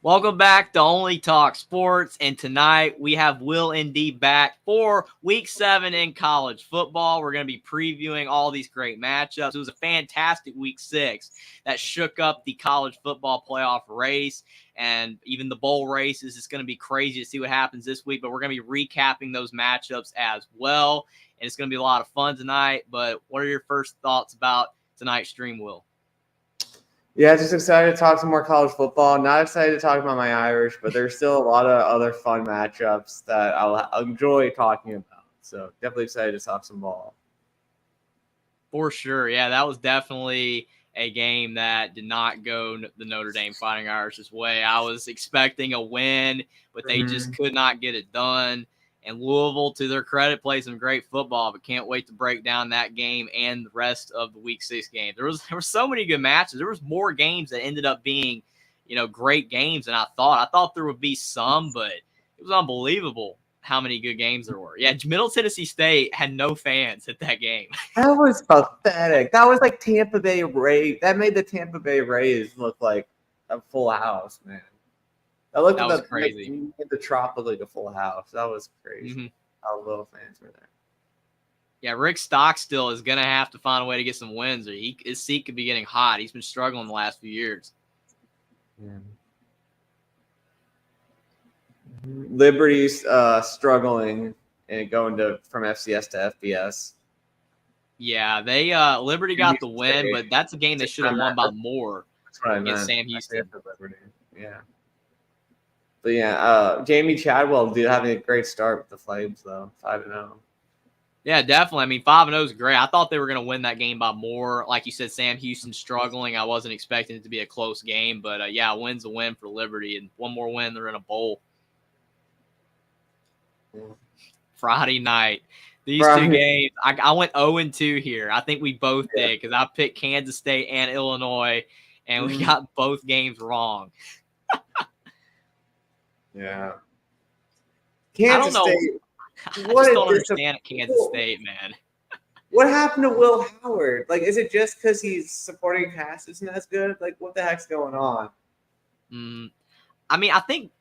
Welcome back to Only Talk Sports, and tonight we have WillND back for Week 7 in college football. We're going to be previewing all these great matchups. It was a fantastic Week 6 that shook up the college football playoff race and even the bowl races. It's going to be crazy to see what happens this week, but we're going to be recapping those matchups as well, and it's going to be a lot of fun tonight. But what are your first thoughts about tonight's stream, Will? Yeah, just excited to talk some more college football. Not excited to talk about my Irish, but there's still a lot of other fun matchups that I'll enjoy talking about. So definitely excited to talk some ball. For sure. Yeah, that was definitely a game that did not go the Notre Dame Fighting Irish's way. I was expecting a win, but they just could not get it done. And Louisville, to their credit, played some great football, but can't wait to break down that game and the rest of the Week 6 game. There were so many good matches. There was more games that ended up being, great games than I thought. I thought there would be some, but it was unbelievable how many good games there were. Yeah, Middle Tennessee State had no fans at that game. That was pathetic. That was like Tampa Bay Rays. That made the Tampa Bay Rays look like a full house, man. That was crazy. The Trop looked like a full house. That was crazy. How little fans were there. Yeah, Rick Stockstill is going to have to find a way to get some wins, or his seat could be getting hot. He's been struggling the last few years. Yeah. Liberty's struggling and going from FCS to FBS. Yeah, they Liberty got the win, but that's a game they should have won by more against Sam Houston. Liberty. Yeah. But yeah, Jamie Chadwell having a great start with the Flames, though, 5-0. Yeah, definitely. I mean, 5-0 is great. I thought they were going to win that game by more. Like you said, Sam Houston struggling. I wasn't expecting it to be a close game. But, yeah, a win's a win for Liberty. And one more win, they're in a bowl. Yeah. Friday night. These two games, I went 0-2 here. I think we both did because I picked Kansas State and Illinois, and we got both games wrong. Yeah. Kansas State. I just don't understand Kansas State, man. What happened to Will Howard? Like, is it just because he's supporting cast isn't as good? Like, what the heck's going on? I mean, I think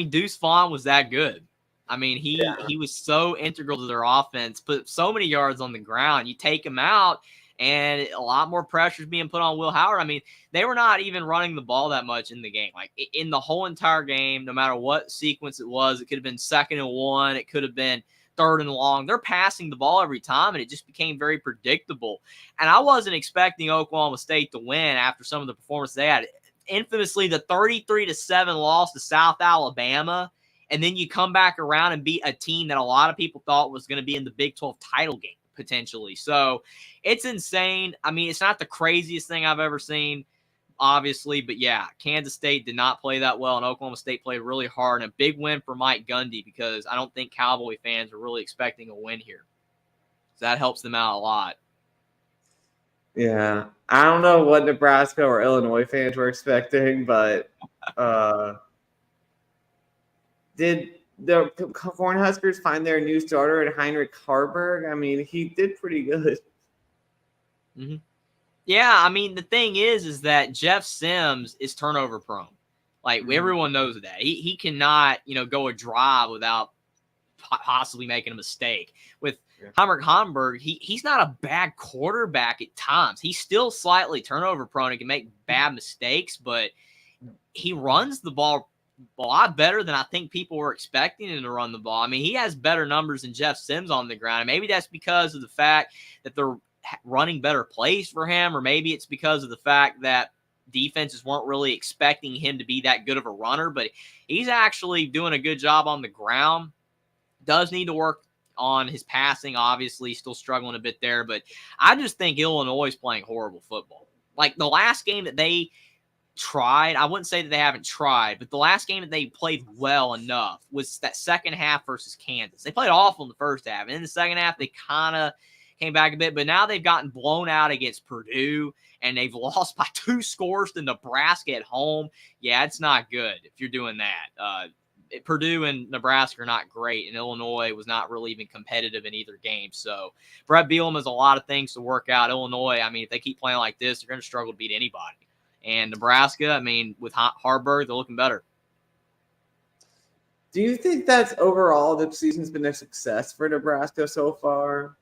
Deuce Vaughn was that good. I mean, he was so integral to their offense, put so many yards on the ground. You take him out, and a lot more pressure is being put on Will Howard. I mean, they were not even running the ball that much in the game. Like, in the whole entire game, no matter what sequence it was, it could have been 2nd and 1. It could have been 3rd and long. They're passing the ball every time, and it just became very predictable. And I wasn't expecting Oklahoma State to win after some of the performance they had. Infamously, the 33-7 loss to South Alabama, and then you come back around and beat a team that a lot of people thought was going to be in the Big 12 title game, potentially. So it's insane. I mean, it's not the craziest thing I've ever seen, obviously, but yeah, Kansas State did not play that well, and Oklahoma State played really hard, and a big win for Mike Gundy because I don't think Cowboy fans are really expecting a win here. So that helps them out a lot. Yeah. I don't know what Nebraska or Illinois fans were expecting, but did the Cornhuskers find their new starter in Heinrich Harburg? I mean, he did pretty good. Yeah, I mean, the thing is that Jeff Sims is turnover prone. Like, everyone knows that. He cannot, go a drive without possibly making a mistake. With Heinrich Harburg, he's not a bad quarterback at times. He's still slightly turnover prone and can make bad mistakes, but he runs the ball a lot better than I think people were expecting him to run the ball. I mean, he has better numbers than Jeff Sims on the ground. And maybe that's because of the fact that they're running better plays for him, or maybe it's because of the fact that defenses weren't really expecting him to be that good of a runner, but he's actually doing a good job on the ground. Does need to work on his passing, obviously, still struggling a bit there, but I just think Illinois is playing horrible football. Like, the last game that they tried, I wouldn't say that they haven't tried, but the last game that they played well enough was that second half versus Kansas. They played awful in the first half, and in the second half, they kind of came back a bit, but now they've gotten blown out against Purdue, and they've lost by 2 scores to Nebraska at home. Yeah, it's not good if you're doing that. Purdue and Nebraska are not great, and Illinois was not really even competitive in either game. So Brett Bielema has a lot of things to work out. Illinois, I mean, if they keep playing like this, they're going to struggle to beat anybody. And Nebraska, I mean, with Harburg, they're looking better. Do you think that's overall the season's been a success for Nebraska so far?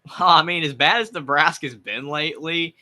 Well, I mean, as bad as Nebraska's been lately,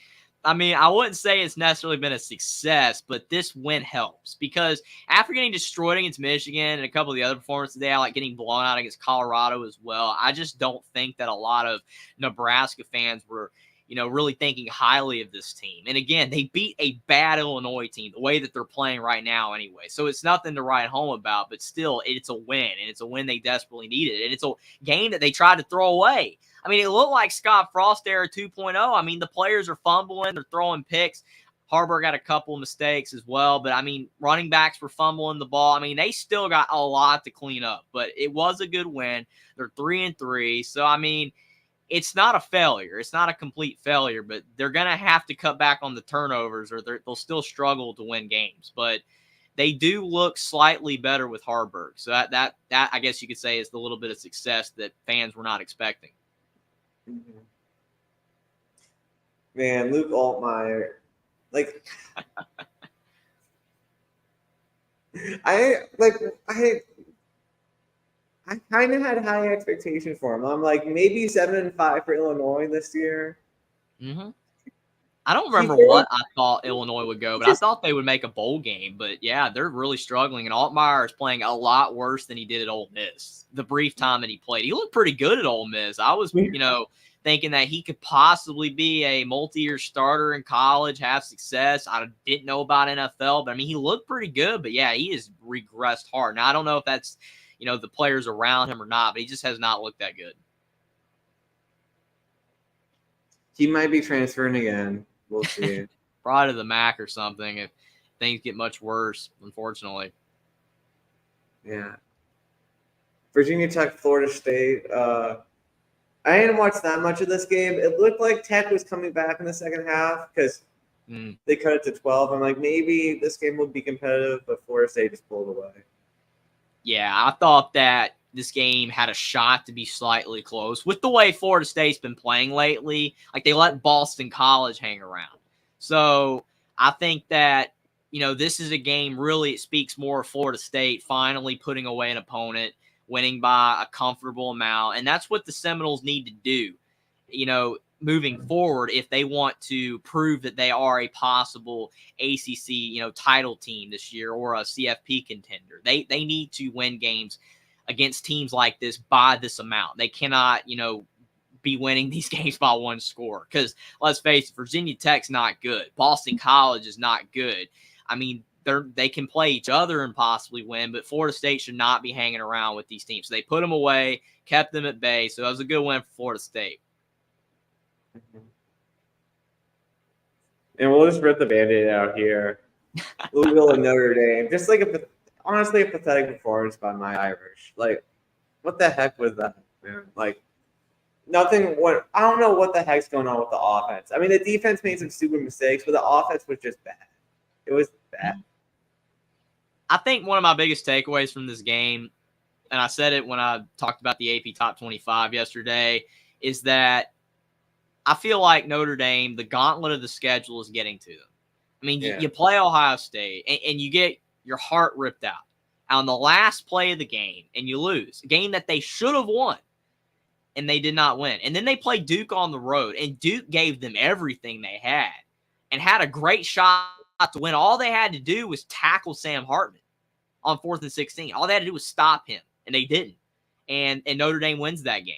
I mean, I wouldn't say it's necessarily been a success, but this win helps because after getting destroyed against Michigan and a couple of the other performances today, I like getting blown out against Colorado as well. I just don't think that a lot of Nebraska fans were, really thinking highly of this team. And again, they beat a bad Illinois team the way that they're playing right now anyway. So it's nothing to write home about, but still, it's a win, and it's a win they desperately needed. And it's a game that they tried to throw away. I mean, it looked like Scott Frost era 2.0. I mean, the players are fumbling. They're throwing picks. Harburg got a couple of mistakes as well. But, I mean, running backs were fumbling the ball. I mean, they still got a lot to clean up. But it was a good win. They're 3-3. So, I mean, it's not a failure. It's not a complete failure. But they're going to have to cut back on the turnovers or they'll still struggle to win games. But they do look slightly better with Harburg. So that I guess you could say is the little bit of success that fans were not expecting. Man, Luke Altmaier, like I kind of had high expectations for him. I'm like maybe 7-5 for Illinois this year. Mm-hmm. I don't remember what I thought Illinois would go, but I thought they would make a bowl game. But yeah, they're really struggling, and Altmaier is playing a lot worse than he did at Ole Miss. The brief time that he played, he looked pretty good at Ole Miss. I was, thinking that he could possibly be a multi-year starter in college, have success. I didn't know about NFL, but I mean, he looked pretty good. But yeah, he has regressed hard. Now, I don't know if that's, the players around him or not, but he just has not looked that good. He might be transferring again. We'll see. Probably to the MAC or something if things get much worse, unfortunately. Yeah. Virginia Tech, Florida State. I didn't watch that much of this game. It looked like Tech was coming back in the second half because they cut it to 12. I'm like, maybe this game would be competitive, but Florida State just pulled away. Yeah, I thought that this game had a shot to be slightly close with the way Florida State's been playing lately. Like, they let Boston College hang around. So I think that, this is a game really, it speaks more of Florida State finally putting away an opponent, winning by a comfortable amount. And that's what the Seminoles need to do, moving forward if they want to prove that they are a possible ACC, title team this year or a CFP contender. They need to win games against teams like this by this amount. They cannot, be winning these games by one score because, let's face it, Virginia Tech's not good. Boston College is not good. I mean, they can play each other and possibly win, but Florida State should not be hanging around with these teams. So they put them away, kept them at bay. So that was a good win for Florida State. And we'll just rip the Band-Aid out here. Louisville and Notre Dame. Just like honestly a pathetic performance by my Irish. Like, what the heck was that, man? Like, nothing. I don't know what the heck's going on with the offense. I mean, the defense made some stupid mistakes, but the offense was just bad. It was bad. I think one of my biggest takeaways from this game, and I said it when I talked about the AP Top 25 yesterday, is that I feel like Notre Dame, the gauntlet of the schedule is getting to them. I mean, you play Ohio State, and you get your heart ripped out on the last play of the game, and you lose. A game that they should have won, and they did not win. And then they play Duke on the road, and Duke gave them everything they had and had a great shot to win. All they had to do was tackle Sam Hartman on 4th and 16. All they had to do was stop him, and they didn't. And Notre Dame wins that game.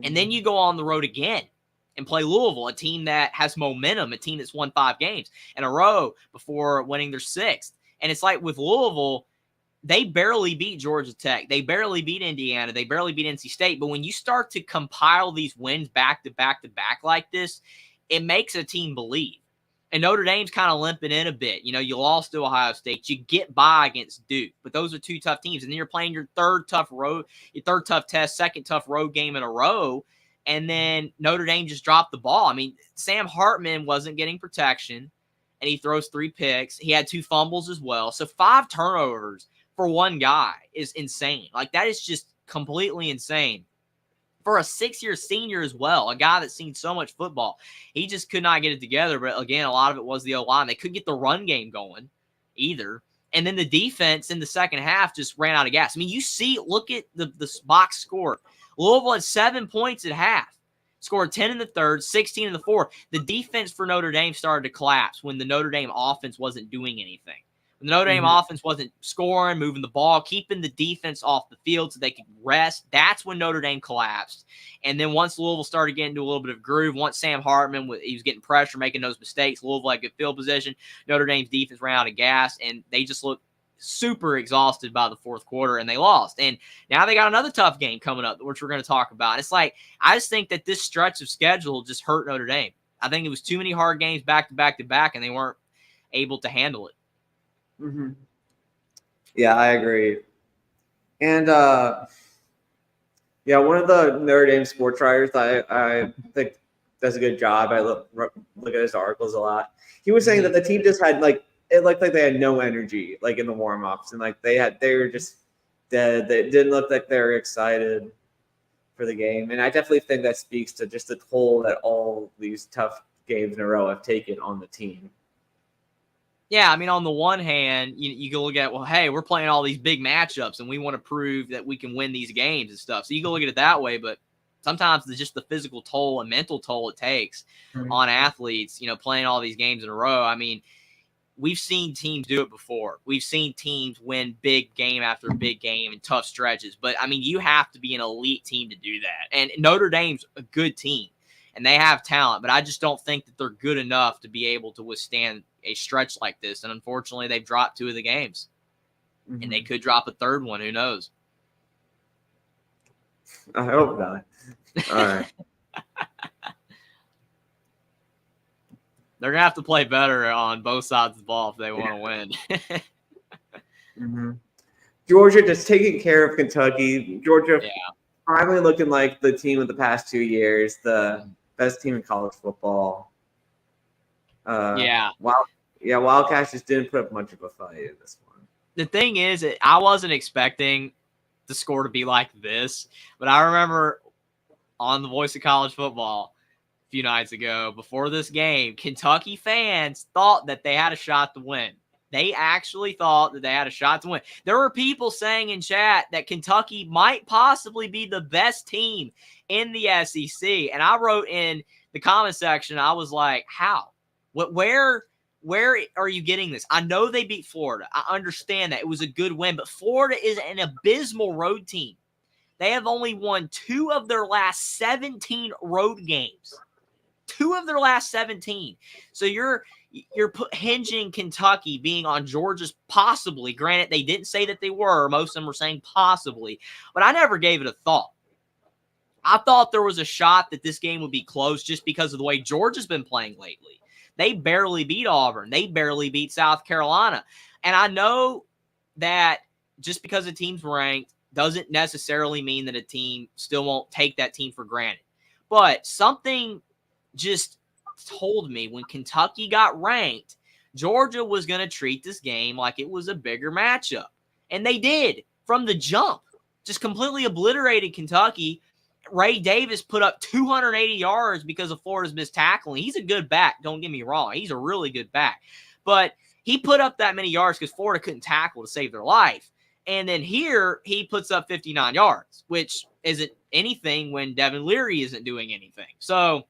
And then you go on the road again and play Louisville, a team that has momentum, a team that's won 5 games in a row before winning their 6th. And it's like with Louisville, they barely beat Georgia Tech. They barely beat Indiana. They barely beat NC State. But when you start to compile these wins back to back to back like this, it makes a team believe. And Notre Dame's kind of limping in a bit. You lost to Ohio State. You get by against Duke. But those are 2 tough teams. And then you're playing your third tough test, second tough road game in a row. And then Notre Dame just dropped the ball. I mean, Sam Hartman wasn't getting protection, and he throws 3 picks. He had 2 fumbles as well. So 5 turnovers for one guy is insane. Like, that is just completely insane. For a 6-year senior as well, a guy that's seen so much football, he just could not get it together. But again, a lot of it was the O-line. They couldn't get the run game going either. And then the defense in the second half just ran out of gas. I mean, look at the box score. Louisville had 7 points at half, scored 10 in the third, 16 in the fourth. The defense for Notre Dame started to collapse when the Notre Dame offense wasn't doing anything. When the Notre Dame offense wasn't scoring, moving the ball, keeping the defense off the field so they could rest, that's when Notre Dame collapsed. And then once Louisville started getting into a little bit of groove, once Sam Hartman, he was getting pressure, making those mistakes, Louisville had good field position, Notre Dame's defense ran out of gas, and they just looked super exhausted by the fourth quarter, and they lost. And now they got another tough game coming up, which we're going to talk about. It's like, I just think that this stretch of schedule just hurt Notre Dame. I think it was too many hard games back to back to back, and they weren't able to handle it. Mm-hmm. Yeah, I agree. And one of the Notre Dame sports writers I think does a good job. I look at his articles a lot. He was saying that the team just had it looked like they had no energy in the warm-ups, and they were just dead. They didn't look like they were excited for the game. And I definitely think that speaks to just the toll that all these tough games in a row have taken on the team. Yeah, I mean, on the one hand, you can look at, well, hey, we're playing all these big matchups, and we want to prove that we can win these games and stuff. So you can look at it that way, but sometimes it's just the physical toll and mental toll it takes on athletes, playing all these games in a row. I mean, we've seen teams do it before. We've seen teams win big game after big game and tough stretches. But, I mean, you have to be an elite team to do that. And Notre Dame's a good team, and they have talent, but I just don't think that they're good enough to be able to withstand a stretch like this. And unfortunately, they've dropped 2 of the games, and they could drop a third one. Who knows? I hope not. All right. They're going to have to play better on both sides of the ball if they want to win. Georgia just taking care of Kentucky. Georgia finally looking like the team of the past 2 years, the best team in college football. Wildcats just didn't put up much of a fight in this one. The thing is, I wasn't expecting the score to be like this, but I remember on the Voice of College Football a few nights ago, before this game, Kentucky fans thought that they had a shot to win. They actually thought that they had a shot to win. There were people saying in chat that Kentucky might possibly be the best team in the SEC. And I wrote in the comment section, I was like, how? Where are you getting this? I know they beat Florida. I understand that. It was a good win, but Florida is an abysmal road team. They have only won 2 of their last 17 road games. 2 of their last 17. So you're hinging Kentucky being on Georgia's possibly. Granted, they didn't say that they were. Most of them were saying possibly. But I never gave it a thought. I thought there was a shot that this game would be close just because of the way Georgia's been playing lately. They barely beat Auburn. They barely beat South Carolina. And I know that just because a team's ranked doesn't necessarily mean that a team still won't take that team for granted. But something just told me when Kentucky got ranked, Georgia was going to treat this game like it was a bigger matchup. And they did from the jump. Just completely obliterated Kentucky. Ray Davis put up 280 yards because of Florida's missed tackling. He's a good back. Don't get me wrong. He's a really good back. But he put up that many yards because Florida couldn't tackle to save their life. And then here he puts up 59 yards, which isn't anything when Devin Leary isn't doing anything. So,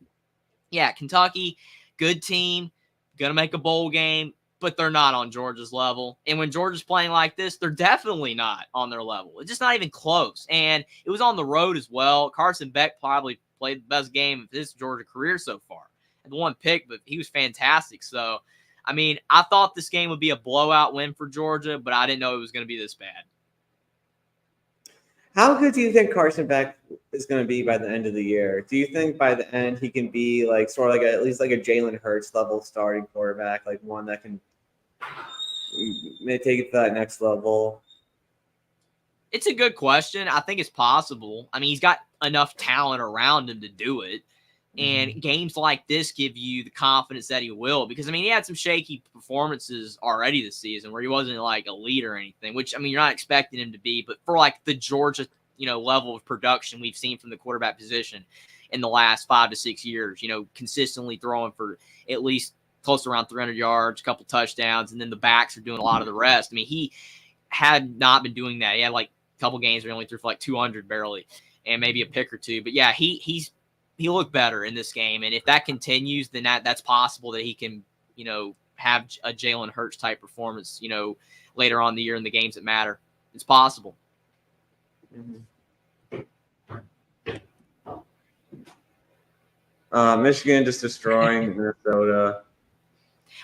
yeah, Kentucky, good team, going to make a bowl game, but they're not on Georgia's level. And when Georgia's playing like this, they're definitely not on their level. It's just not even close. And it was on the road as well. Carson Beck probably played the best game of his Georgia career so far. Had the 1 pick, but he was fantastic. So, I mean, I thought this game would be a blowout win for Georgia, but I didn't know it was going to be this bad. How good do you think Carson Beck is going to be by the end of the year? Do you think by the end he can be at least a Jalen Hurts level starting quarterback, one that can may take it to that next level? It's a good question. I think it's possible. I mean, he's got enough talent around him to do it. And games like this give you the confidence that he will. Because, I mean, he had some shaky performances already this season where he wasn't elite or anything, which, I mean, you're not expecting him to be. But for the Georgia, level of production we've seen from the quarterback position in the last 5 to 6 years, consistently throwing for at least close to around 300 yards, a couple touchdowns, and then the backs are doing a lot of the rest. I mean, he had not been doing that. He had like a couple games where he only threw for like 200 barely, and maybe a pick or two. But yeah, he looked better in this game, and if that continues, then that's possible that he can, have a Jalen Hurts type performance, later on in the year in the games that matter. It's possible. Michigan just destroying Minnesota.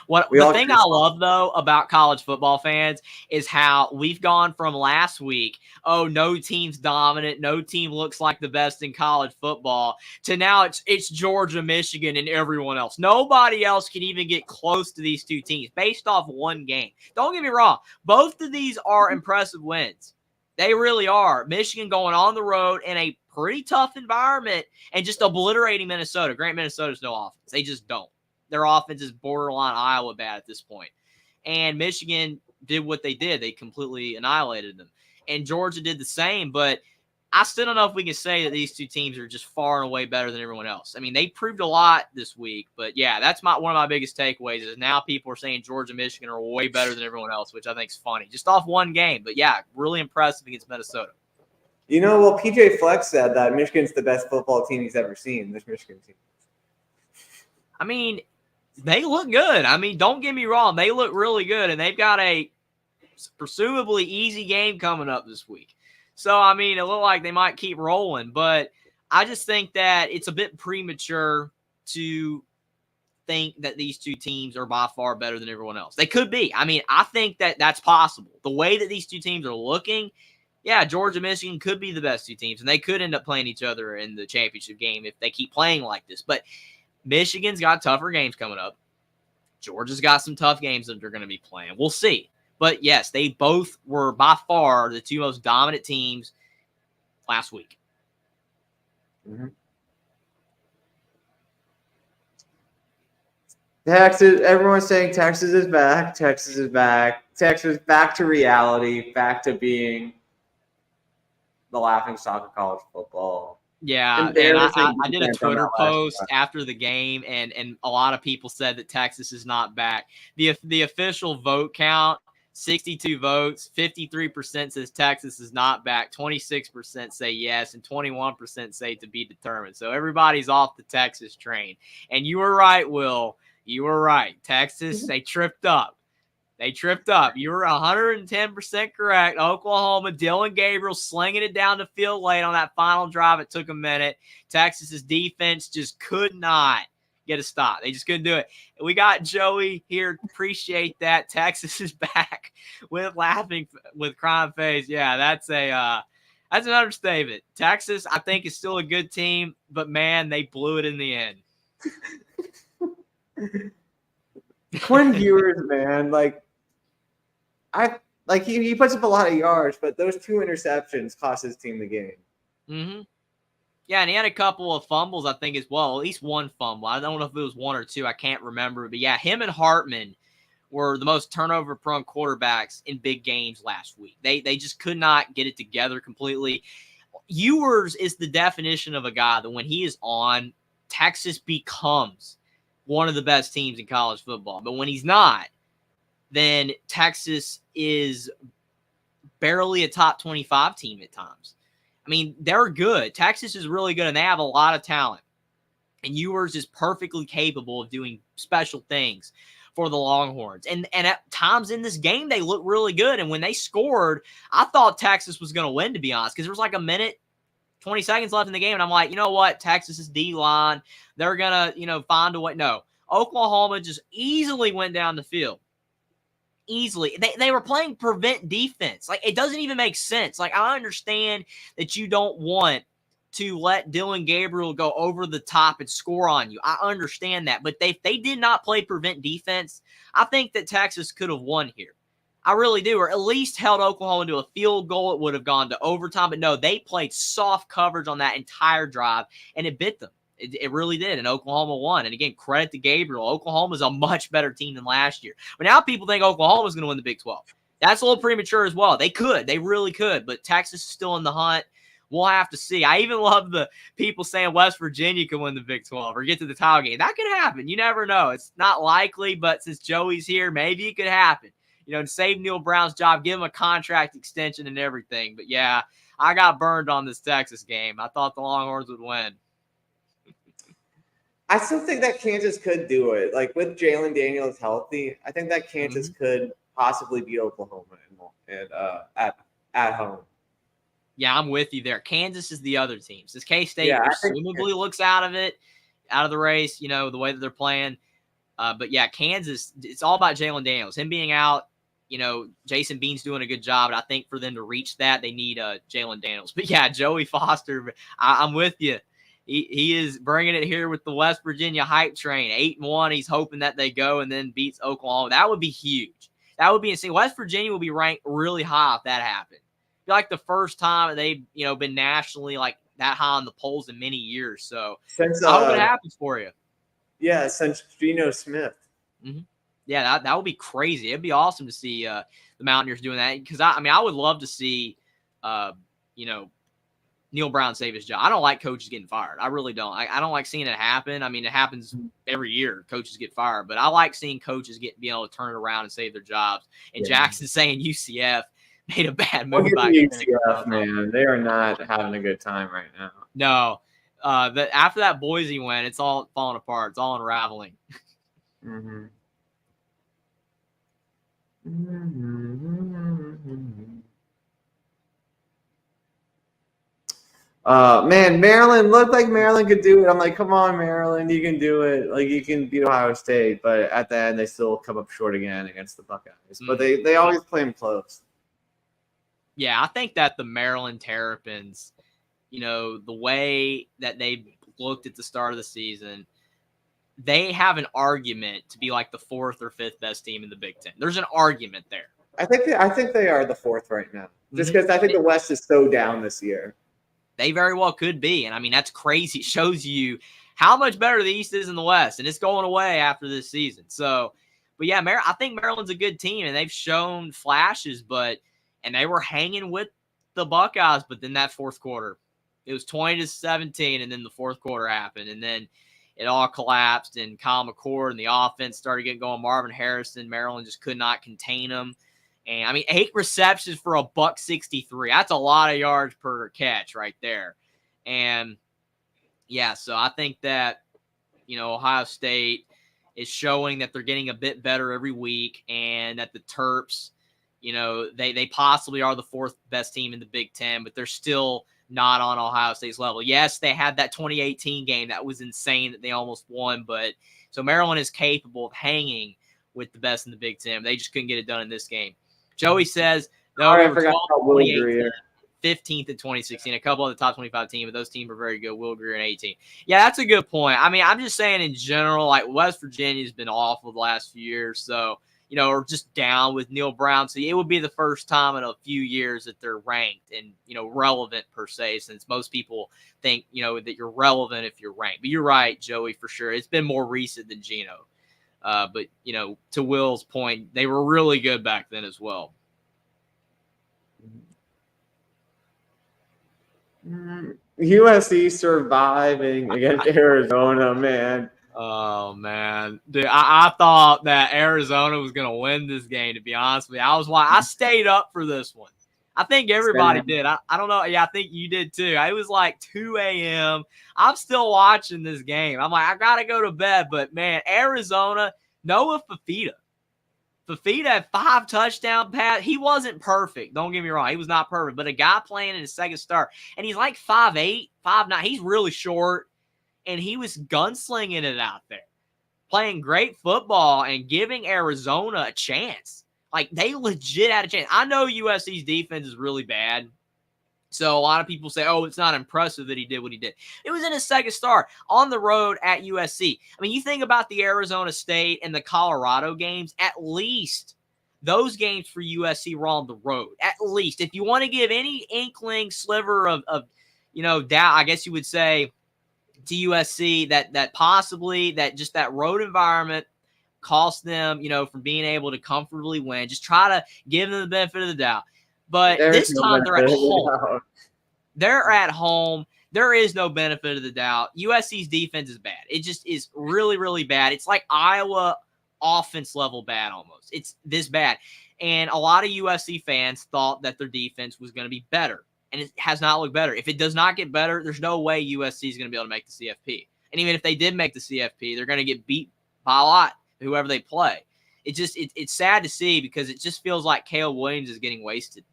The thing I love, though, about college football fans is how we've gone from last week, no team's dominant, no team looks like the best in college football, to now it's Georgia, Michigan, and everyone else. Nobody else can even get close to these two teams based off one game. Don't get me wrong. Both of these are impressive wins. They really are. Michigan going on the road in a pretty tough environment and just obliterating Minnesota. Grant, Minnesota's no offense. They just don't. Their offense is borderline Iowa bad at this point. And Michigan did what they did. They completely annihilated them. And Georgia did the same, but I still don't know if we can say that these two teams are just far and away better than everyone else. I mean, they proved a lot this week, but yeah, that's one of my biggest takeaways is now people are saying Georgia and Michigan are way better than everyone else, which I think is funny. Just off one game, but yeah, really impressive against Minnesota. PJ Fleck said that Michigan's the best football team he's ever seen, this Michigan team. I mean, they look good. I mean, don't get me wrong. They look really good, and they've got a presumably easy game coming up this week. So, I mean, it looked like they might keep rolling, but I just think that it's a bit premature to think that these two teams are by far better than everyone else. They could be. I mean, I think that that's possible. The way that these two teams are looking, yeah, Georgia, Michigan could be the best two teams, and they could end up playing each other in the championship game if they keep playing like this. But Michigan's got tougher games coming up. Georgia's got some tough games that they're going to be playing. We'll see. But, yes, they both were by far the two most dominant teams last week. Mm-hmm. Texas, everyone's saying Texas is back. Texas is back. Texas back to reality, back to being the laughingstock of college football. Yeah, and I did a Twitter post after the game, and a lot of people said that Texas is not back. The official vote count, 62 votes, 53% says Texas is not back, 26% say yes, and 21% say to be determined. So everybody's off the Texas train. And you were right, Will. You were right. Texas, they tripped up. You were 110% correct. Oklahoma, Dylan Gabriel slinging it down the field late on that final drive. It took a minute. Texas's defense just could not get a stop. They just couldn't do it. We got Joey here. Appreciate that. Texas is back with crying face. Yeah, that's an understatement. Texas, I think, is still a good team, but man, they blew it in the end. Quinn Ewers, man, he puts up a lot of yards, but those two interceptions cost his team the game. Mm-hmm. Yeah, and he had a couple of fumbles, I think, as well. At least one fumble. I don't know if it was one or two. I can't remember. But, yeah, him and Hartman were the most turnover-prone quarterbacks in big games last week. They just could not get it together completely. Ewers is the definition of a guy that when he is on, Texas becomes one of the best teams in college football. But when he's not, then Texas is barely a top 25 team at times. I mean, they're good. Texas is really good, and they have a lot of talent. And Ewers is perfectly capable of doing special things for the Longhorns. And at times in this game, they look really good. And when they scored, I thought Texas was going to win, to be honest, because there was like a minute, 20 seconds left in the game. And I'm like, you know what? Texas's D-line, they're going to, find a way. No, Oklahoma just easily went down the field. Easily. They were playing prevent defense. Like, it doesn't even make sense. Like, I understand that you don't want to let Dylan Gabriel go over the top and score on you. I understand that. But they did not play prevent defense. I think that Texas could have won here. I really do. Or at least held Oklahoma to a field goal. It would have gone to overtime. But no, they played soft coverage on that entire drive, and it bit them. It really did, and Oklahoma won. And again, credit to Gabriel. Oklahoma's a much better team than last year. But now people think Oklahoma's going to win the Big 12. That's a little premature as well. They could. They really could. But Texas is still in the hunt. We'll have to see. I even love the people saying West Virginia could win the Big 12 or get to the title game. That could happen. You never know. It's not likely, but since Joey's here, maybe it could happen. To save Neil Brown's job, give him a contract extension and everything. But, yeah, I got burned on this Texas game. I thought the Longhorns would win. I still think that Kansas could do it. Like, with Jalen Daniels healthy, I think that Kansas could possibly beat Oklahoma at home. Yeah, I'm with you there. Kansas is the other team. Since K-State presumably looks out of the race, the way that they're playing. But, yeah, Kansas, it's all about Jalen Daniels. Him being out, Jason Bean's doing a good job. And I think for them to reach that, they need Jalen Daniels. But, yeah, Joey Foster, I'm with you. He is bringing it here with the West Virginia hype train. 8-1. He's hoping that they go and then beats Oklahoma. That would be huge. That would be insane. West Virginia will be ranked really high if that happened. Like the first time they've been nationally like that high on the polls in many years. So I hope it happens for you. Yeah, since Geno Smith. Mm-hmm. Yeah, that would be crazy. It'd be awesome to see the Mountaineers doing that because I would love to see Neil Brown save his job. I don't like coaches getting fired. I really don't. I don't like seeing it happen. I mean, it happens every year. Coaches get fired, but I like seeing coaches being able to turn it around and save their jobs. And Jackson saying UCF made a bad move. UCF, man, they are not having a good time right now. No, after that Boise win, it's all falling apart. It's all unraveling. Mm-hmm. Man, Maryland looked like Maryland could do it. I'm like, come on, Maryland, you can do it. Like, you can beat Ohio State, but at the end, they still come up short again against the Buckeyes. But they always play them close. Yeah, I think that the Maryland Terrapins, the way that they looked at the start of the season, they have an argument to be like the 4th or 5th best team in the Big Ten. There's an argument there. I think they are the 4th right now, just because I think the West is so down this year. They very well could be, and I mean that's crazy. It shows you how much better the East is than the West, and it's going away after this season. So, but yeah, I think Maryland's a good team, and they've shown flashes, and they were hanging with the Buckeyes, but then that fourth quarter, it was 20-17, and then the fourth quarter happened, and then it all collapsed, and Kyle McCord and the offense started getting going. Marvin Harrison, Maryland just could not contain them. And, I mean, 8 receptions for $163. That's a lot of yards per catch right there. And, yeah, so I think that, Ohio State is showing that they're getting a bit better every week and that the Terps, they possibly are the 4th best team in the Big Ten, but they're still not on Ohio State's level. Yes, they had that 2018 game. That was insane that they almost won. But so Maryland is capable of hanging with the best in the Big Ten. They just couldn't get it done in this game. Joey says, no, I forgot about Will Greer. 15th in 2016. A couple of the top 25 teams, but those teams are very good. Will Greer in 18. Yeah, that's a good point. I mean, I'm just saying in general, like West Virginia's been awful the last few years. So, or just down with Neil Brown. So it would be the first time in a few years that they're ranked and, relevant per se, since most people think, that you're relevant if you're ranked. But you're right, Joey, for sure. It's been more recent than Geno. But, to Will's point, they were really good back then as well. USC surviving against Arizona, man. Oh, man. Dude, I thought that Arizona was going to win this game, to be honest with you. I stayed up for this one. I think everybody did. I don't know. Yeah, I think you did too. It was like 2 a.m. I'm still watching this game. I'm like, I got to go to bed. But, man, Arizona, Noah Fafita. Fafita had 5 touchdown passes. He wasn't perfect. Don't get me wrong. He was not perfect. But a guy playing in his second start, and he's like 5'8", 5'9". He's really short, and he was gunslinging it out there, playing great football and giving Arizona a chance. Like, they legit had a chance. I know USC's defense is really bad. So a lot of people say, oh, it's not impressive that he did what he did. It was in his second start on the road at USC. I mean, you think about the Arizona State and the Colorado games, at least those games for USC were on the road. At least. If you want to give any inkling, sliver of doubt, I guess you would say to USC that possibly that just that road environment cost them, from being able to comfortably win. Just try to give them the benefit of the doubt. But this time they're at home. They're at home. There is no benefit of the doubt. USC's defense is bad. It just is really, really bad. It's like Iowa offense level bad almost. It's this bad. And a lot of USC fans thought that their defense was going to be better. And it has not looked better. If it does not get better, there's no way USC is going to be able to make the CFP. And even if they did make the CFP, they're going to get beat by a lot, whoever they play. It's sad to see because it just feels like Caleb Williams is getting wasted.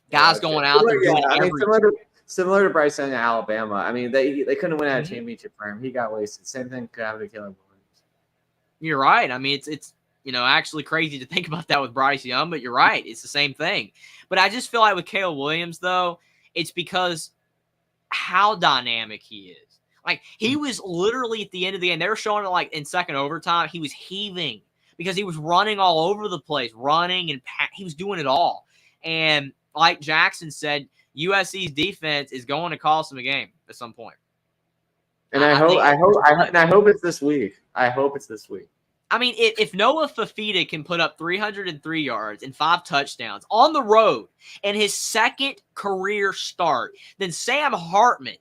Guys going out there doing everything. Similar to Bryson in Alabama. I mean, they couldn't win at a championship for him. He got wasted. Same thing could happen to Caleb Williams. You're right. I mean, it's actually crazy to think about that with Bryce Young, but you're right. It's the same thing. But I just feel like with Caleb Williams, though, it's because how dynamic he is. Like, he was literally at the end of the game. They were showing it like in second overtime. He was heaving because he was running all over the place, running and he was doing it all. And like Jackson said, USC's defense is going to cost them a game at some point. And I hope it's this week. I hope it's this week. I mean, if Noah Fafita can put up 303 yards and 5 touchdowns on the road in his second career start, then Sam Hartman,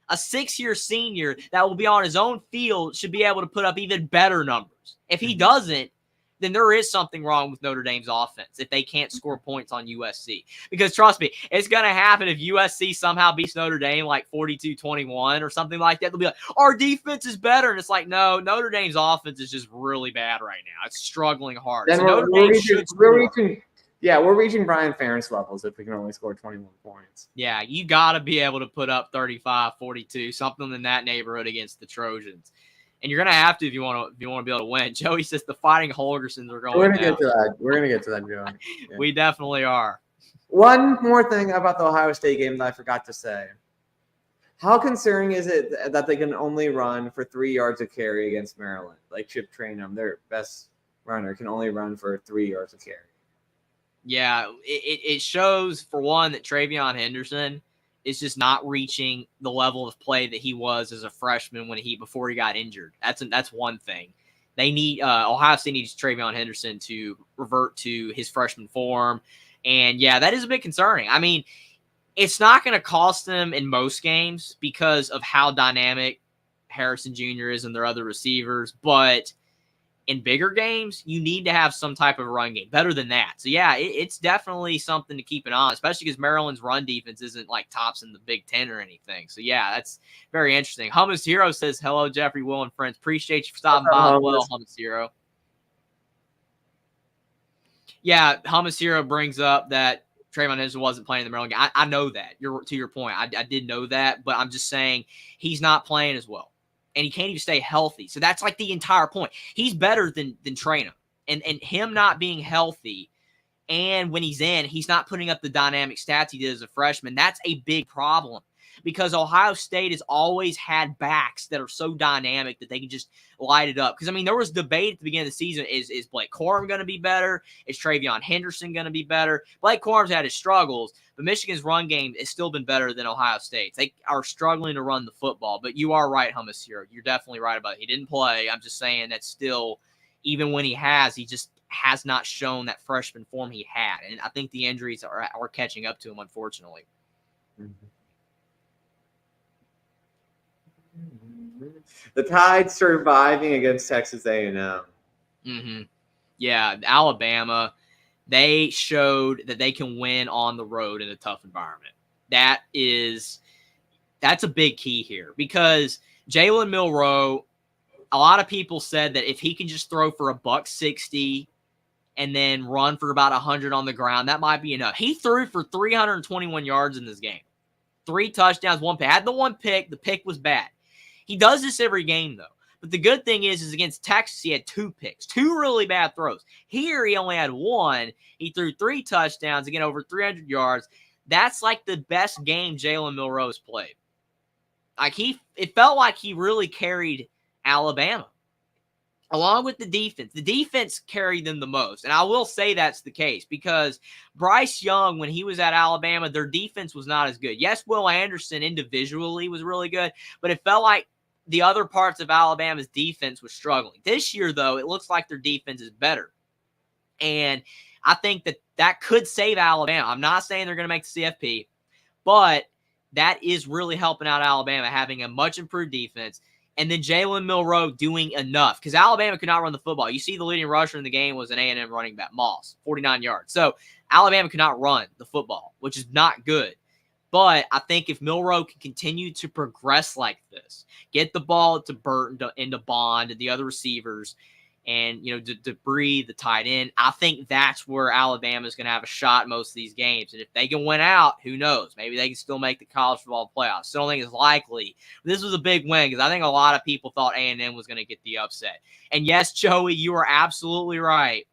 a 6-year senior that will be on his own field, should be able to put up even better numbers. If he doesn't, then there is something wrong with Notre Dame's offense if they can't score points on USC. Because trust me, it's going to happen if USC somehow beats Notre Dame like 42-21 or something like that. They'll be like, our defense is better. And it's like, no, Notre Dame's offense is just really bad right now. It's struggling hard. Then so Notre Dame should score. We're reaching Brian Ferentz levels if we can only score 21 points. Yeah, you got to be able to put up 35, 42, something in that neighborhood against the Trojans. And you're gonna have to if you want to be able to win. Joey says the Fighting Holgersons are going. We're gonna get to that. We're gonna get to that, Joey. Yeah. We definitely are. One more thing about the Ohio State game that I forgot to say. How concerning is it that they can only run for 3 yards of carry against Maryland? Like Chip Trainum, their best runner, can only run for 3 yards of carry. Yeah, it shows for one that Travion Henderson is just not reaching the level of play that he was as a freshman before he got injured. That's one thing. They need Ohio State needs Travion Henderson to revert to his freshman form, and yeah, that is a bit concerning. I mean, it's not going to cost them in most games because of how dynamic Harrison Jr. is and their other receivers, but in bigger games, you need to have some type of run game better than that. So, yeah, it's definitely something to keep an eye on, especially because Maryland's run defense isn't like tops in the Big Ten or anything. So, yeah, that's very interesting. Hummus Hero says, hello, Jeffrey, Will, and friends. Appreciate you for stopping by as well, Hummus Hero. Yeah, Hummus Hero brings up that Trayvon Henderson wasn't playing in the Maryland game. I know that. To your point. I did know that, but I'm just saying he's not playing as well. And he can't even stay healthy. So that's like the entire point. He's better than Traynham. And him not being healthy, and when he's in, he's not putting up the dynamic stats he did as a freshman. That's a big problem because Ohio State has always had backs that are so dynamic that they can just light it up. Because, I mean, there was debate at the beginning of the season. Is Blake Corum going to be better? Is Travion Henderson going to be better? Blake Corum's had his struggles, but Michigan's run game has still been better than Ohio State's. They are struggling to run the football, but you are right, Hummus Hero. You're definitely right about it. He didn't play. I'm just saying that still, even when he just has not shown that freshman form he had. And I think the injuries are catching up to him, unfortunately. Mm-hmm. The Tide surviving against Texas A&M. Mm-hmm. Yeah, Alabama, they showed that they can win on the road in a tough environment. That's a big key here because Jalen Milroe, a lot of people said that if he can just throw for $160 and then run for about 100 on the ground, that might be enough. He threw for 321 yards in this game. 3 touchdowns, 1 pick. Had the 1 pick. The pick was bad. He does this every game, though. But the good thing is against Texas, he had 2 picks, 2 really bad throws. Here, he only had 1. He threw 3 touchdowns, again, over 300 yards. That's like the best game Jalen Milroe's played. Like it felt like he really carried Alabama, along with the defense. The defense carried them the most, and I will say that's the case because Bryce Young, when he was at Alabama, their defense was not as good. Yes, Will Anderson individually was really good, but it felt like the other parts of Alabama's defense was struggling. This year, though, it looks like their defense is better, and I think that could save Alabama. I'm not saying they're going to make the CFP, but that is really helping out Alabama, having a much improved defense. And then Jalen Milroe doing enough, because Alabama could not run the football. You see the leading rusher in the game was an A&M running back, Moss, 49 yards. So Alabama could not run the football, which is not good. But I think if Milroe can continue to progress like this, get the ball to Burton and to Bond and the other receivers, and to breathe the tight end, I think that's where Alabama is going to have a shot in most of these games. And if they can win out, who knows? Maybe they can still make the college football playoffs. Still don't think it's likely. This was a big win because I think a lot of people thought A&M was going to get the upset. And yes, Joey, you are absolutely right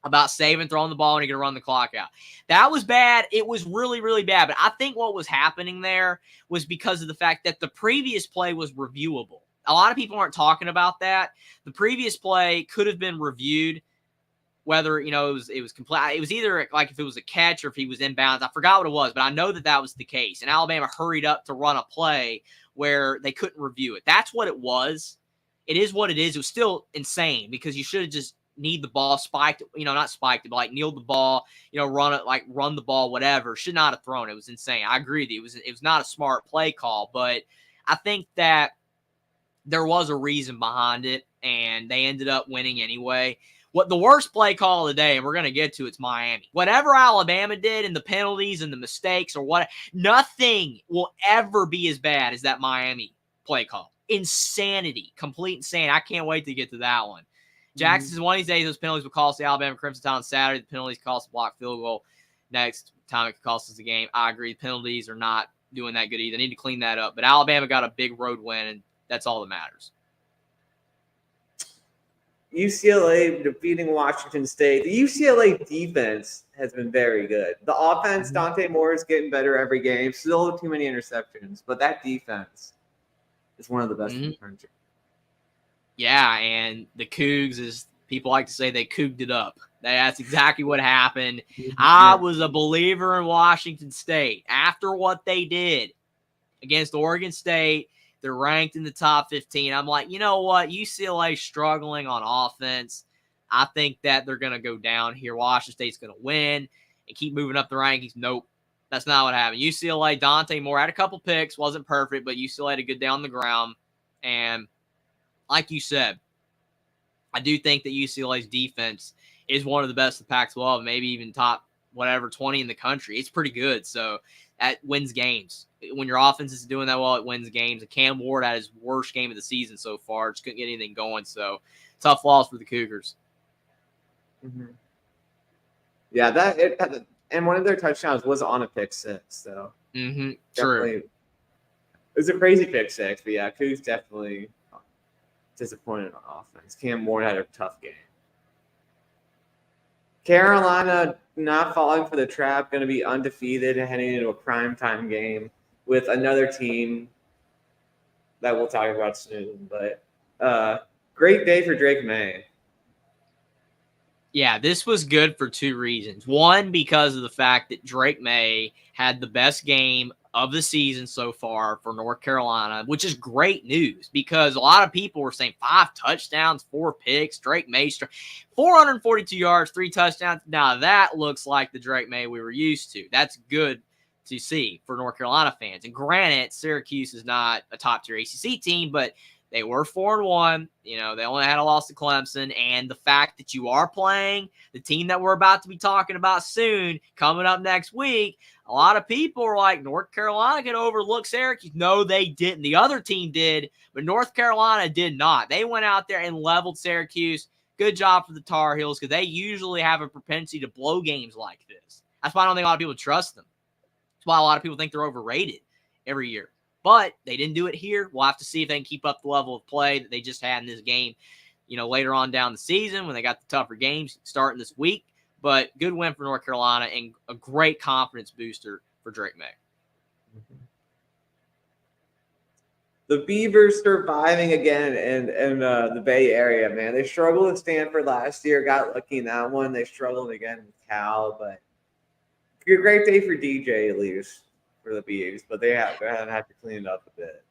about Saban throwing the ball and you're going to run the clock out. That was bad. It was really, really bad. But I think what was happening there was because of the fact that the previous play was reviewable. A lot of people aren't talking about that. The previous play could have been reviewed, whether, it was complete. It was either like if it was a catch or if he was inbounds. I forgot what it was, but I know that was the case. And Alabama hurried up to run a play where they couldn't review it. That's what it was. It is what it is. It was still insane because you should have just need the ball spiked, not spiked it, but like kneeled the ball, run it, like run the ball, whatever. Should not have thrown it. It was insane. I agree with you. It was not a smart play call, but I think that there was a reason behind it, and they ended up winning anyway. What the worst play call of the day, and we're going to get to, it's Miami. Whatever Alabama did and the penalties and the mistakes or what, nothing will ever be as bad as that Miami play call. Insanity, complete insanity. I can't wait to get to that one. Jackson says one of these days those penalties will cost the Alabama Crimson Tide on Saturday. The penalties cost a blocked field goal. Next time it could cost us the game. I agree. The penalties are not doing that good either. They need to clean that up. But Alabama got a big road win, and that's all that matters. UCLA defeating Washington State. The UCLA defense has been very good. The offense, Dante Moore is getting better every game. Still too many interceptions, but that defense is one of the best in the country. Yeah, and the Cougs, as people like to say, they couged it up. That's exactly what happened. I was a believer in Washington State. After what they did against Oregon State, they're ranked in the top 15. I'm like, you know what? UCLA struggling on offense. I think that they're going to go down here. Washington State's going to win and keep moving up the rankings. Nope. That's not what happened. UCLA, Dante Moore had a couple picks. Wasn't perfect, but UCLA had a good day on the ground. And like you said, I do think that UCLA's defense is one of the best in the Pac-12, maybe even top 20 in the country. It's pretty good. So that wins games. When your offense is doing that well, it wins games. And Cam Ward had his worst game of the season so far. Just couldn't get anything going. So tough loss for the Cougars. Mm-hmm. Yeah, and one of their touchdowns was on a pick six. So true. It was a crazy pick six, but yeah, Cougs definitely disappointed on offense. Cam Ward had a tough game. Carolina not falling for the trap, going to be undefeated and heading into a primetime game with another team that we'll talk about soon. But great day for Drake May. Yeah, this was good for two reasons. One, because of the fact that Drake May had the best game of the season so far for North Carolina, which is great news because a lot of people were saying 5 touchdowns, 4 picks, Drake May, 442 yards, 3 touchdowns. Now that looks like the Drake May we were used to. That's good to see for North Carolina fans. And granted, Syracuse is not a top-tier ACC team, but they were 4-1. They only had a loss to Clemson. And the fact that you are playing the team that we're about to be talking about soon, coming up next week, a lot of people are like, North Carolina can overlook Syracuse. No, they didn't. The other team did, but North Carolina did not. They went out there and leveled Syracuse. Good job for the Tar Heels because they usually have a propensity to blow games like this. That's why I don't think a lot of people trust them. That's why a lot of people think they're overrated every year. But they didn't do it here. We'll have to see if they can keep up the level of play that they just had in this game, later on down the season when they got the tougher games starting this week. But good win for North Carolina and a great confidence booster for Drake May. The Beavers surviving again in the Bay Area, man. They struggled with Stanford last year, got lucky in that one. They struggled again with Cal, but a great day for DJ at least for the Beavs, but they have to clean it up a bit.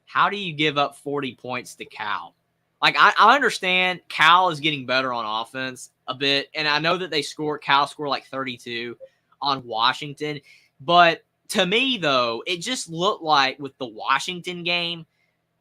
How do you give up 40 points to Cal? Like, I understand Cal is getting better on offense a bit, and I know that Cal scored like 32 on Washington, but to me, though, it just looked like with the Washington game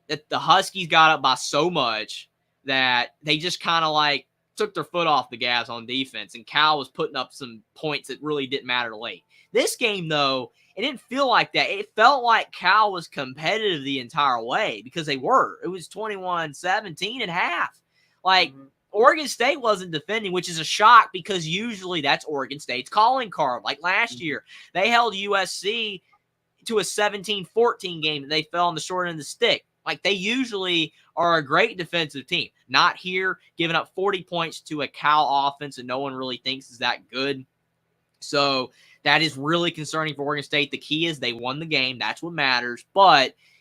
that the Huskies got up by so much that they just kind of like took their foot off the gas on defense, and Cal was putting up some points that really didn't matter late. This game, though, it didn't feel like that. It felt like Cal was competitive the entire way because they were. It was 21-17 at half. Like, Oregon State wasn't defending, which is a shock because usually that's Oregon State's calling card. Like last year, they held USC to a 17-14 game that they fell on the short end of the stick. Like, they usually are a great defensive team. Not here, giving up 40 points to a Cal offense that no one really thinks is that good. So that is really concerning for Oregon State. The key is they won the game. That's what matters.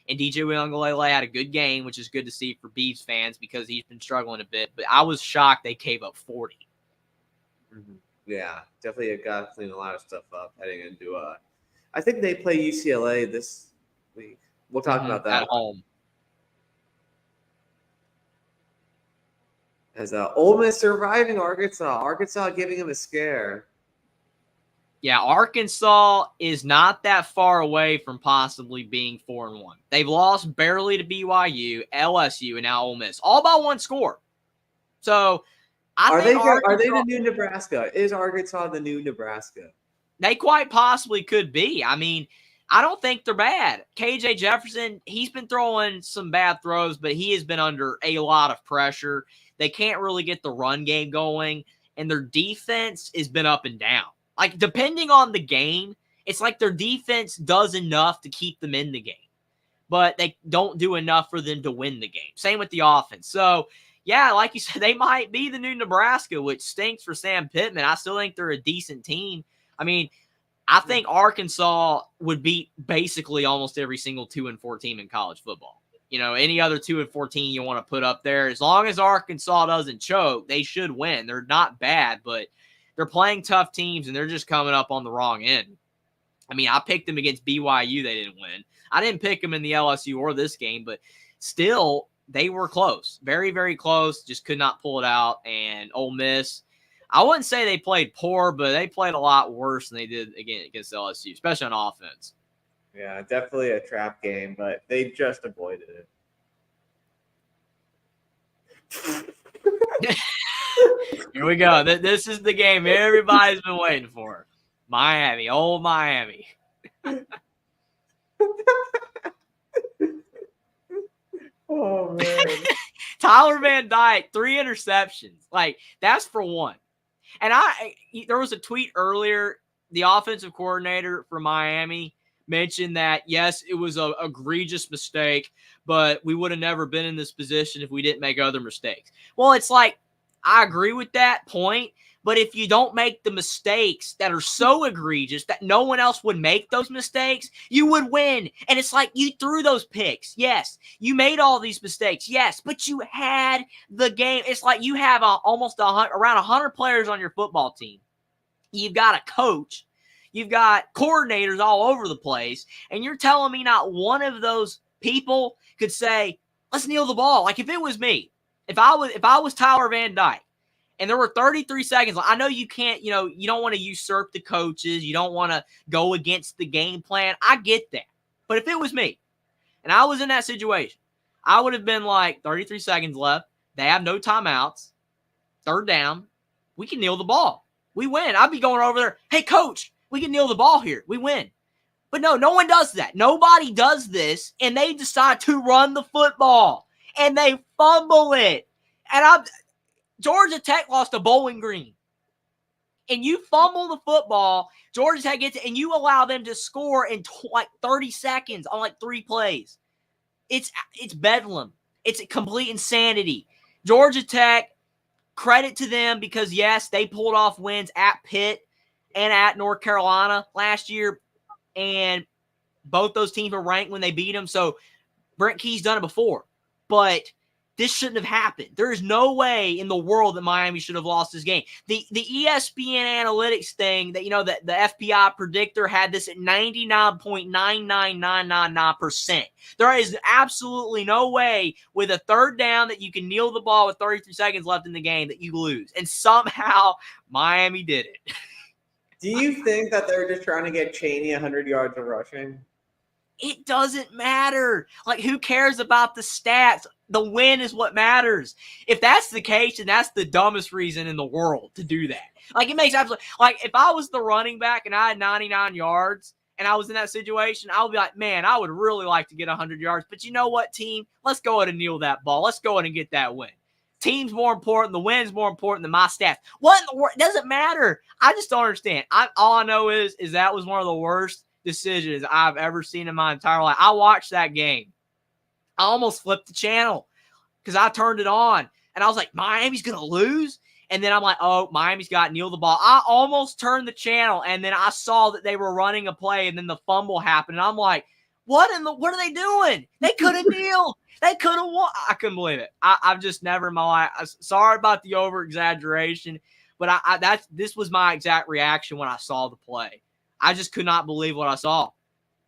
And DJ Uiagalelei had a good game, which is good to see for Beavs fans because he's been struggling a bit. But I was shocked they gave up 40. Yeah, definitely got to clean a lot of stuff up heading into I think they play UCLA this week. We'll talk about that. At home. As Ole Miss surviving Arkansas. Arkansas giving them a scare. Yeah, Arkansas is not that far away from possibly being 4-1. They've lost barely to BYU, LSU, and now Ole Miss, all by one score. So, are they the new Nebraska? Is Arkansas the new Nebraska? They quite possibly could be. I mean, I don't think they're bad. KJ Jefferson, he's been throwing some bad throws, but he has been under a lot of pressure. They can't really get the run game going, and their defense has been up and down. Like, depending on the game, it's like their defense does enough to keep them in the game, but they don't do enough for them to win the game. Same with the offense. So, yeah, like you said, they might be the new Nebraska, which stinks for Sam Pittman. I still think they're a decent team. I mean, I think Arkansas would beat basically almost every single 2-4 team in college football. You know, any other 2-4 team you want to put up there, as long as Arkansas doesn't choke, they should win. They're not bad, but they're playing tough teams, and they're just coming up on the wrong end. I mean, I picked them against BYU. They didn't win. I didn't pick them in the LSU or this game, but still, they were close. Very, very close. Just could not pull it out. And Ole Miss, I wouldn't say they played poor, but they played a lot worse than they did against LSU, especially on offense. Yeah, definitely a trap game, but they just avoided it. Here we go. This is the game everybody's been waiting for. Miami, old Miami. Oh, man. Tyler Van Dyke, 3 interceptions. Like, that's for one. And there was a tweet earlier, the offensive coordinator for Miami mentioned that, yes, it was an egregious mistake, but we would have never been in this position if we didn't make other mistakes. Well, it's like, I agree with that point, but if you don't make the mistakes that are so egregious that no one else would make those mistakes, you would win. And it's like you threw those picks. Yes, you made all these mistakes. Yes, but you had the game. It's like you have around 100 players on your football team. You've got a coach. You've got coordinators all over the place. And you're telling me not one of those people could say, let's kneel the ball. Like if it was me. If I was Tyler Van Dyke and there were 33 seconds, I know you can't, you don't want to usurp the coaches. You don't want to go against the game plan. I get that. But if it was me and I was in that situation, I would have been like 33 seconds left. They have no timeouts. 3rd down. We can kneel the ball. We win. I'd be going over there. Hey, coach, we can kneel the ball here. We win. But no one does that. Nobody does this, and they decide to run the football. And they fumble it. And Georgia Tech lost to Bowling Green. And you fumble the football, Georgia Tech gets it, and you allow them to score in 30 seconds on 3 plays. It's bedlam. It's complete insanity. Georgia Tech, credit to them because, yes, they pulled off wins at Pitt and at North Carolina last year. And both those teams were ranked when they beat them. So Brent Key's done it before. But this shouldn't have happened. There is no way in the world that Miami should have lost this game. The ESPN analytics thing that, the FPI predictor had this at 99.99999%. There is absolutely no way with a 3rd down that you can kneel the ball with 33 seconds left in the game that you lose. And somehow Miami did it. Do you think that they're just trying to get Chaney 100 yards of rushing? It doesn't matter. Like, who cares about the stats? The win is what matters. If that's the case, then that's the dumbest reason in the world to do that. Like, it makes absolutely – like, if I was the running back and I had 99 yards and I was in that situation, I would be like, man, I would really like to get 100 yards. But you know what, team? Let's go ahead and kneel that ball. Let's go ahead and get that win. Team's more important. The win's more important than my stats. What in the world? It doesn't matter. I just don't understand. All I know is that was one of the worst decisions I've ever seen in my entire life. I watched that game. I almost flipped the channel because I turned it on and I was like, Miami's going to lose. And then I'm like, oh, Miami's got kneel the ball. I almost turned the channel and then I saw that they were running a play and then the fumble happened. And I'm like, what are they doing? They could have kneeled. They could have won. I couldn't believe it. I've just never in my life. Sorry about the over exaggeration, but this was my exact reaction when I saw the play. I just could not believe what I saw.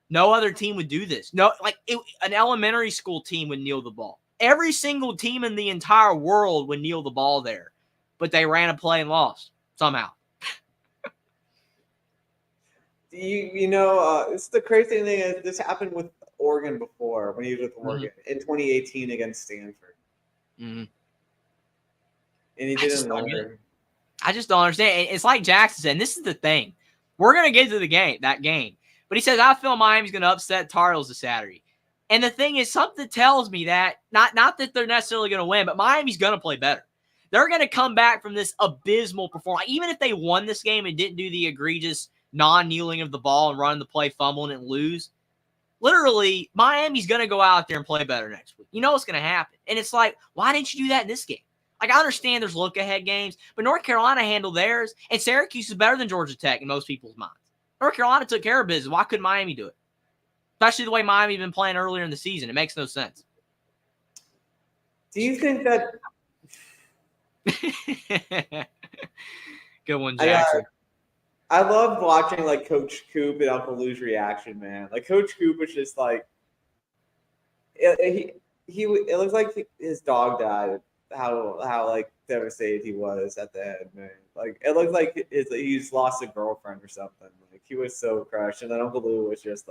No other team would do this. No, an elementary school team would kneel the ball. Every single team in the entire world would kneel the ball there, but they ran a play and lost somehow. It's the crazy thing is this happened with Oregon before when he was with Oregon in 2018 against Stanford. Mm-hmm. And he didn't learn. I just don't understand. It's like Jackson said, and this is the thing. We're going to get to that game. But he says, I feel Miami's going to upset Tar Heels this Saturday. And the thing is, something tells me that, not that they're necessarily going to win, but Miami's going to play better. They're going to come back from this abysmal performance. Even if they won this game and didn't do the egregious non-kneeling of the ball and running the play, fumbling and lose, literally, Miami's going to go out there and play better next week. You know what's going to happen. And it's like, why didn't you do that in this game? Like, I understand there's look-ahead games, but North Carolina handled theirs, and Syracuse is better than Georgia Tech in most people's minds. North Carolina took care of business. Why couldn't Miami do it? Especially the way Miami's been playing earlier in the season. It makes no sense. Do you think that – Good one, Jackson. I love watching, Coach Coop and Uncle Lou's reaction, man. Coach Coop was just it looks like his dog died. How devastated he was at the end, man. It looked like he's lost a girlfriend or something. He was so crushed, and then Uncle Lou was just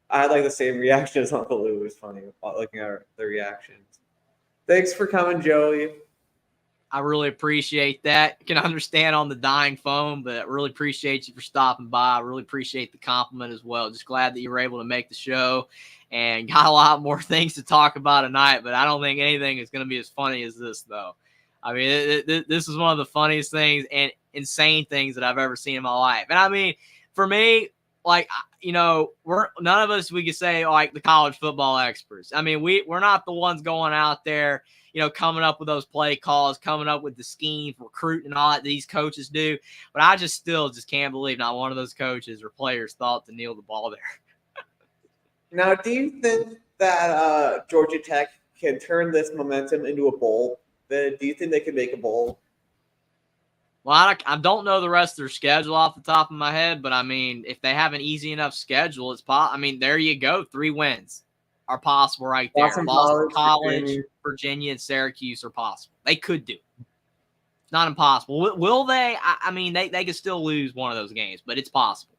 I had the same reaction as Uncle Lou. It was funny looking at the reactions. Thanks for coming, Joey. I really appreciate that. I can understand on the dying phone, but I really appreciate you for stopping by. I really appreciate the compliment as well. Just glad that you were able to make the show and got a lot more things to talk about tonight, but I don't think anything is going to be as funny as this, though. I mean, this is one of the funniest things and insane things that I've ever seen in my life. And I mean, for me, we're none of us, we could say the college football experts. I mean, we're not the ones going out there, coming up with those play calls, coming up with the schemes, recruiting and all that these coaches do. But I still can't believe not one of those coaches or players thought to kneel the ball there. Now, do you think that Georgia Tech can turn this momentum into a bowl? Do you think they can make a bowl? Well, I don't know the rest of their schedule off the top of my head, but I mean, if they have an easy enough schedule, it's possible. I mean, there you go. 3 wins are possible right there. Boston College, Virginia, and Syracuse are possible. They could do it. It's not impossible. Will they? I mean, they could still lose one of those games, but it's possible.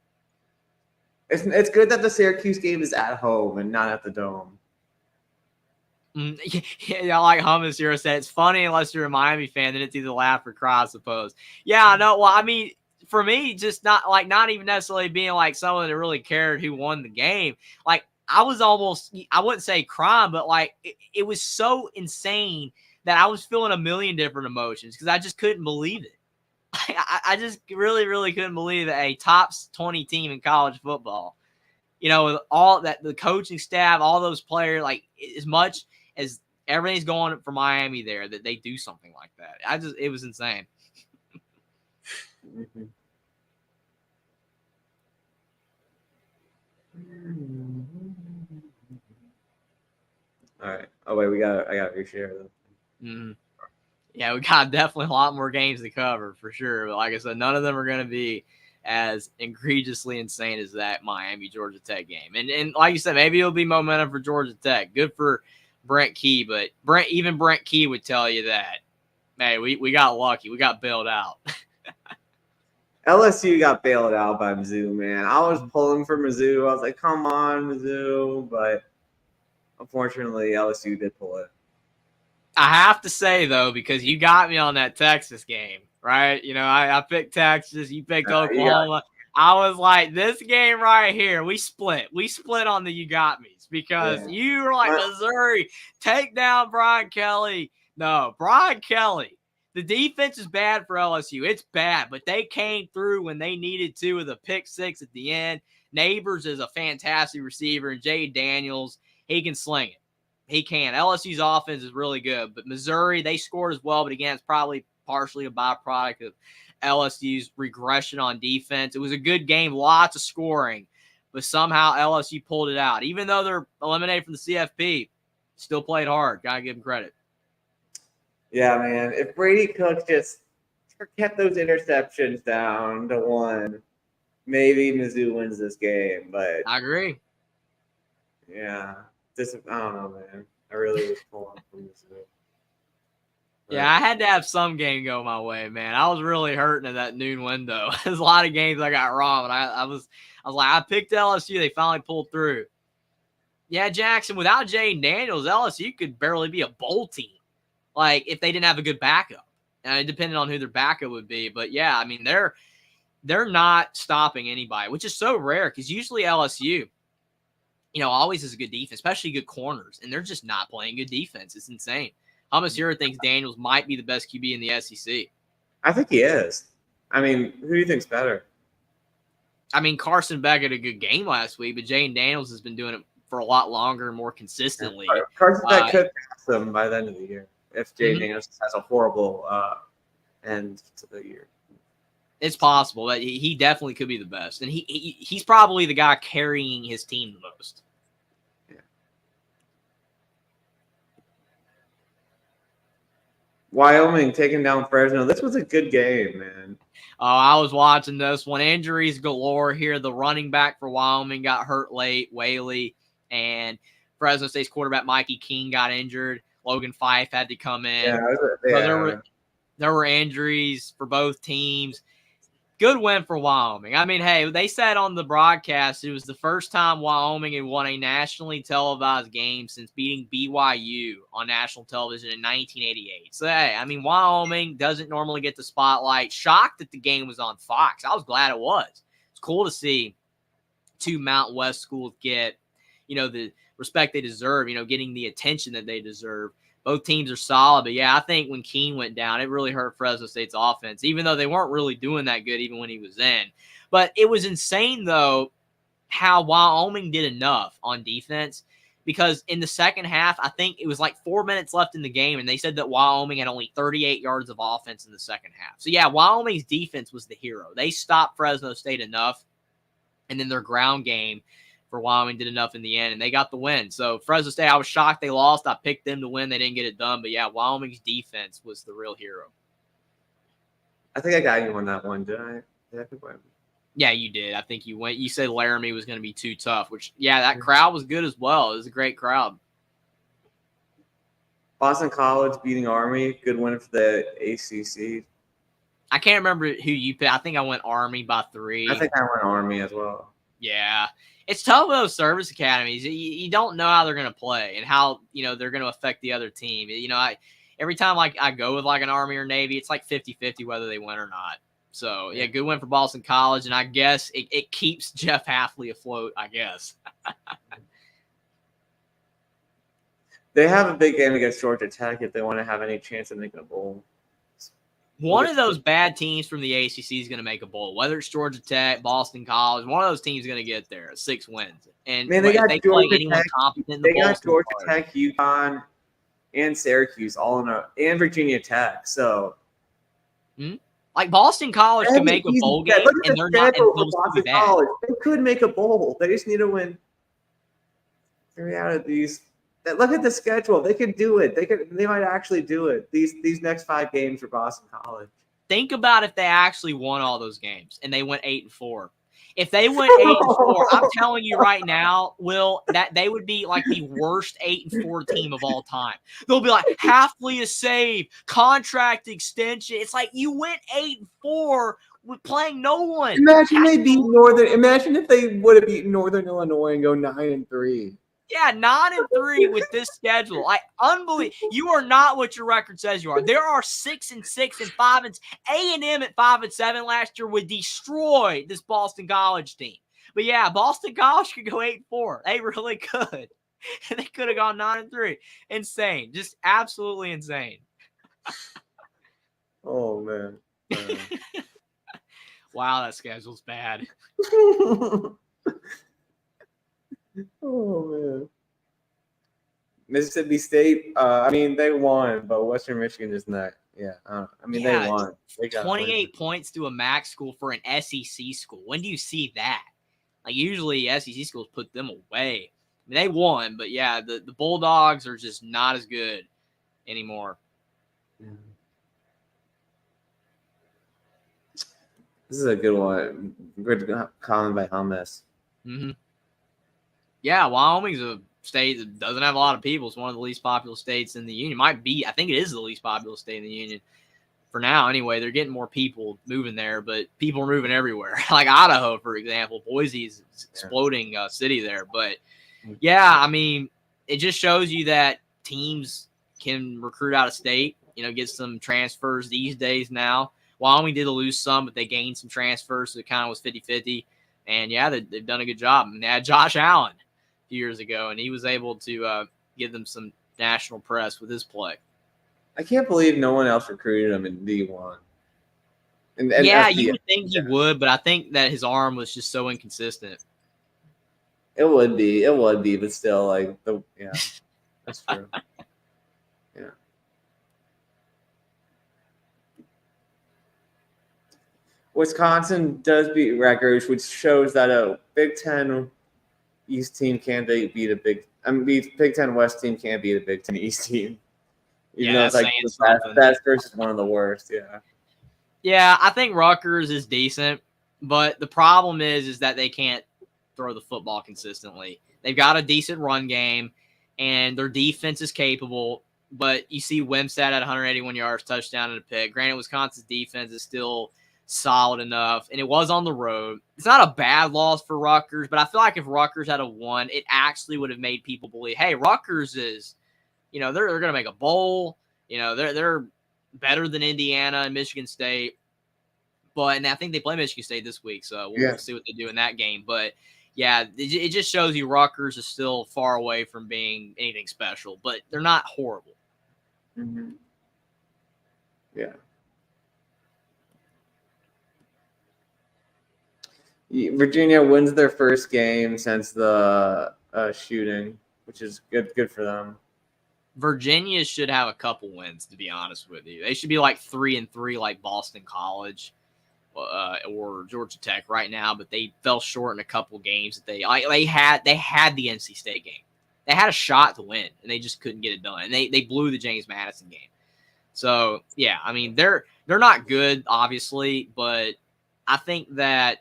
It's good that the Syracuse game is at home and not at the Dome. Yeah, like Hummus here said, it's funny unless you're a Miami fan, then it's either laugh or cry, I suppose. Yeah, I know. Well, I mean, for me, just not even necessarily being someone that really cared who won the game. I was almost, I wouldn't say crying, but it was so insane that I was feeling a million different emotions because I just couldn't believe it. I just really, really couldn't believe that a top 20 team in college football, with all that, the coaching staff, all those players, as much as everything's going for Miami there, that they do something like that. It was insane. Mm-hmm. All right. Oh wait, I got to reshare them. Mm-hmm. Yeah, we got definitely a lot more games to cover for sure. But like I said, none of them are going to be as egregiously insane as that Miami Georgia Tech game. And like you said, maybe it'll be momentum for Georgia Tech. Good for Brent Key, but Brent Key would tell you that, hey, we got lucky. We got bailed out. LSU got bailed out by Mizzou, man. I was pulling for Mizzou. I was like, come on, Mizzou. But unfortunately, LSU did pull it. I have to say, though, because you got me on that Texas game, right? I picked Texas. You picked Oklahoma. I was like, this game right here, we split. We split on the you got me's because you were like, Missouri, take down Brian Kelly. No, Brian Kelly. The defense is bad for LSU. It's bad, but they came through when they needed to with a pick six at the end. Neighbors is a fantastic receiver, and Jay Daniels, he can sling it. He can. LSU's offense is really good, but Missouri, they scored as well, but again, it's probably partially a byproduct of LSU's regression on defense. It was a good game, lots of scoring, but somehow LSU pulled it out. Even though they're eliminated from the CFP, still played hard. Got to give them credit. Yeah, man. If Brady Cook just kept those interceptions down to 1, maybe Mizzou wins this game. But I agree. Yeah. I don't know, man. I really was pulling from Mizzou. Yeah, I had to have some game go my way, man. I was really hurting in that noon window. There's a lot of games I got wrong, but I was like, I picked LSU. They finally pulled through. Yeah, Jackson, without Jay Daniels, LSU could barely be a bowl team. Like, if they didn't have a good backup. Depending on who their backup would be. But, yeah, I mean, they're not stopping anybody, which is so rare because usually LSU, always has a good defense, especially good corners, and they're just not playing good defense. It's insane. Hamasura thinks Daniels might be the best QB in the SEC. I think he is. I mean, who do you think's better? I mean, Carson Beck had a good game last week, but Jayden Daniels has been doing it for a lot longer and more consistently. Yeah, Carson Beck could pass them by the end of the year if Jayden Daniels has a horrible end to the year. It's possible that he definitely could be the best, and he's probably the guy carrying his team the most. Yeah. Wyoming taking down Fresno. This was a good game, man. I was watching this one. Injuries galore here. The running back for Wyoming got hurt late, Whaley, and Fresno State's quarterback Mikey King got injured. Logan Fife had to come in. So there were injuries for both teams. Good win for Wyoming. I mean, hey, they said on the broadcast it was the first time Wyoming had won a nationally televised game since beating BYU on national television in 1988. So, hey, I mean, Wyoming doesn't normally get the spotlight. Shocked that the game was on Fox. I was glad it was. It's cool to see two Mountain West schools get, the respect they deserve, getting the attention that they deserve. Both teams are solid, but yeah, I think when Keene went down, it really hurt Fresno State's offense, even though they weren't really doing that good even when he was in. But it was insane, though, how Wyoming did enough on defense, because in the second half, I think it was like 4 minutes left in the game, and they said that Wyoming had only 38 yards of offense in the second half. So yeah, Wyoming's defense was the hero. They stopped Fresno State enough, and then their ground game for Wyoming did enough in the end, and they got the win. So Fresno State, I was shocked they lost. I picked them to win. They didn't get it done. But, yeah, Wyoming's defense was the real hero. I think I got you on that one, did I? Did I pick one? Yeah, you did. I think you went. You said Laramie was going to be too tough, which, yeah, that crowd was good as well. It was a great crowd. Boston College beating Army. Good win for the ACC. I can't remember who you picked. I think I went Army by 3. I think I went Army as well. Yeah. It's tough with those service academies. You don't know how they're going to play and how, they're going to affect the other team. Every time I go with like an Army or Navy, it's like 50-50 whether they win or not. So, yeah, good win for Boston College, and I guess it keeps Jeff Hafley afloat, I guess. They have a big game against Georgia Tech if they want to have any chance of making a bowl. One of those bad teams from the ACC is going to make a bowl, whether it's Georgia Tech, Boston College. One of those teams is going to get there, 6 wins. And man, they got if they Georgia play anyone Tech, competent in they the got Georgia Tech, UConn, and Syracuse all and Virginia Tech. So, like Boston College can make a bowl game, and they're not supposed to be bad. College. They could make a bowl. They just need to win 3 out of these. Look at the schedule. They could do it. They might actually do it. These next 5 games for Boston College. Think about if they actually won all those games and they went 8-4. If they went 8-4, I'm telling you right now, Will, that they would be like the worst 8-4 team of all time. They'll be like Hafley is saved, contract extension. It's like you went 8-4 with playing no one. Imagine if they would have beaten Northern Illinois and go 9-3. Yeah, 9-3 with this schedule. Like, unbelievable. You are not what your record says you are. There are 6-6 and 5 and A&M at 5-7 last year would destroy this Boston College team. But yeah, Boston College could go 8-4. They really could. And they could have gone 9-3. Insane. Just absolutely insane. Oh man. Wow, that schedule's bad. Oh man. Mississippi State, I mean they won, but Western Michigan just not. Yeah, they won. They got 28 points to a MAC school for an SEC school. When do you see that? Like usually SEC schools put them away. I mean, they won, but yeah, the Bulldogs are just not as good anymore. Yeah. This is a good one. Good comment by Hummus. Mm-hmm. Yeah, Wyoming's a state that doesn't have a lot of people. It's one of the least popular states in the union. I think it is the least popular state in the union for now. Anyway, they're getting more people moving there, but people are moving everywhere. Like Idaho, for example, Boise's exploding city there. But yeah, I mean, it just shows you that teams can recruit out of state. Get some transfers these days now. Wyoming did lose some, but they gained some transfers, so it kind of was 50-50. And yeah, they've done a good job. And they had Josh Allen a few years ago, and he was able to give them some national press with his play. I can't believe no one else recruited him in D1. And yeah, you would think he would, but I think that his arm was just so inconsistent. It would be, but still, that's true. Yeah. Wisconsin does beat Rutgers, which shows that a Big Ten East team can't beat a Big Ten West team can't beat a Big Ten East team. Even though it's like the best versus one of the worst. Yeah. Yeah, I think Rutgers is decent, but the problem is that they can't throw the football consistently. They've got a decent run game, and their defense is capable. But you see Wimsatt at 181 yards, touchdown and a pick. Granted, Wisconsin's defense is still solid enough, and it was on the road. It's not a bad loss for Rutgers, but I feel like if Rutgers had won, it actually would have made people believe, hey, Rutgers is, they're going to make a bowl. They're better than Indiana and Michigan State. And I think they play Michigan State this week, so we'll see what they do in that game. But yeah, it just shows you Rutgers is still far away from being anything special, but they're not horrible. Mm-hmm. Yeah. Virginia wins their first game since the shooting, which is good for them. Virginia should have a couple wins, to be honest with you. They should be like 3-3, like Boston College or Georgia Tech right now, but they fell short in a couple games that they had the NC State game. They had a shot to win, and they just couldn't get it done. And they blew the James Madison game. So yeah, I mean they're not good, obviously, but I think that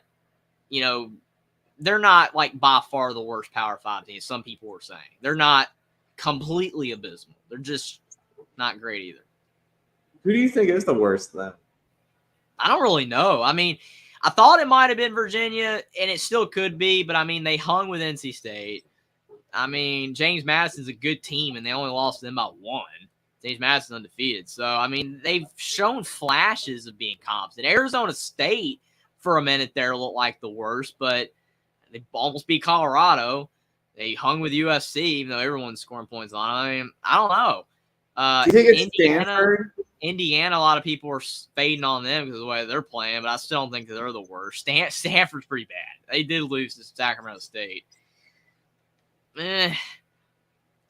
they're not like by far the worst Power 5 team. Some people were saying they're not completely abysmal. They're just not great either. Who do you think is the worst then? I don't really know. I mean, I thought it might have been Virginia, and it still could be, but I mean, they hung with NC State. I mean, James Madison's a good team, and they only lost to them by 1. James Madison's undefeated. So, I mean, they've shown flashes of being competent. Arizona State, for a minute there, looked like the worst, but they almost beat Colorado. They hung with USC, even though everyone's scoring points on them. I mean, I don't know. Do you think it's Stanford? Indiana, a lot of people are fading on them because of the way they're playing, but I still don't think that they're the worst. Stanford's pretty bad. They did lose to Sacramento State. I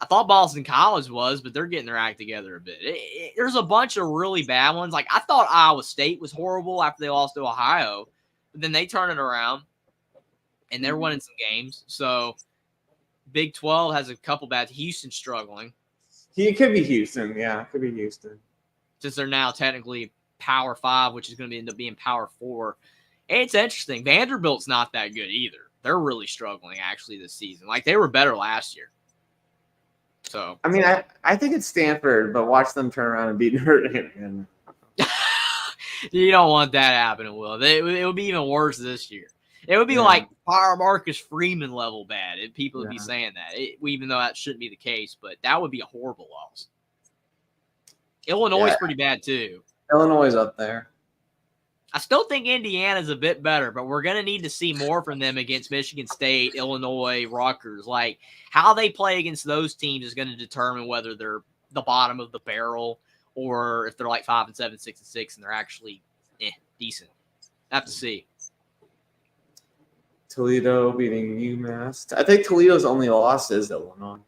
thought Boston College was, but they're getting their act together a bit. There's a bunch of really bad ones. Like, I thought Iowa State was horrible after they lost to Ohio, but then they turn it around, and they're winning some games. So Big 12 has a couple bad. Houston's struggling. It could be Houston. Yeah, it could be Houston. Since they're now technically Power 5, which is going to end up being Power 4. And it's interesting. Vanderbilt's not that good either. They're really struggling, actually, this season. Like, they were better last year. So, I mean, I think it's Stanford, but watch them turn around and beat Notre Dame again. You don't want that happening, Will. It would be even worse this year. It would be like Marcus Freeman level bad if people would be saying that, even though that shouldn't be the case. But that would be a horrible loss. Illinois is pretty bad, too. Illinois is up there. I still think Indiana's a bit better, but we're going to need to see more from them against Michigan State, Illinois, Rutgers. Like, how they play against those teams is going to determine whether they're the bottom of the barrel or if they're like 5-7, 6-6, and they're actually decent. Have to see. Toledo beating UMass. I think Toledo's only loss is Illinois.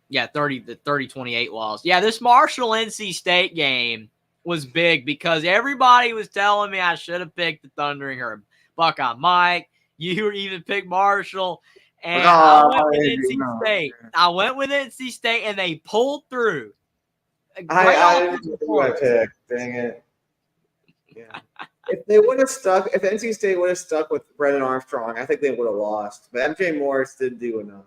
Yeah, the 30-28 loss. Yeah, this Marshall-NC State game was big because everybody was telling me I should have picked the Thundering Herd. Buckeye Mike, you even picked Marshall, and I went with NC State. I went with NC State, and they pulled through. I didn't do my pick. Dang it. Yeah. If they would have stuck, if NC State would have stuck with Brennan Armstrong, I think they would have lost. But MJ Morris didn't do enough.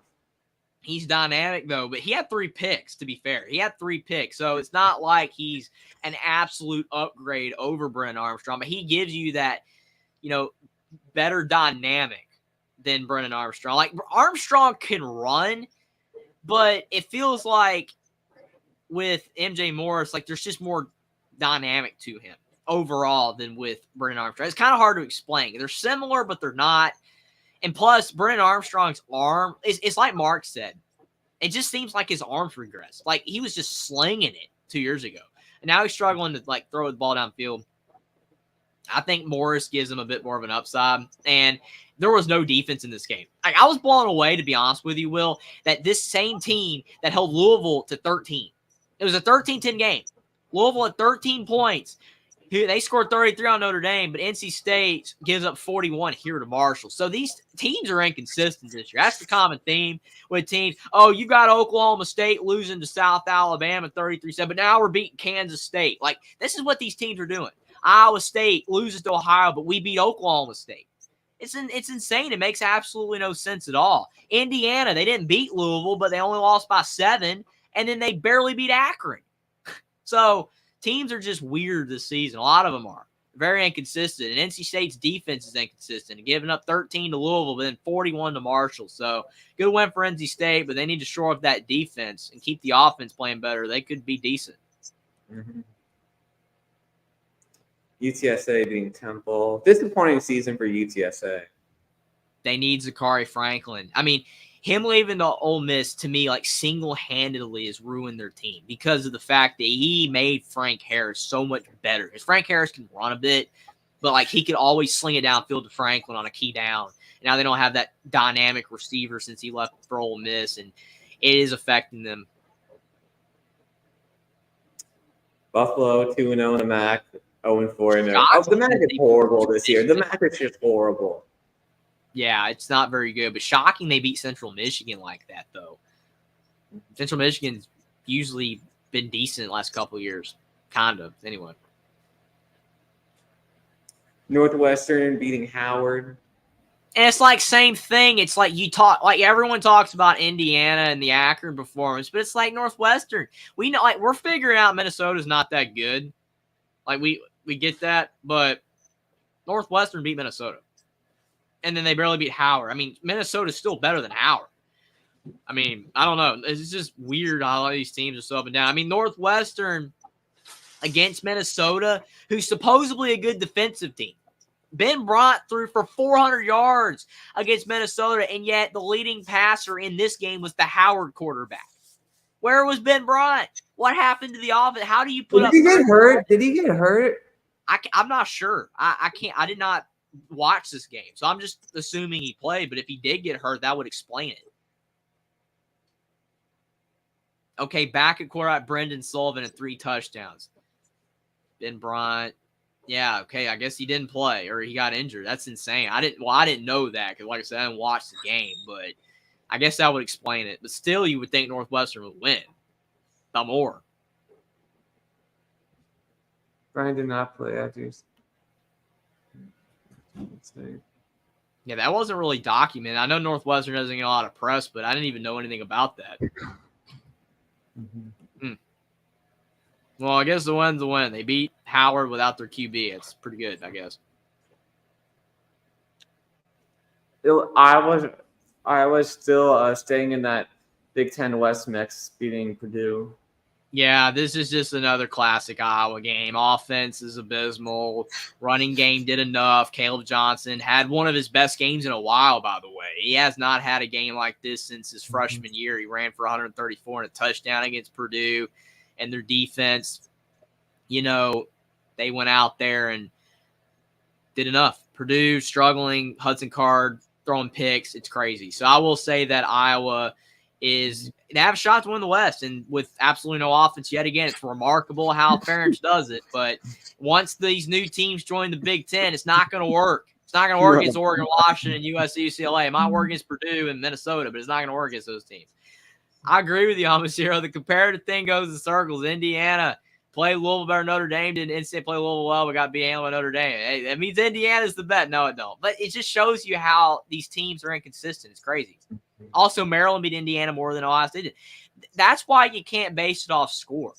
He's dynamic, though, but he had 3 picks, to be fair. He had 3 picks, so it's not like he's an absolute upgrade over Brennan Armstrong, but he gives you that, better dynamic than Brennan Armstrong. Like, Armstrong can run, but it feels like with MJ Morris, like, there's just more dynamic to him overall than with Brennan Armstrong. It's kind of hard to explain. They're similar, but they're not. And plus, Brennan Armstrong's arm, it's like Mark said. It just seems like his arms regressed. Like, he was just slinging it 2 years ago. And now he's struggling to, throw the ball downfield. I think Morris gives him a bit more of an upside. And there was no defense in this game. I was blown away, to be honest with you, Will, that this same team that held Louisville to 13. It was a 13-10 game. Louisville had 13 points. They scored 33 on Notre Dame, but NC State gives up 41 here to Marshall. So these teams are inconsistent this year. That's the common theme with teams. Oh, you got Oklahoma State losing to South Alabama 33-7, but now we're beating Kansas State. Like, this is what these teams are doing. Iowa State loses to Ohio, but we beat Oklahoma State. It's insane. It makes absolutely no sense at all. Indiana, they didn't beat Louisville, but they only lost by 7, and then they barely beat Akron. So teams are just weird this season. A lot of them are very inconsistent. And NC State's defense is inconsistent. Giving up 13 to Louisville, but then 41 to Marshall. So good win for NC State, but they need to shore up that defense and keep the offense playing better. They could be decent. Mm-hmm. UTSA beating Temple. Disappointing season for UTSA. They need Zachary Franklin. I mean, him leaving to Ole Miss, to me, single-handedly has ruined their team because of the fact that he made Frank Harris so much better. Because Frank Harris can run a bit, but, he could always sling it downfield to Franklin on a key down. And now they don't have that dynamic receiver since he left for Ole Miss, and it is affecting them. Buffalo 2-0 in the MAC, 0-4 in the MAC is horrible this year. The MAC is just horrible. Yeah, it's not very good, but shocking they beat Central Michigan like that, though. Central Michigan's usually been decent the last couple of years. Kind of, anyway. Northwestern beating Howard. And it's same thing. It's everyone talks about Indiana and the Akron performance, but it's like Northwestern. We know, we're figuring out Minnesota's not that good. We get that, but Northwestern beat Minnesota. And then they barely beat Howard. I mean, Minnesota's still better than Howard. I mean, I don't know. It's just weird how all these teams are so up and down. I mean, Northwestern against Minnesota, who's supposedly a good defensive team. Ben Bryant threw for 400 yards against Minnesota, and yet the leading passer in this game was the Howard quarterback. Where was Ben Bryant? What happened to the offense? How do you put up? Did he get hurt? Did he get hurt? I'm not sure. I can't. I did not watch this game, so I'm just assuming he played, but if he did get hurt, that would explain it. Okay, back at quarterback, Brendan Sullivan at 3 touchdowns. Ben Bryant, yeah, okay, I guess he didn't play or he got injured. That's insane. I didn't know that because, like I said, I didn't watch the game, but I guess that would explain it. But still, you would think Northwestern would win. No more. Brian did not play after. Yeah, that wasn't really documented. I know Northwestern doesn't get a lot of press, but I didn't even know anything about that. Mm-hmm. Well, I guess the win's the win. They beat Howard without their QB. It's pretty good, I guess. I was still staying in that Big Ten West mix, beating Purdue. Yeah, this is just another classic Iowa game. Offense is abysmal. Running game did enough. Caleb Johnson had one of his best games in a while, by the way. He has not had a game like this since his freshman year. He ran for 134 and a touchdown against Purdue. And their defense, they went out there and did enough. Purdue struggling, Hudson Card throwing picks. It's crazy. So I will say that Iowa they have a shot to win the West, and with absolutely no offense yet again. It's remarkable how Ferentz does it, but once these new teams join the Big Ten, it's not going to work. It's not going to work against Oregon, Washington, USC, UCLA. It might work against Purdue and Minnesota, but it's not going to work against those teams. I agree with you, Almasiro. The comparative thing goes in circles. Indiana played Louisville better than Notre Dame. Didn't instantly play Louisville well, but got beat handled by Notre Dame. Hey, that means Indiana's the bet. No, it don't. But it just shows you how these teams are inconsistent. It's crazy. Also, Maryland beat Indiana more than Ohio State did. That's why you can't base it off score,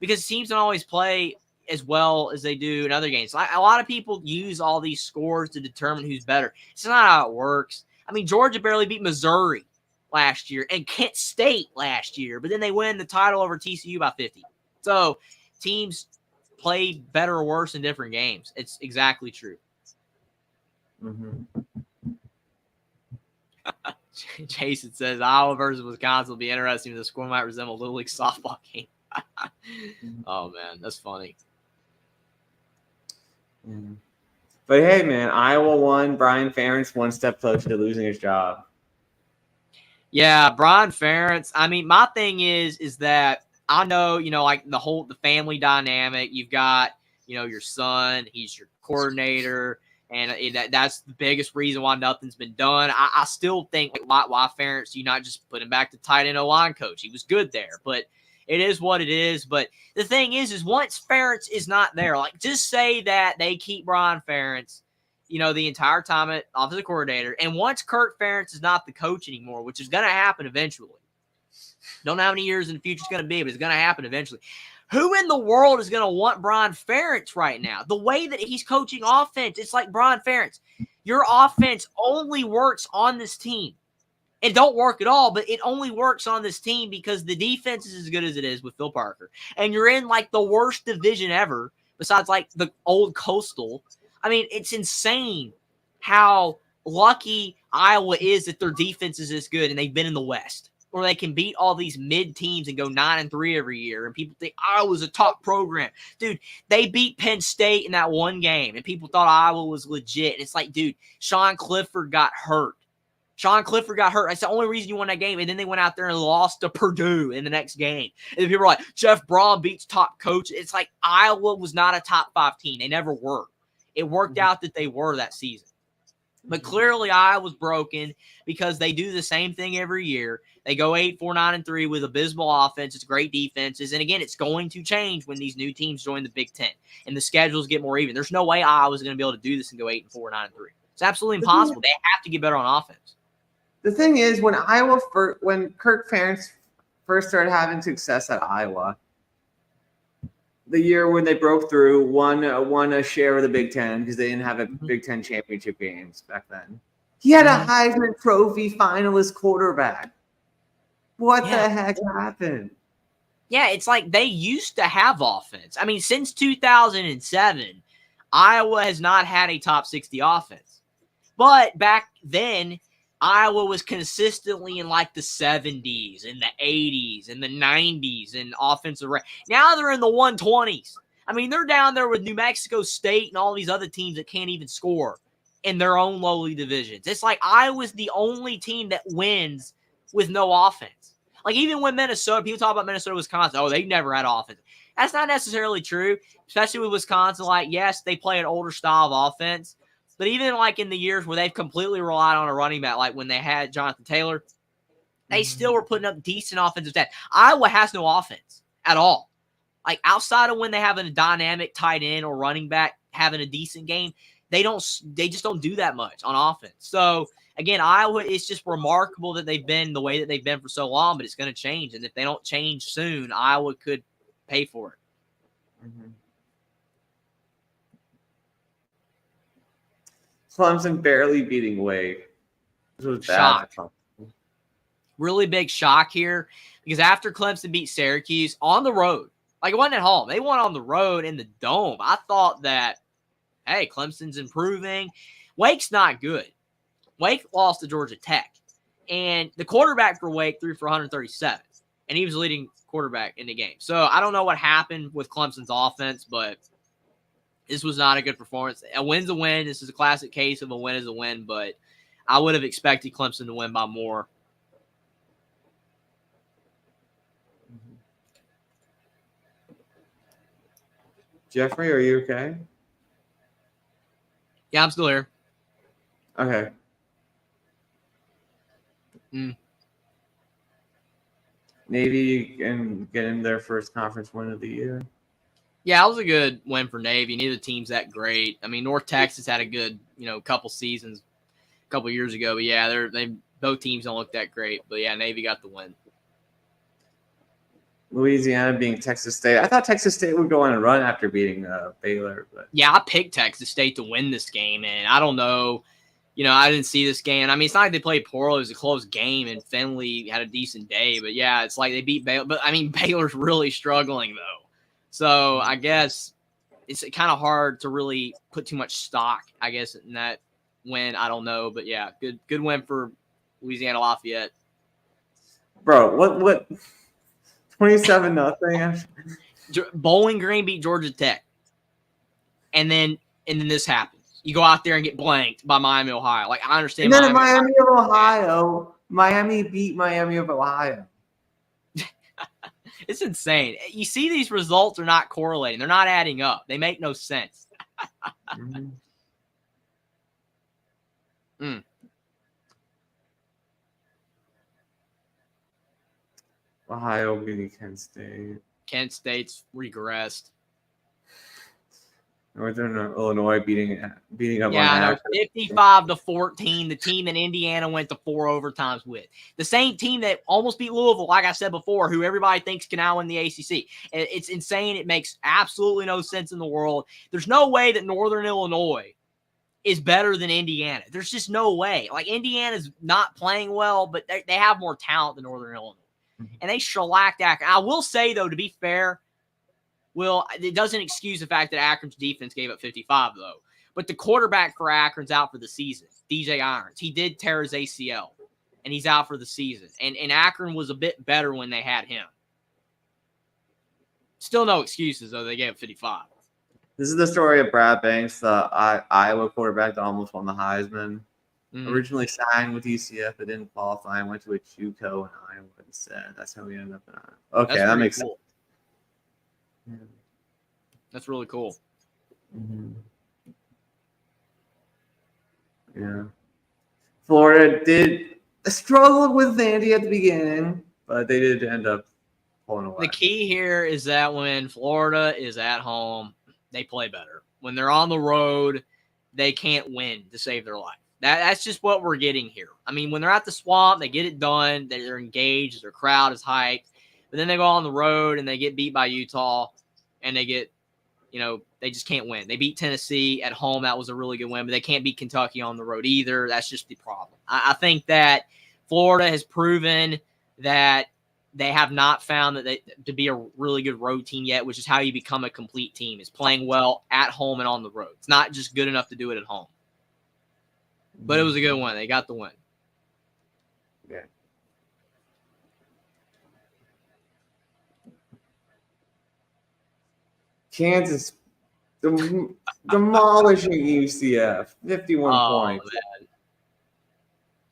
because teams don't always play as well as they do in other games. A lot of people use all these scores to determine who's better. It's not how it works. I mean, Georgia barely beat Missouri last year and Kent State last year, but then they win the title over TCU by 50. So teams play better or worse in different games. It's exactly true. Mm-hmm. Jason says Iowa versus Wisconsin will be interesting. The score might resemble a Little League softball game. Oh, man, that's funny. Yeah. But, hey, man, Iowa won. Brian Ferentz one step closer to losing his job. Yeah, Brian Ferentz. I mean, my thing is that I know, like the family dynamic. You've got, your son. He's your coordinator. And that's the biggest reason why nothing's been done. I still think why Ferentz, you not just put him back to tight end O-line coach. He was good there, but it is what it is. But the thing is once Ferentz is not there, like just say that they keep Brian Ferentz, the entire time at offensive coordinator. And once Kirk Ferentz is not the coach anymore, which is going to happen eventually. Don't know how many years in the future it's going to be, but it's going to happen eventually. Who in the world is going to want Brian Ferentz right now? The way that he's coaching offense, it's like, Brian Ferentz, your offense only works on this team. It don't work at all, but it only works on this team because the defense is as good as it is with Phil Parker. And you're in like the worst division ever, besides like the old Coastal. I mean, it's insane how lucky Iowa is that their defense is this good and they've been in the West. Or they can beat all these mid teams and go 9-3 every year. And people think Iowa's a top program. Dude, they beat Penn State in that one game. And people thought Iowa was legit. And it's like, dude, Sean Clifford got hurt. That's the only reason you won that game. And then they went out there and lost to Purdue in the next game. And then people were like, Jeff Braun beats top coach. It's like Iowa was not a top 5 team. They never were. It worked out that they were that season. But clearly Iowa's broken because they do the same thing every year. They go 8-4-9-3 with abysmal offense. It's great defenses. And again, it's going to change when these new teams join the Big Ten and the schedules get more even. There's no way Iowa's going to be able to do this and go 8-4-9-3. It's absolutely impossible. They have to get better on offense. The thing is, when Kirk Ferentz first started having success at Iowa, the year when they broke through, won a share of the Big Ten because they didn't have a Big Ten championship games back then. He had a Heisman Trophy finalist quarterback. What the heck happened? Yeah, it's like they used to have offense. I mean, since 2007, Iowa has not had a top 60 offense. But back then, Iowa was consistently in like the 70s and the 80s and the 90s in offensive rate. Now they're in the 120s. I mean, they're down there with New Mexico State and all these other teams that can't even score in their own lowly divisions. It's like Iowa's the only team that wins with no offense. Like even when Minnesota, people talk about Minnesota, Wisconsin, oh, they never had offense. That's not necessarily true, especially with Wisconsin. Like, yes, they play an older style of offense. But even like in the years where they've completely relied on a running back, like when they had Jonathan Taylor, they still were putting up decent offensive stats. Iowa has no offense at all. Like outside of when they have a dynamic tight end or running back having a decent game, they just don't do that much on offense. So again, Iowa, it's just remarkable that they've been the way that they've been for so long, but it's going to change. And if they don't change soon, Iowa could pay for it. Mm-hmm. Clemson barely beating Wake. This was bad. Shock. Really big shock here because after Clemson beat Syracuse on the road, like it wasn't at home, they won on the road in the Dome. I thought that, hey, Clemson's improving. Wake's not good. Wake lost to Georgia Tech, and the quarterback for Wake threw for 137, and he was the leading quarterback in the game. So I don't know what happened with Clemson's offense, but this was not a good performance. A win's a win. This is a classic case of a win is a win, but I would have expected Clemson to win by more. Jeffrey, are you okay? Yeah, I'm still here. Okay. Navy and getting their first conference win of the year. Yeah, it was a good win for Navy. Neither team's that great. I mean, North Texas had a good, couple seasons a couple years ago. But yeah, they both teams don't look that great. But yeah, Navy got the win. Louisiana being Texas State. I thought Texas State would go on a run after beating Baylor. But yeah, I picked Texas State to win this game, and I don't know. I didn't see this game. I mean, it's not like they played poorly. It was a close game, and Finley had a decent day. But yeah, it's like they beat Baylor. But I mean, Baylor's really struggling though. So I guess it's kind of hard to really put too much stock, I guess, in that win. I don't know, but yeah, good win for Louisiana Lafayette. Bro, what? 27-0. Bowling Green beat Georgia Tech, and then this happens. You go out there and get blanked by Miami, Ohio. Like I understand. And then Miami of Ohio. Miami beat Miami of Ohio. It's insane. You see, these results are not correlating. They're not adding up. They make no sense. Ohio beating Kent State. Kent State's regressed. Northern Illinois beating up on Akron. 55-14. The team that Indiana went to 4 overtimes with. The same team that almost beat Louisville, like I said before, who everybody thinks can now win the ACC. It's insane. It makes absolutely no sense in the world. There's no way that Northern Illinois is better than Indiana. There's just no way. Like Indiana's not playing well, but they have more talent than Northern Illinois. And they shellacked Akron. I will say, though, to be fair, it doesn't excuse the fact that Akron's defense gave up 55, though. But the quarterback for Akron's out for the season, DJ Irons. He did tear his ACL, and he's out for the season. And Akron was a bit better when they had him. Still no excuses, though. They gave up 55. This is the story of Brad Banks, the Iowa quarterback that almost won the Heisman. Originally signed with UCF, but didn't qualify and went to a JUCO in Iowa instead. That's how he ended up in Iowa. Okay, that makes cool. sense. Yeah. That's really cool. Yeah. Florida did struggle with Vandy at the beginning, but they did end up pulling away. The key here is that when Florida is at home, they play better. When they're on the road, they can't win to save their life. That's just what we're getting here. I mean, when they're at the Swamp, they get it done. They're engaged. Their crowd is hyped. But then they go on the road and they get beat by Utah, and they get, they just can't win. They beat Tennessee at home. That was a really good win, but they can't beat Kentucky on the road either. That's just the problem. I think that Florida has proven that they have not found to be a really good road team yet, which is how you become a complete team, is playing well at home and on the road. It's not just good enough to do it at home. But it was a good one. They got the win. Yeah. Kansas demolishing UCF, 51 points. Man.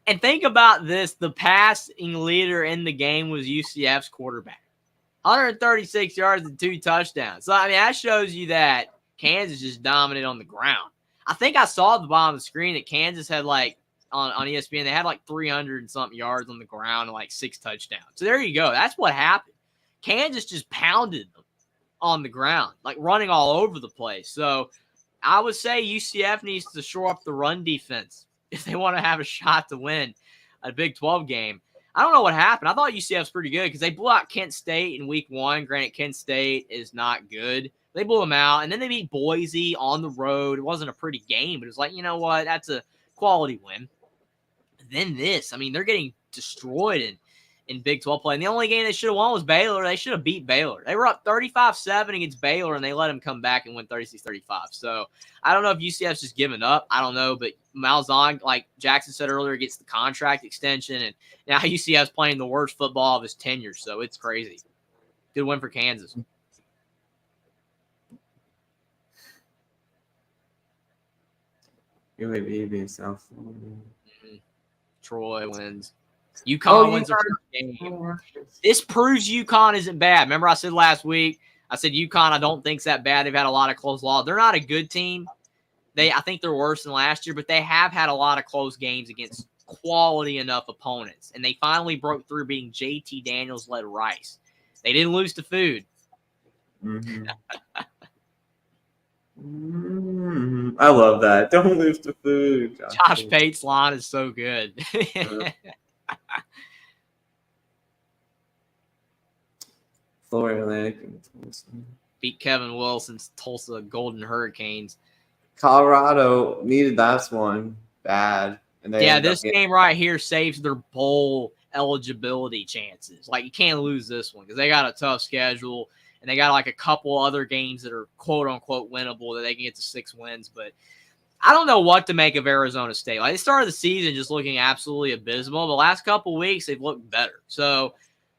And think about this. The passing leader in the game was UCF's quarterback. 136 yards and 2 touchdowns. So, I mean, that shows you that Kansas just dominated on the ground. I think I saw at the bottom of the screen that Kansas had on ESPN, they had 300 and something yards on the ground and 6 touchdowns. So there you go. That's what happened. Kansas just pounded them on the ground, running all over the place. So I would say UCF needs to shore up the run defense if they want to have a shot to win a Big 12 game. I don't know what happened. I thought UCF was pretty good because they blew out Kent State in week 1. Granted, Kent State is not good. They blew them out, and then they beat Boise on the road. It wasn't a pretty game, but it was like, you know what? That's a quality win. Then this. I mean, they're getting destroyed in Big 12 play. And the only game they should have won was Baylor. They should have beat Baylor. They were up 35-7 against Baylor, and they let them come back and win 36-35. So I don't know if UCF's just giving up. I don't know, but Malzahn, like Jackson said earlier, gets the contract extension, and now UCF's playing the worst football of his tenure. So it's crazy. Good win for Kansas. UAB being South. Troy wins. UConn wins the first game. This proves UConn isn't bad. Remember I said last week, I said UConn I don't think's that bad. They've had a lot of close losses. They're not a good team. I think they're worse than last year, but they have had a lot of close games against quality enough opponents. And they finally broke through beating JT Daniels-led Rice. They didn't lose to Food. Mm-hmm. I love that. Don't lose to Food. Josh Pate's line is so good. Florida Atlantic beat Kevin Wilson's Tulsa Golden Hurricanes. Colorado needed that one bad. And this game right here saves their bowl eligibility chances. Like, you can't lose this one because they got a tough schedule. And they got like a couple other games that are quote unquote winnable that they can get to 6 wins. But I don't know what to make of Arizona State. Like, they started the season just looking absolutely abysmal. The last couple weeks, they've looked better. So,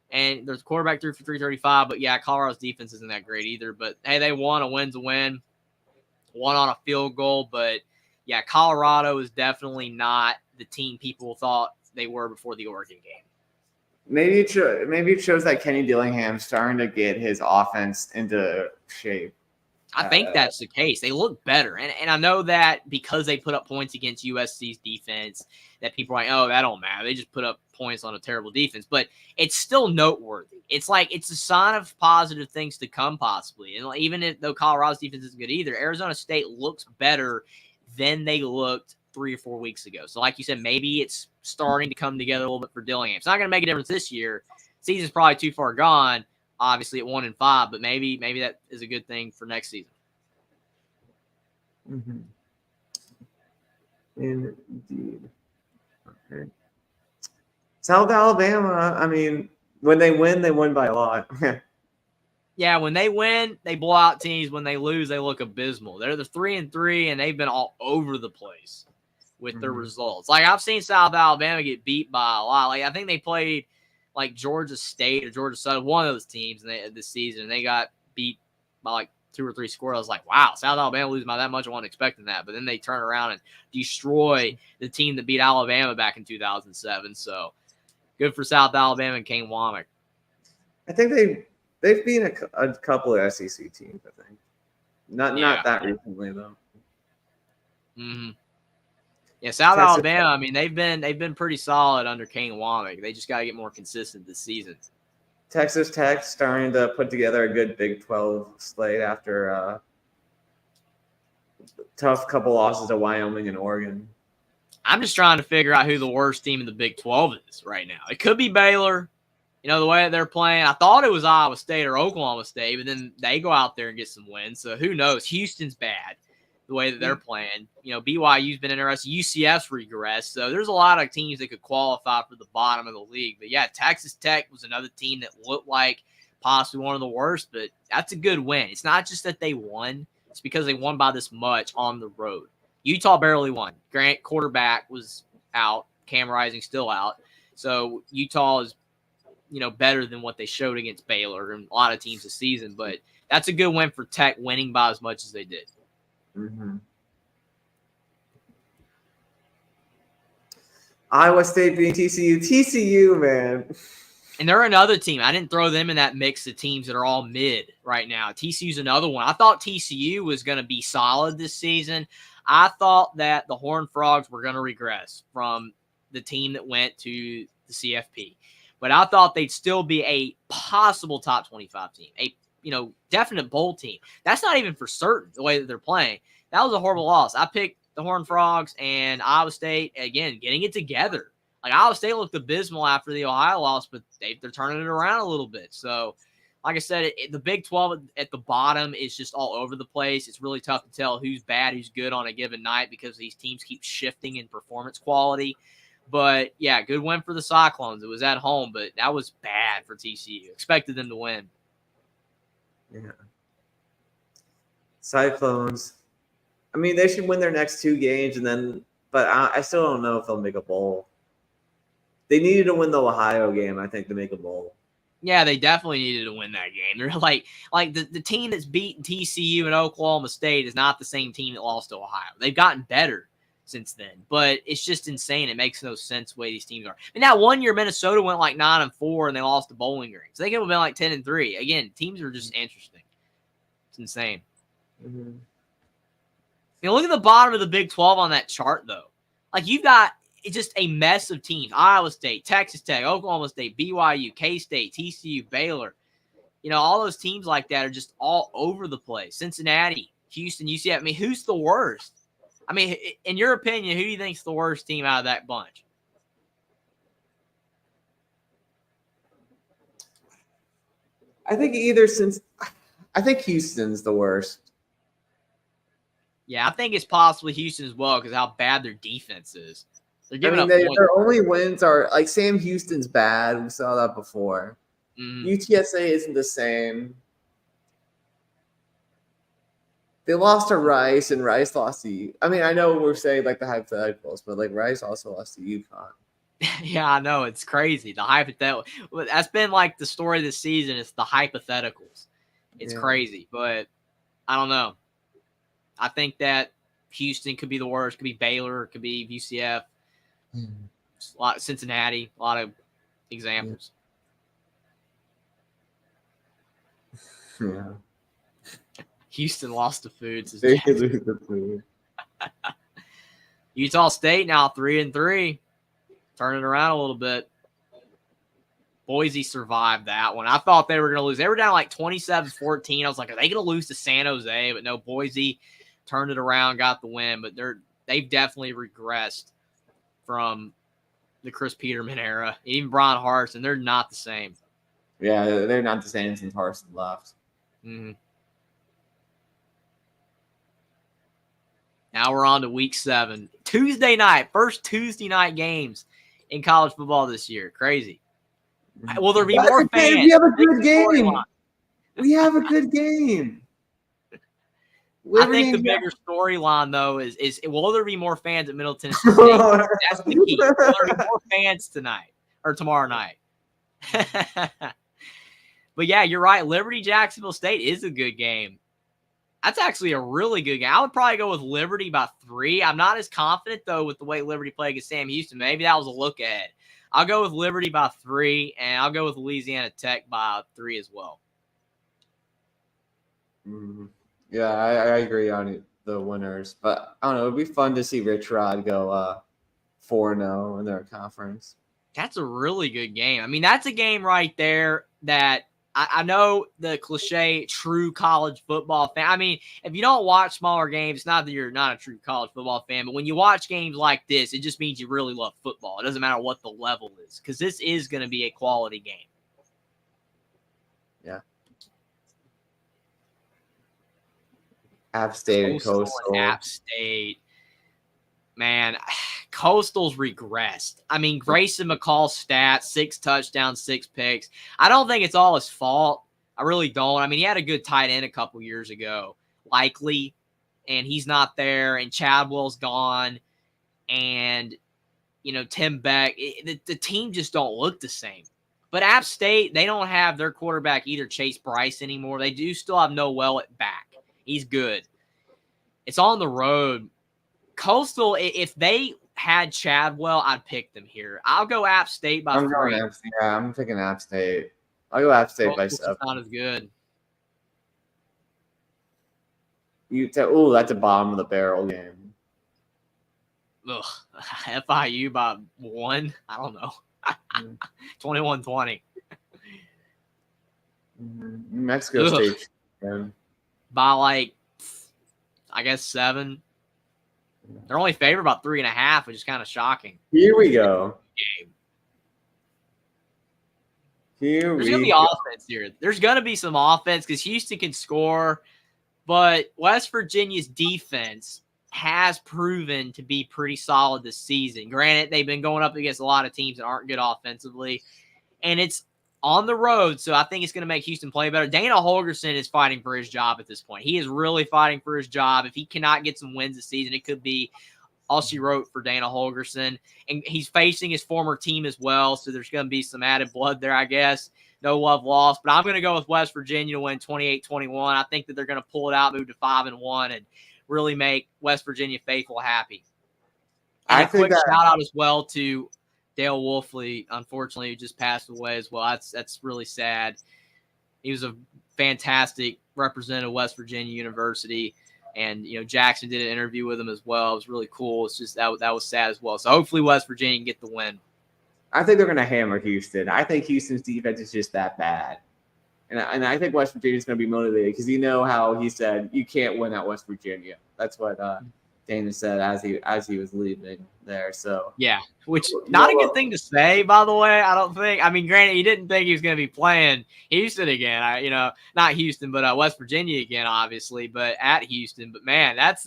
and there's quarterback threw for 335. But yeah, Colorado's defense isn't that great either. But hey, they won. A win's a win. Won on a field goal. But yeah, Colorado is definitely not the team people thought they were before the Oregon game. Maybe it shows that Kenny Dillingham's starting to get his offense into shape. I think that's the case. They look better. And I know that because they put up points against USC's defense, that people are like, oh, that don't matter. They just put up points on a terrible defense. But it's still noteworthy. It's like it's a sign of positive things to come possibly. And even though Colorado's defense isn't good either, Arizona State looks better than they looked 3 or 4 weeks ago. So like you said, maybe it's starting to come together a little bit for Dillingham. It's not going to make a difference this year. Season's probably too far gone, obviously at 1-5, but maybe that is a good thing for next season. Mm-hmm. Indeed. Okay. South Alabama, I mean, when they win by a lot. Yeah, when they win, they blow out teams. When they lose, they look abysmal. They're the 3-3, and they've been all over the place with their results. Like, I've seen South Alabama get beat by a lot. Like, I think they played like Georgia State or Georgia Southern, one of those teams this season, and they got beat by like 2 or 3 scores. I was like, wow, South Alabama losing by that much. I wasn't expecting that. But then they turn around and destroy the team that beat Alabama back in 2007. So good for South Alabama and Kane Womack. I think they've been a couple of SEC teams, I think. Not that recently, though. Mm-hmm. Yeah, South Alabama, I mean, they've been pretty solid under Kane Womack. They just got to get more consistent this season. Texas Tech starting to put together a good Big 12 slate after a tough couple losses to Wyoming and Oregon. I'm just trying to figure out who the worst team in the Big 12 is right now. It could be Baylor. You know, the way that they're playing. I thought it was Iowa State or Oklahoma State, but then they go out there and get some wins. So who knows? Houston's bad the way that they're playing. You know, BYU's been interesting. UCF's regressed. So there's a lot of teams that could qualify for the bottom of the league. But, yeah, Texas Tech was another team that looked like possibly one of the worst, but that's a good win. It's not just that they won. It's because they won by this much on the road. Utah barely won. Grant, quarterback, was out. Cam Rising still out. So Utah is, you know, better than what they showed against Baylor and a lot of teams this season. But that's a good win for Tech, winning by as much as they did. Mm-hmm. Iowa State beating TCU. TCU, man. And they're another team. I didn't throw them in that mix of teams that are all mid right now. TCU's another one. I thought TCU was going to be solid this season. I thought that the Horned Frogs were going to regress from the team that went to the CFP. But I thought they'd still be a possible top 25 team, a definite bowl team. That's not even for certain the way that they're playing. That was a horrible loss. I picked the Horned Frogs and Iowa State, again, getting it together Like Iowa State looked abysmal after the Ohio loss, but they're turning it around a little bit. So, like I said, the Big 12 at the bottom is just all over the place. It's really tough to tell who's bad, who's good on a given night because these teams keep shifting in performance quality. But, yeah, good win for the Cyclones. It was at home, but that was bad for TCU. Expected them to win. Yeah. Cyclones. I mean, they should win their next 2 games, but I still don't know if they'll make a bowl. They needed to win the Ohio game, I think, to make a bowl. Yeah, they definitely needed to win that game. They're like the team that's beaten TCU and Oklahoma State is not the same team that lost to Ohio. They've gotten better since then, but it's just insane. It makes no sense the way these teams are. And now 1 year Minnesota went like 9-4 and they lost to Bowling Green, so they could have been like 10-3. Again, teams are just interesting. It's insane. Mm-hmm. Look at the bottom of the Big 12 on that chart, though. Like, you've got just a mess of teams. Iowa State, Texas Tech, Oklahoma State, BYU, K-State, TCU, Baylor. All those teams like that are just all over the place. Cincinnati, Houston, UCLA. I mean, who's the worst? I mean, in your opinion, who do you think's the worst team out of that bunch? I think Houston's the worst. Yeah, I think it's possibly Houston as well because how bad their defense is. They're giving up their points. only wins are like Sam Houston's bad. We saw that before. UTSA isn't the same. They lost to Rice, and Rice lost to. I mean, I know we're saying like the hypotheticals, but like Rice also lost to UConn. Yeah, I know, it's crazy. The hypothetical. That's been like the story this season. It's the hypotheticals. It's crazy, but I don't know. I think that Houston could be the worst. Could be Baylor. Could be UCF. A lot Cincinnati. A lot of examples. Yeah. Houston lost to Food. They could lose the Food. Utah State now 3-3. Turning it around a little bit. Boise survived that one. I thought they were going to lose. They were down like 27-14. I was like, are they going to lose to San Jose? But no, Boise turned it around, got the win. But they've definitely regressed from the Chris Peterman era. Even Brian Harsin, they're not the same. Yeah, they're not the same since Harsin left. Mm-hmm. Now we're on to week 7. Tuesday night. First Tuesday night games in college football this year. Crazy. Will there be more fans? We have a good game. We have a good game. I think the bigger storyline, though, is will there be more fans at Middle Tennessee State? That's the key. Will there be more fans tonight or tomorrow night? But, yeah, you're right. Liberty-Jacksonville State is a good game. That's actually a really good game. I would probably go with Liberty by 3. I'm not as confident, though, with the way Liberty played against Sam Houston. Maybe that was a look ahead. I'll go with Liberty by 3, and I'll go with Louisiana Tech by 3 as well. Mm-hmm. Yeah, I agree on the winners. But, I don't know, it would be fun to see Rich Rod go 4-0 in their conference. That's a really good game. I mean, that's a game right there that I know the cliche true college football fan. I mean, if you don't watch smaller games, it's not that you're not a true college football fan, but when you watch games like this, it just means you really love football. It doesn't matter what the level is because this is going to be a quality game. Yeah. App State and Coastal. App State. Man, Coastal's regressed. I mean, Grayson McCall's stats, 6 touchdowns, 6 picks. I don't think it's all his fault. I really don't. I mean, he had a good tight end a couple years ago, likely, and he's not there, and Chadwell's gone, and, Tim Beck. The team just don't look the same. But App State, they don't have their quarterback either, Chase Bryce, anymore. They do still have Noel at back. He's good. It's on the road. Coastal, if they had Chadwell, I'd pick them here. I'll go App State by 3. I'm picking App State. I'll go App State by 7. Not as good. That's a bottom of the barrel game. Ugh. FIU by 1? I don't know. 21-20. Mexico State. By I guess 7. They're only favored about 3.5, which is kind of shocking. Here we go. game. There's going to be offense here. There's going to be some offense because Houston can score, but West Virginia's defense has proven to be pretty solid this season. Granted, they've been going up against a lot of teams that aren't good offensively, and it's on the road, so I think it's going to make Houston play better. Dana Holgorsen is fighting for his job at this point. He is really fighting for his job. If he cannot get some wins this season, it could be all she wrote for Dana Holgorsen. And he's facing his former team as well, so there's going to be some added blood there, I guess. No love lost. But I'm going to go with West Virginia to win 28-21. I think that they're going to pull it out, move to 5-1, and really make West Virginia faithful happy. And a quick shout-out as well to Dale Wolfley, unfortunately, who just passed away as well. That's really sad. He was a fantastic representative of West Virginia University. And, Jackson did an interview with him as well. It was really cool. It's just that was sad as well. So hopefully West Virginia can get the win. I think they're going to hammer Houston. I think Houston's defense is just that bad. And I think West Virginia's going to be motivated because how he said you can't win at West Virginia. That's what Dana said as he was leaving there. So yeah, which not a good thing to say, by the way. I don't think. I mean, granted, he didn't think he was going to be playing Houston again. Not Houston, but West Virginia again, obviously, but at Houston. But man, that's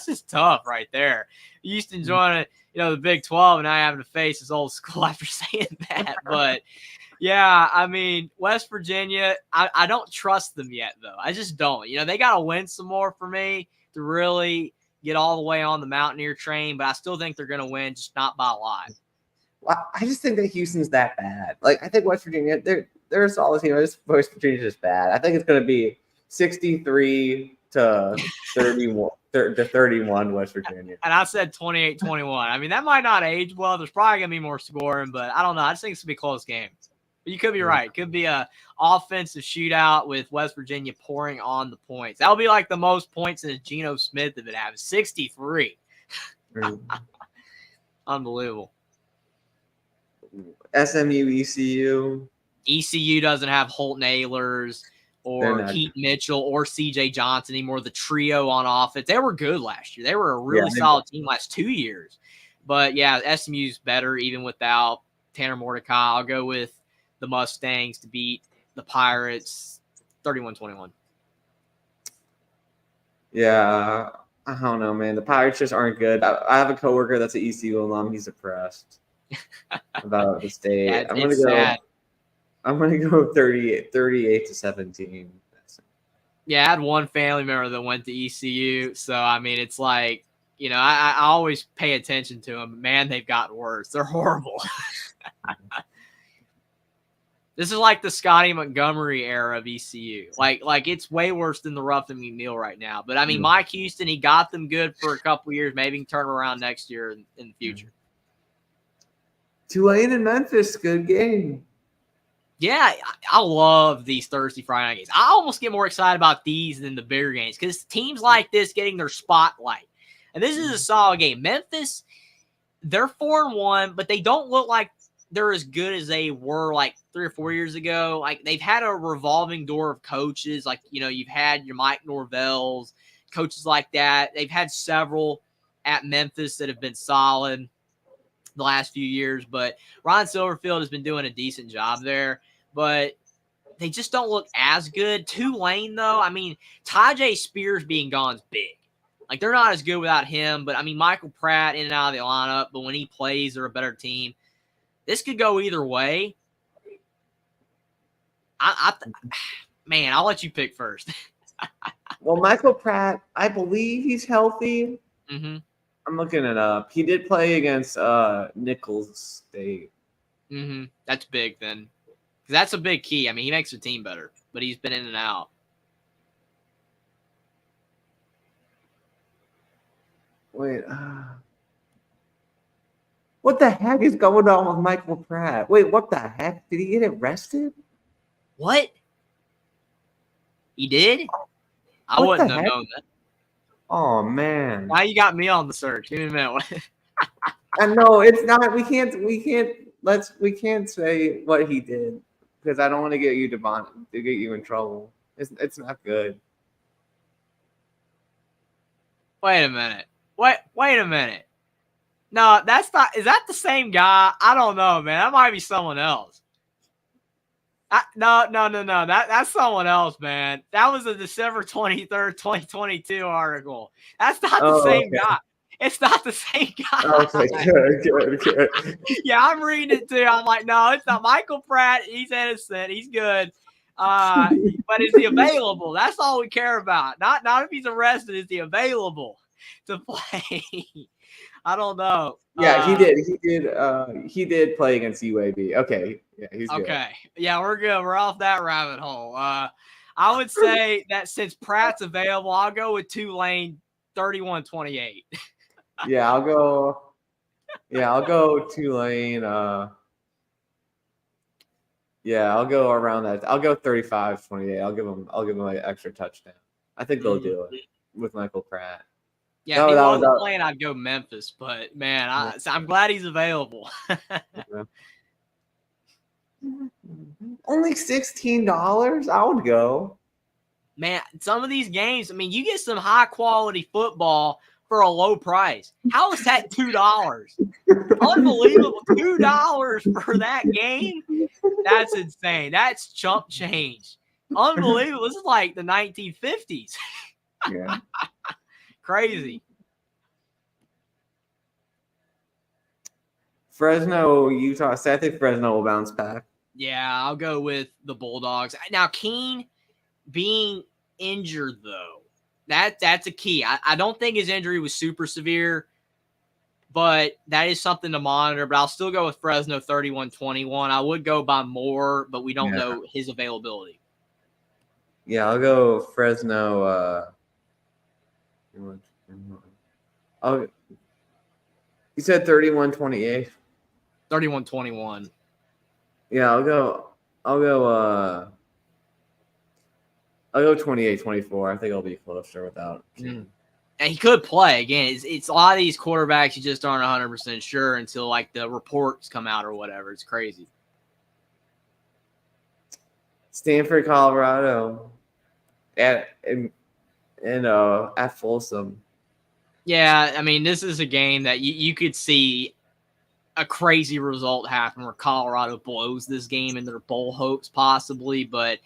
just tough right there. Houston joining, the Big 12, and now having to face his old school after saying that. But yeah, I mean, West Virginia, I don't trust them yet, though. I just don't. They got to win some more for me to really get all the way on the Mountaineer train, but I still think they're going to win, just not by a lot. Well, I just think that Houston's that bad. Like, I think West Virginia, they're a solid team. West Virginia's just bad. I think it's going to be 63 to 31 to 31 West Virginia. And I said 28-21. I mean, that might not age well. There's probably going to be more scoring, but I don't know. I just think it's going to be a close game. But you could be right. It could be a offensive shootout with West Virginia pouring on the points. That would be like the most points in a Geno Smith that would have, 63. Unbelievable. SMU, ECU. ECU doesn't have Holton Ahlers or Keaton Mitchell or CJ Johnson anymore. The trio on offense. They were good last year. They were a really solid team last 2 years. But, yeah, SMU's better even without Tanner Mordecai. I'll go with the Mustangs to beat the Pirates 31-21. Yeah, I don't know, man. The Pirates just aren't good. I have a coworker that's an ECU alum. He's depressed about the state. Yeah, I'm gonna go 38-17. Yeah, I had one family member that went to ECU, so I mean, it's like, I always pay attention to them. Man, they've gotten worse. They're horrible. This is like the Scotty Montgomery era of ECU. Like it's way worse than the Ruffin McNeil right now. But, I mean, Mike Houston, he got them good for a couple of years. Maybe he can turn around next year in the future. Tulane and Memphis, good game. Yeah, I love these Thursday, Friday night games. I almost get more excited about these than the bigger games because teams like this getting their spotlight. And this is a solid game. Memphis, they're 4-1, but they don't look like they're as good as they were like 3 or 4 years ago. Like, they've had a revolving door of coaches. Like, you've had your Mike Norvells, coaches like that. They've had several at Memphis that have been solid the last few years. But Ron Silverfield has been doing a decent job there. But they just don't look as good. Tulane, though, I mean, Tyjae Spears being gone is big. Like, they're not as good without him. But, I mean, Michael Pratt in and out of the lineup. But when he plays, they're a better team. This could go either way. Man, I'll let you pick first. Well, Michael Pratt, I believe he's healthy. Mm-hmm. I'm looking it up. He did play against Nicholls State. Mm-hmm. That's big then. Because that's a big key. I mean, he makes the team better, but he's been in and out. Wait. What the heck is going on with Michael Pratt? Wait, what the heck? Did he get arrested? What? He did? I wouldn't have known that. Oh, man. Now you got me on the search. Give me a minute. I know it's not. We can't say what he did because I don't want to get you to get you in trouble. It's not good. Wait a minute. Wait a minute. No, that's not. Is that the same guy? I don't know, man. That might be someone else. No. That's someone else, man. That was a December 23rd, 2022 article. That's not the same guy. It's not the same guy. Okay, good. Yeah, I'm reading it too. I'm like, no, it's not Michael Pratt. He's innocent. He's good. But is he available? That's all we care about. Not if he's arrested. Is he available to play? I don't know. Yeah, he did. He did play against UAB. Okay. Yeah, he's good. Okay. Yeah, we're good. We're off that rabbit hole. I would say that since Pratt's available, I'll go with Tulane 31-28. Yeah, I'll go Tulane. Yeah, I'll go around that. I'll go 35-28. I'll give him an extra touchdown. I think they'll do it with Michael Pratt. Yeah, if he wasn't playing, I'd go Memphis. But, man, I'm glad he's available. Only $16? I would go. Man, some of these games, I mean, you get some high-quality football for a low price. How is that $2? Unbelievable. $2 for that game? That's insane. That's chump change. Unbelievable. This is like the 1950s. Yeah. Crazy. Fresno, Utah. So I think Fresno will bounce back. Yeah, I'll go with the Bulldogs. Now, Keene being injured, though, that's a key. I don't think his injury was super severe, but that is something to monitor. But I'll still go with Fresno 31-21. I would go by more, but we don't know his availability. Yeah, I'll go Fresno. You said 31-28. 31-21. Yeah, I'll go 28-24. I think I'll be closer without. And he could play again. It's a lot of these quarterbacks you just aren't 100% sure until like the reports come out or whatever. It's crazy. Stanford, Colorado, at Folsom. Yeah, I mean, this is a game that you could see a crazy result happen where Colorado blows this game in their bowl hopes possibly, but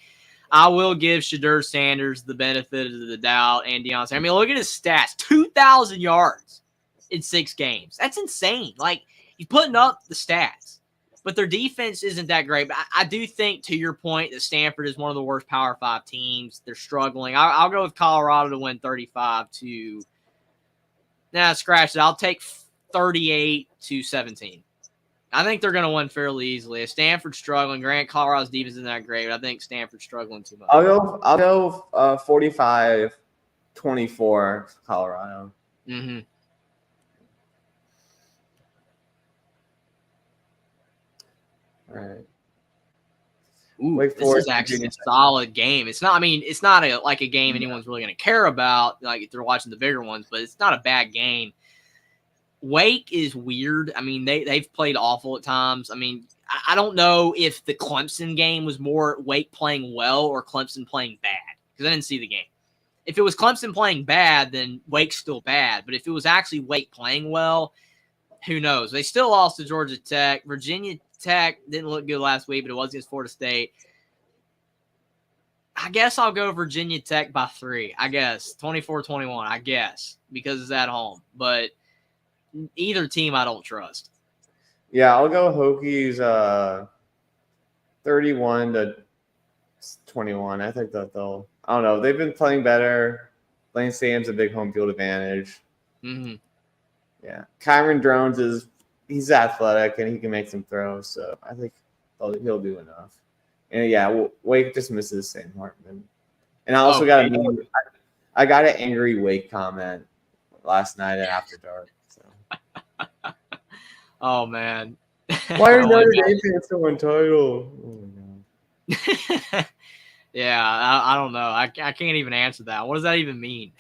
I will give Shedeur Sanders the benefit of the doubt and Deion. I mean, look at his stats. 2,000 yards in 6 games. That's insane. Like, he's putting up the stats. But their defense isn't that great. But I do think, to your point, that Stanford is one of the worst Power 5 teams. They're struggling. I'll go with Colorado to win 35-. Nah, scratch it. I'll take 38-17. I think they're going to win fairly easily. If Stanford's struggling, Grant Colorado's defense isn't that great, but I think Stanford's struggling too much. I'll go 45-24 Colorado. Mm-hmm. All right. Ooh, this is actually a solid game. It's not. I mean, it's not a game anyone's really going to care about, like if they're watching the bigger ones. But it's not a bad game. Wake is weird. I mean, they've played awful at times. I mean, I don't know if the Clemson game was more Wake playing well or Clemson playing bad because I didn't see the game. If it was Clemson playing bad, then Wake's still bad. But if it was actually Wake playing well, who knows? They still lost to Georgia Tech. Virginia Tech didn't look good last week, but it was against Florida State. I guess I'll go Virginia Tech by 3. I guess 24-21. I guess because it's at home, but either team I don't trust. Yeah, I'll go Hokies 31-21. I think that they'll. I don't know. They've been playing better. Lane Sam's a big home field advantage. Mm-hmm. Yeah, Kyron Drones he's athletic and he can make some throws, so I think he'll do enough. And yeah, Wake just misses Sam Hartman. And I also got an angry Wake comment last night at After Dark. So. Oh man, why are Notre Dame fans so entitled? Oh my God. Yeah, I don't know. I can't even answer that. What does that even mean?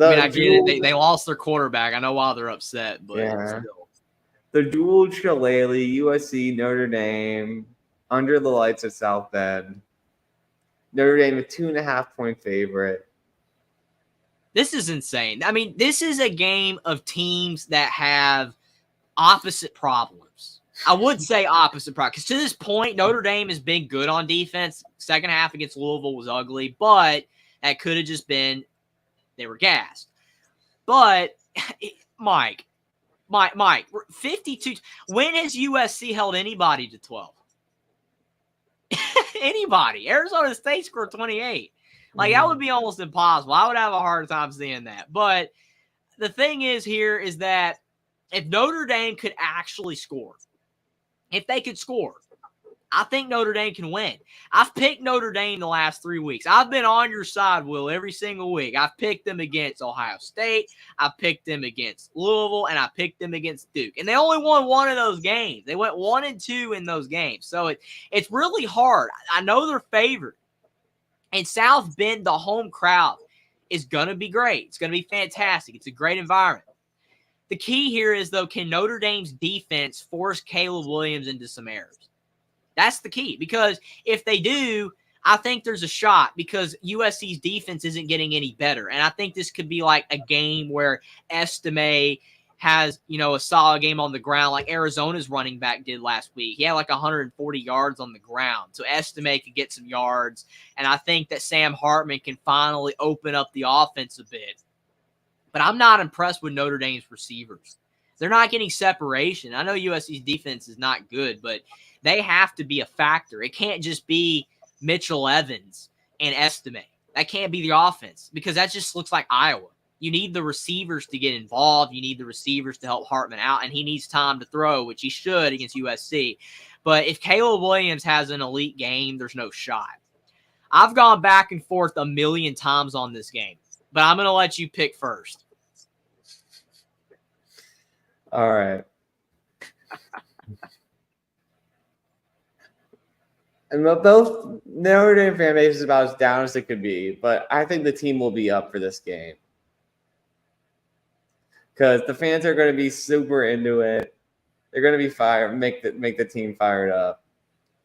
I get it. They lost their quarterback. I know why they're upset, but still. The dual shillelagh, USC, Notre Dame, under the lights at South Bend. Notre Dame a 2.5-point favorite. This is insane. I mean, this is a game of teams that have opposite problems. I would say opposite problems because to this point, Notre Dame has been good on defense. Second half against Louisville was ugly, but that could have just been they were gassed. But Mike, 52. When has USC held anybody to 12? Anybody. Arizona State scored 28. Like, that would be almost impossible. I would have a hard time seeing that. But the thing is here is that if Notre Dame could actually score, if they could score, I think Notre Dame can win. I've picked Notre Dame the last 3 weeks. I've been on your side, Will, every single week. I've picked them against Ohio State. I've picked them against Louisville, and I picked them against Duke. And they only won one of those games. They went 1-2 in those games. So it's really hard. I know they're favored. And South Bend, the home crowd, is going to be great. It's going to be fantastic. It's a great environment. The key here is, though, can Notre Dame's defense force Caleb Williams into some errors? That's the key, because if they do, I think there's a shot because USC's defense isn't getting any better. And I think this could be like a game where Estime has, a solid game on the ground like Arizona's running back did last week. He had like 140 yards on the ground. So Estime could get some yards. And I think that Sam Hartman can finally open up the offense a bit. But I'm not impressed with Notre Dame's receivers. They're not getting separation. I know USC's defense is not good, but they have to be a factor. It can't just be Mitchell Evans and Estime. That can't be the offense because that just looks like Iowa. You need the receivers to get involved. You need the receivers to help Hartman out, and he needs time to throw, which he should against USC. But if Caleb Williams has an elite game, there's no shot. I've gone back and forth a million times on this game, but I'm going to let you pick first. All right. And both Notre Dame fan base is about as down as it could be, but I think the team will be up for this game because the fans are going to be super into it. They're going to be fired, make the team fired up.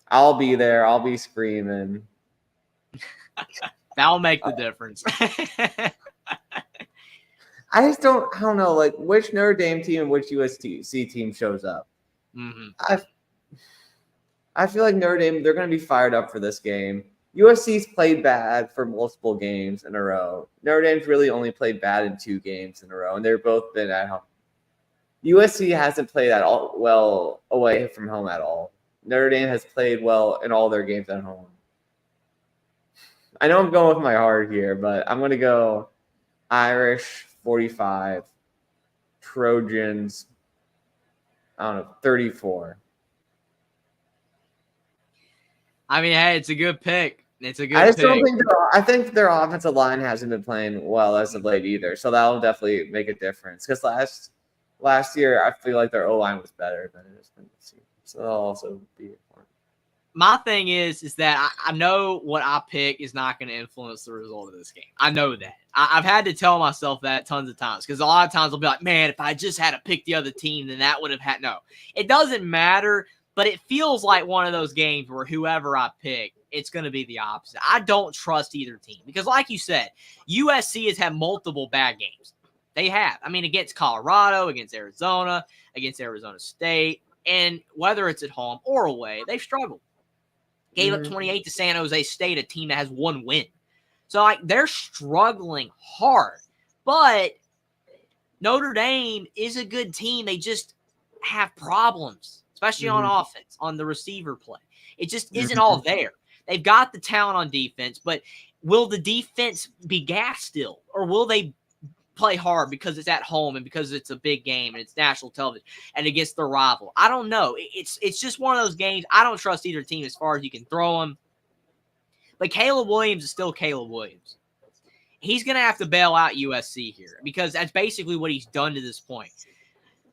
I'll be there. I'll be screaming. That'll make the difference. I don't know, like which Notre Dame team and which USC team shows up. Mm-hmm. I feel like Notre Dame, they're going to be fired up for this game. USC's played bad for multiple games in a row. Notre Dame's really only played bad in 2 games in a row, and they've both been at home. USC hasn't played at all well away from home at all. Notre Dame has played well in all their games at home. I know I'm going with my heart here, but I'm going to go Irish 45, Trojans, 34. I mean, hey, it's a good pick. It's a good I just pick. don't think I think their offensive line hasn't been playing well as of late either, so that'll definitely make a difference. Because last year, I feel like their O-line was better than it has been this year, so that'll also be important. My thing is that I know what I pick is not going to influence the result of this game. I know that. I've had to tell myself that tons of times because a lot of times I'll be like, man, if I just had to pick the other team, then that would have had – no. It doesn't matter, but it feels like one of those games where whoever I pick, it's going to be the opposite. I don't trust either team because like you said, USC has had multiple bad games. They have. I mean, against Colorado, against Arizona State, and whether it's at home or away, they've struggled. Gave up 28 to San Jose State, a team that has 1 win. So, they're struggling hard. But Notre Dame is a good team. They just have problems, especially on offense, on the receiver play. It just isn't all there. They've got the talent on defense, but will the defense be gassed still? Or will they play hard because it's at home and because it's a big game and it's national television and against their rival? I don't know. It's just one of those games. I don't trust either team as far as you can throw them. But Caleb Williams is still Caleb Williams. He's going to have to bail out USC here because that's basically what he's done to this point.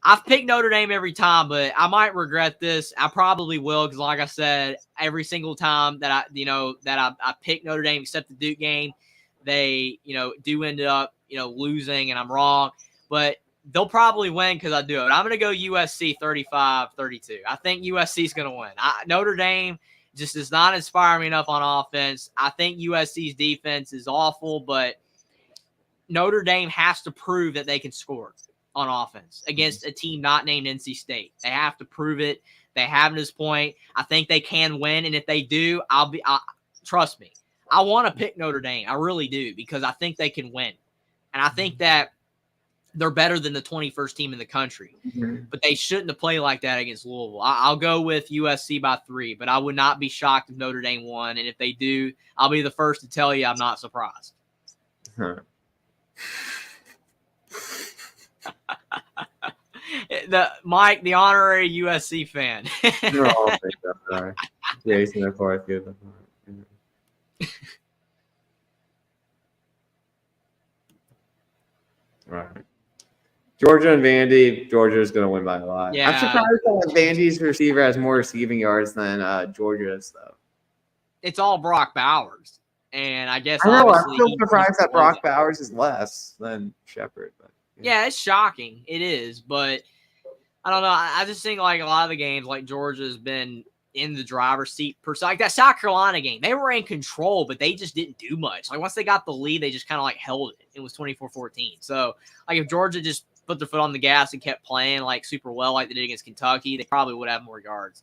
I've picked Notre Dame every time, but I might regret this. I probably will because, like I said, every single time that I pick Notre Dame except the Duke game, they do end up losing, and I'm wrong. But they'll probably win because I do it. I'm going to go USC 35-32. I think USC is going to win. Notre Dame just does not inspire me enough on offense. I think USC's defense is awful, but Notre Dame has to prove that they can score on offense against a team not named NC State. They have to prove it. They have this point. I think they can win, and if they do, trust me. I want to pick Notre Dame. I really do, because I think they can win. And I think that they're better than the 21st team in the country. Mm-hmm. But they shouldn't have played like that against Louisville. I'll go with USC by 3, but I would not be shocked if Notre Dame won. And if they do, I'll be the first to tell you I'm not surprised. Huh. Mike, the honorary USC fan. No, I'll take that. Sorry. Jason, of course, good. Right. Georgia and Vandy. Georgia's going to win by a lot. Yeah. I'm surprised that Vandy's receiver has more receiving yards than Georgia's, though. It's all Brock Bowers. And I guess I know. I'm still surprised that Brock Bowers is less than Shepard. But yeah, it's shocking. It is. But I don't know. I just think like a lot of the games, like Georgia's been in the driver's seat per se. Like that South Carolina game, they were in control, but they just didn't do much. Like once they got the lead, they just kind of like held it. It was 24-14. So like if Georgia just put their foot on the gas and kept playing like super well like they did against Kentucky, they probably would have more yards.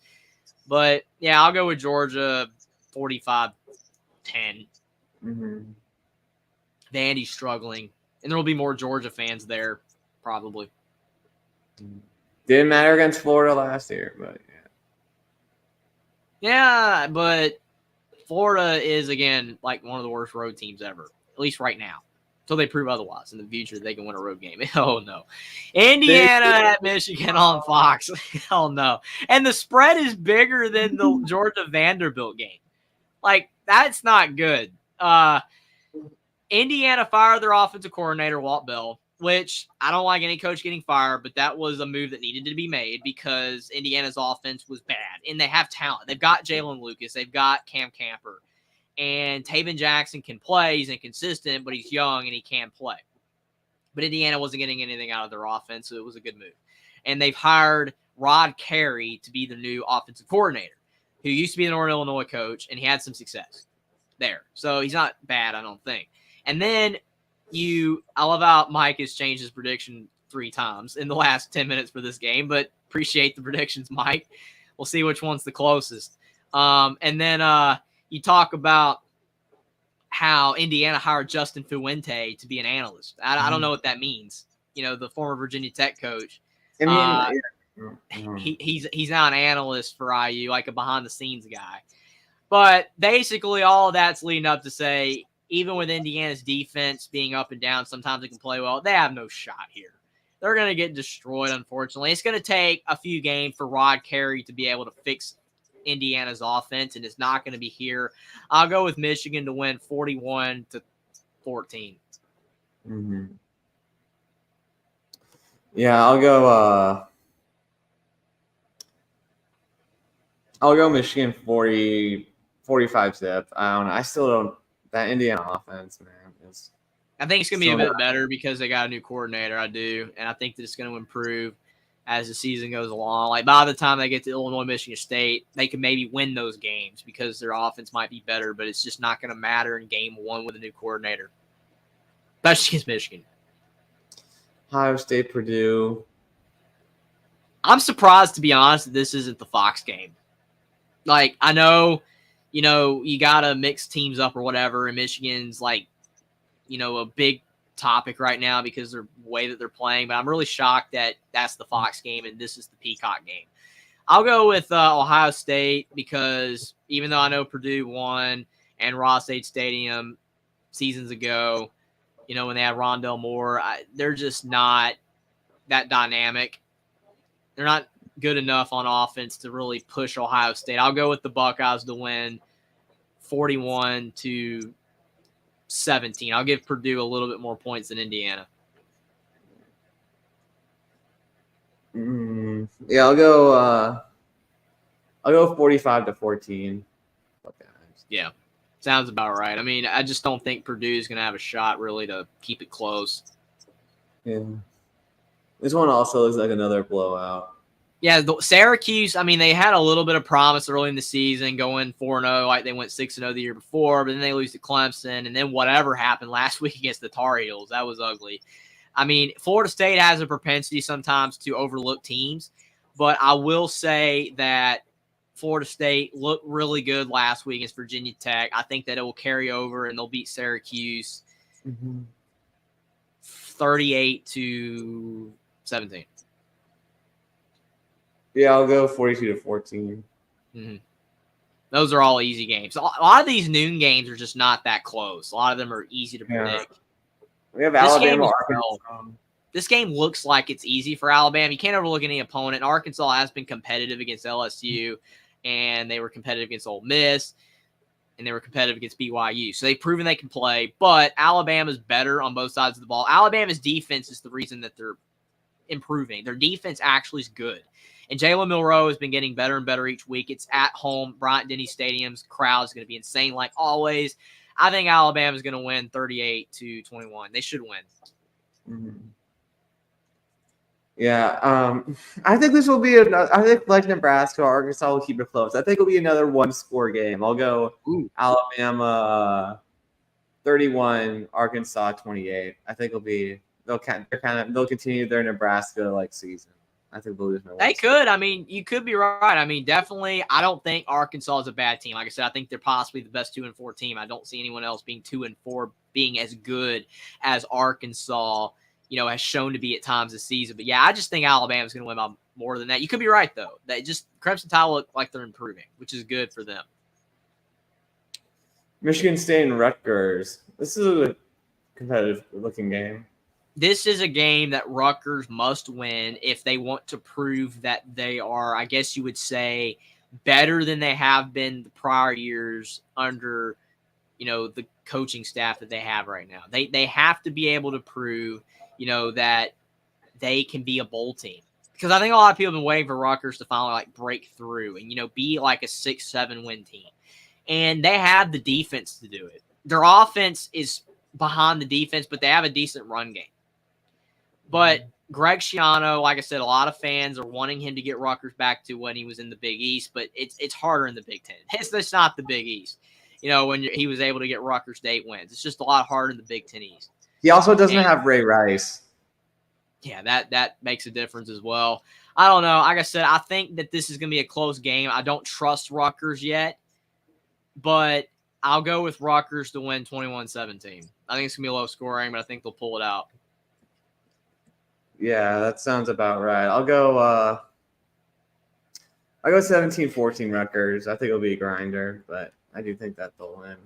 But yeah, I'll go with Georgia 45-10. Mm-hmm. Vandy's struggling, and there will be more Georgia fans there probably. Didn't matter against Florida last year, but yeah, but Florida is, again, like one of the worst road teams ever, at least right now, until they prove otherwise. In the future, they can win a road game. Oh, no. Indiana at Michigan on Fox. Hell no. And the spread is bigger than the Georgia-Vanderbilt game. Like, that's not good. Indiana fired their offensive coordinator, Walt Bell, which I don't like any coach getting fired, but that was a move that needed to be made because Indiana's offense was bad, and they have talent. They've got Jalen Lucas. They've got Cam Camper. And Taven Jackson can play. He's inconsistent, but he's young, and he can play. But Indiana wasn't getting anything out of their offense, so it was a good move. And they've hired Rod Carey to be the new offensive coordinator, who used to be the Northern Illinois coach, and he had some success there. So he's not bad, I don't think. And then I love how Mike has changed his prediction 3 times in the last 10 minutes for this game, but appreciate the predictions, Mike. We'll see which one's the closest. And then you talk about how Indiana hired Justin Fuente to be an analyst. I don't know what that means. You know, the former Virginia Tech coach. I mean, he's now an analyst for IU, like a behind-the-scenes guy. But basically all of that's leading up to say, even with Indiana's defense being up and down, sometimes they can play well. They have no shot here. They're going to get destroyed, unfortunately. It's going to take a few games for Rod Carey to be able to fix Indiana's offense, and it's not going to be here. I'll go with Michigan to win 41-14. Mm-hmm. Yeah, I'll go Michigan 45 zip. I don't know. I still don't. That Indiana offense, man, is. I think it's going to be a bit better because they got a new coordinator. I do, and I think that it's going to improve as the season goes along. Like by the time they get to Illinois, Michigan State, they can maybe win those games because their offense might be better, but it's just not going to matter in game 1 with a new coordinator, especially against Michigan. Ohio State, Purdue. I'm surprised, to be honest, that this isn't the Fox game. Like, I know, you know, you got to mix teams up or whatever, and Michigan's like, you know, a big topic right now because of the way that they're playing, but I'm really shocked that that's the Fox game and this is the Peacock game. I'll go with Ohio State because even though I know Purdue won and Ross State Stadium seasons ago, you know, when they had Rondell Moore, they're just not that dynamic. They're not good enough on offense to really push Ohio State. I'll go with the Buckeyes to win 41-17. I'll give Purdue a little bit more points than Indiana. Yeah, I'll go 45-14. Yeah, sounds about right. I mean, I just don't think Purdue's going to have a shot really to keep it close. Yeah. This one also looks like another blowout. Yeah, Syracuse, I mean, they had a little bit of promise early in the season going 4-0, like they went 6-0 the year before, but then they lose to Clemson, and then whatever happened last week against the Tar Heels, that was ugly. I mean, Florida State has a propensity sometimes to overlook teams, but I will say that Florida State looked really good last week against Virginia Tech. I think that it will carry over, and they'll beat Syracuse 38-17. Yeah, I'll go 42-14. Mm-hmm. Those are all easy games. A lot of these noon games are just not that close. A lot of them are easy to predict. We have Alabama, Arkansas. This game looks like it's easy for Alabama. You can't overlook any opponent. Arkansas has been competitive against LSU, and they were competitive against Ole Miss, and they were competitive against BYU. So they've proven they can play, but Alabama's better on both sides of the ball. Alabama's defense is the reason that they're improving. Their defense actually is good. And Jalen Milroe has been getting better and better each week. It's at home. Bryant-Denny Stadium's crowd is going to be insane like always. I think Alabama's going to win 38-21. They should win. Mm-hmm. Yeah, I think this will be I think like Nebraska, Arkansas will keep it close. I think it'll be another one-score game. I'll go Alabama 31, Arkansas 28. I think they'll continue their Nebraska season. I think they'll lose. They could. I mean, you could be right. I mean, definitely. I don't think Arkansas is a bad team. Like I said, I think they're possibly the best 2-4 team. I don't see anyone else being 2-4 being as good as Arkansas, has shown to be at times this season. But yeah, I just think Alabama's going to win by more than that. You could be right though. That just Crimson Tide look like they're improving, which is good for them. Michigan State and Rutgers. This is a competitive looking game. This is a game that Rutgers must win if they want to prove that they are, I guess you would say, better than they have been the prior years under, the coaching staff that they have right now. They have to be able to prove, that they can be a bowl team. Because I think a lot of people have been waiting for Rutgers to finally break through and, be like a 6-7 win team. And they have the defense to do it. Their offense is behind the defense, but they have a decent run game. But Greg Schiano, like I said, a lot of fans are wanting him to get Rutgers back to when he was in the Big East, but it's harder in the Big Ten. It's not the Big East, when he was able to get Rutgers to 8 wins. It's just a lot harder in the Big Ten East. He also doesn't have Ray Rice. Yeah, that makes a difference as well. I don't know. Like I said, I think that this is going to be a close game. I don't trust Rutgers yet, but I'll go with Rutgers to win 21-17. I think it's going to be a low scoring, but I think they'll pull it out. Yeah, that sounds about right. I'll go 17-14 Rutgers. I think it'll be a grinder, but I do think that they'll win.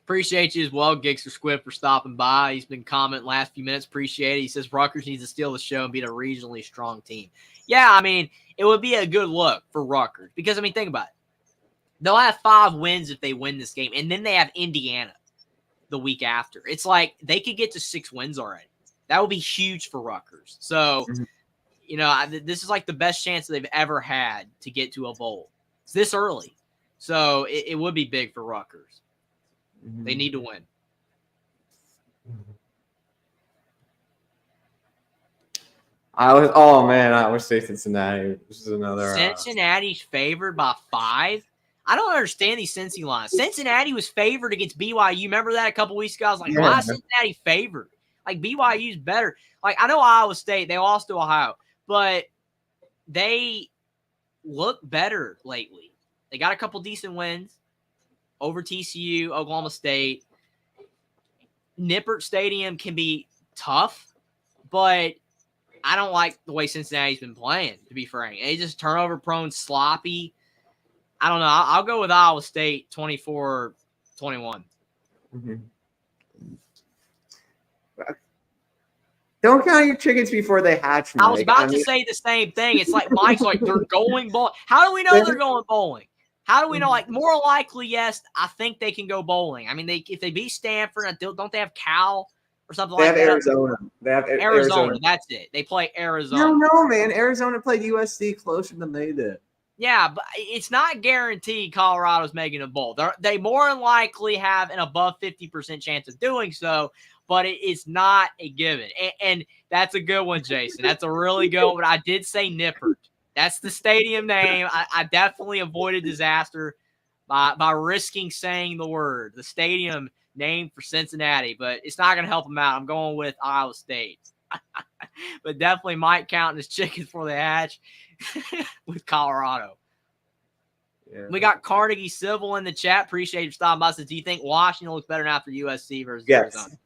Appreciate you as well, Gigster Squid, for stopping by. He's been commenting last few minutes. Appreciate it. He says Rutgers needs to steal the show and beat a regionally strong team. Yeah, I mean, it would be a good look for Rutgers because, think about it. They'll have 5 wins if they win this game, and then they have Indiana the week after. It's like they could get to 6 wins already. That would be huge for Rutgers. So, this is like the best chance they've ever had to get to a bowl. It's this early. So, it would be big for Rutgers. They need to win. I would say Cincinnati. This is another. Cincinnati's favored by 5. I don't understand these Cincy lines. Cincinnati was favored against BYU. Remember that a couple weeks ago? I was like, why is Cincinnati favored? BYU's better. I know Iowa State, they lost to Ohio, but they look better lately. They got a couple decent wins over TCU, Oklahoma State. Nippert Stadium can be tough, but I don't like the way Cincinnati's been playing, to be frank. They just turnover prone, sloppy. I don't know. I'll go with Iowa State 24-21. Mm-hmm. Don't count your chickens before they hatch, Mike. I was about to say the same thing. It's like Mike's like, they're going bowling. How do we know they're going bowling? How do we know? More likely, yes, I think they can go bowling. If they beat Stanford, don't they have Cal or something like that? They have Arizona. They have Arizona. That's it. They play Arizona. No, man. Arizona played USC closer than they did. Yeah, but it's not guaranteed Colorado's making a bowl. They more than likely have an above 50% chance of doing so, but it's not a given. And that's a good one, Jason. That's a really good one. But I did say Nippert. That's the stadium name. I definitely avoided disaster by risking saying the word. The stadium name for Cincinnati, but it's not going to help them out. I'm going with Iowa State. But definitely might count as chickens before they hatch with Colorado. Yeah. We got Carnegie Civil in the chat. Appreciate you stopping by. Says, do you think Washington looks better now after USC versus Arizona?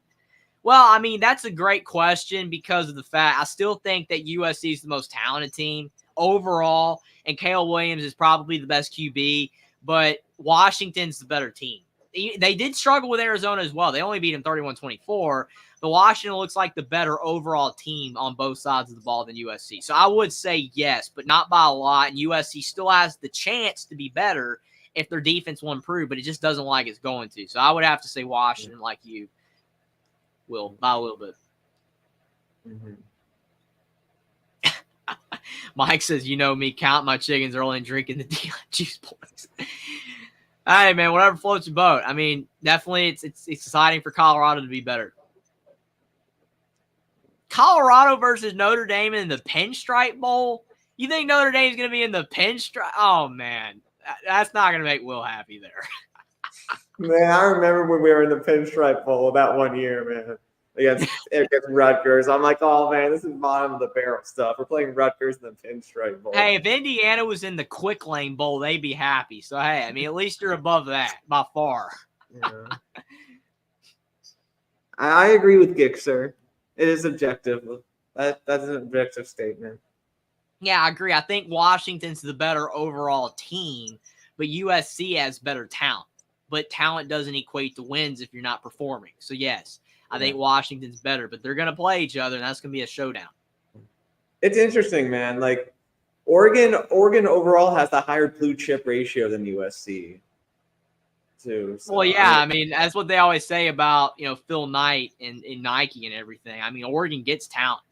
Well, I mean, that's a great question because of the fact I still think that USC is the most talented team overall, and Caleb Williams is probably the best QB, but Washington's the better team. They did struggle with Arizona as well. They only beat them 31-24. But Washington looks like the better overall team on both sides of the ball than USC. So I would say yes, but not by a lot. And USC still has the chance to be better if their defense will improve, but it just doesn't like it's going to. So I would have to say Washington like you will by a little bit. Mm-hmm. Mike says, you know me, count my chickens early and drinking the juice points. Hey, man, whatever floats your boat. I mean, definitely it's exciting for Colorado to be better. Colorado versus Notre Dame in the Pinstripe Bowl. You think Notre Dame's going to be in the Pinstripe? Oh, man. That's not going to make Will happy there. Man, I remember when we were in the Pinstripe Bowl that one year, man. Against Rutgers. I'm like, oh, man, this is bottom of the barrel stuff. We're playing Rutgers in the Pinstripe Bowl. Hey, if Indiana was in the Quick Lane Bowl, they'd be happy. So, hey, I mean, at least you're above that by far. Yeah. I agree with Gixer. It is objective. That's an objective statement. Yeah, I agree. I think Washington's the better overall team, but USC has better talent. But talent doesn't equate to wins if you're not performing. So, yes, I think Washington's better, but they're going to play each other, and that's going to be a showdown. It's interesting, man. Like, Oregon overall has the higher blue chip ratio than USC. Too, so, well, yeah, I mean, that's what they always say about, Phil Knight and Nike and everything. I mean, Oregon gets talent.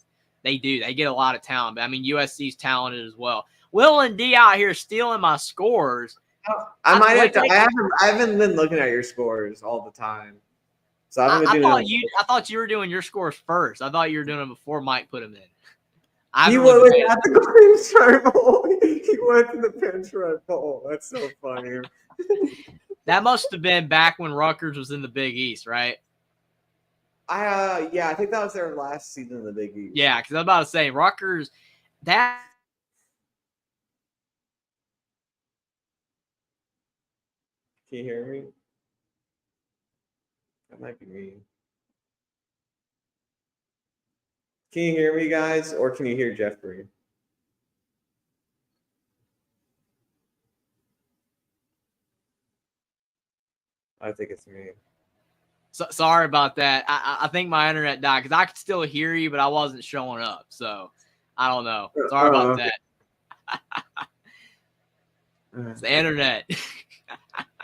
They do. They get a lot of talent. But, I mean, USC's talented as well. WillND out here stealing my scores. I haven't been looking at your scores all the time. So I thought you were doing your scores first. I thought you were doing them before Mike put them in. He was at the Pinstripe Bowl. He went to the Pinstripe Bowl. That's so funny. That must have been back when Rutgers was in the Big East, right? I think that was their last season in the Big East. Yeah, because I was about to say Rutgers. That. Can you hear me? That might be me. Can you hear me, guys, or can you hear Jeffrey? I think it's me. So, sorry about that. I think my internet died because I could still hear you, but I wasn't showing up. So I don't know. Sorry about that. It's the internet.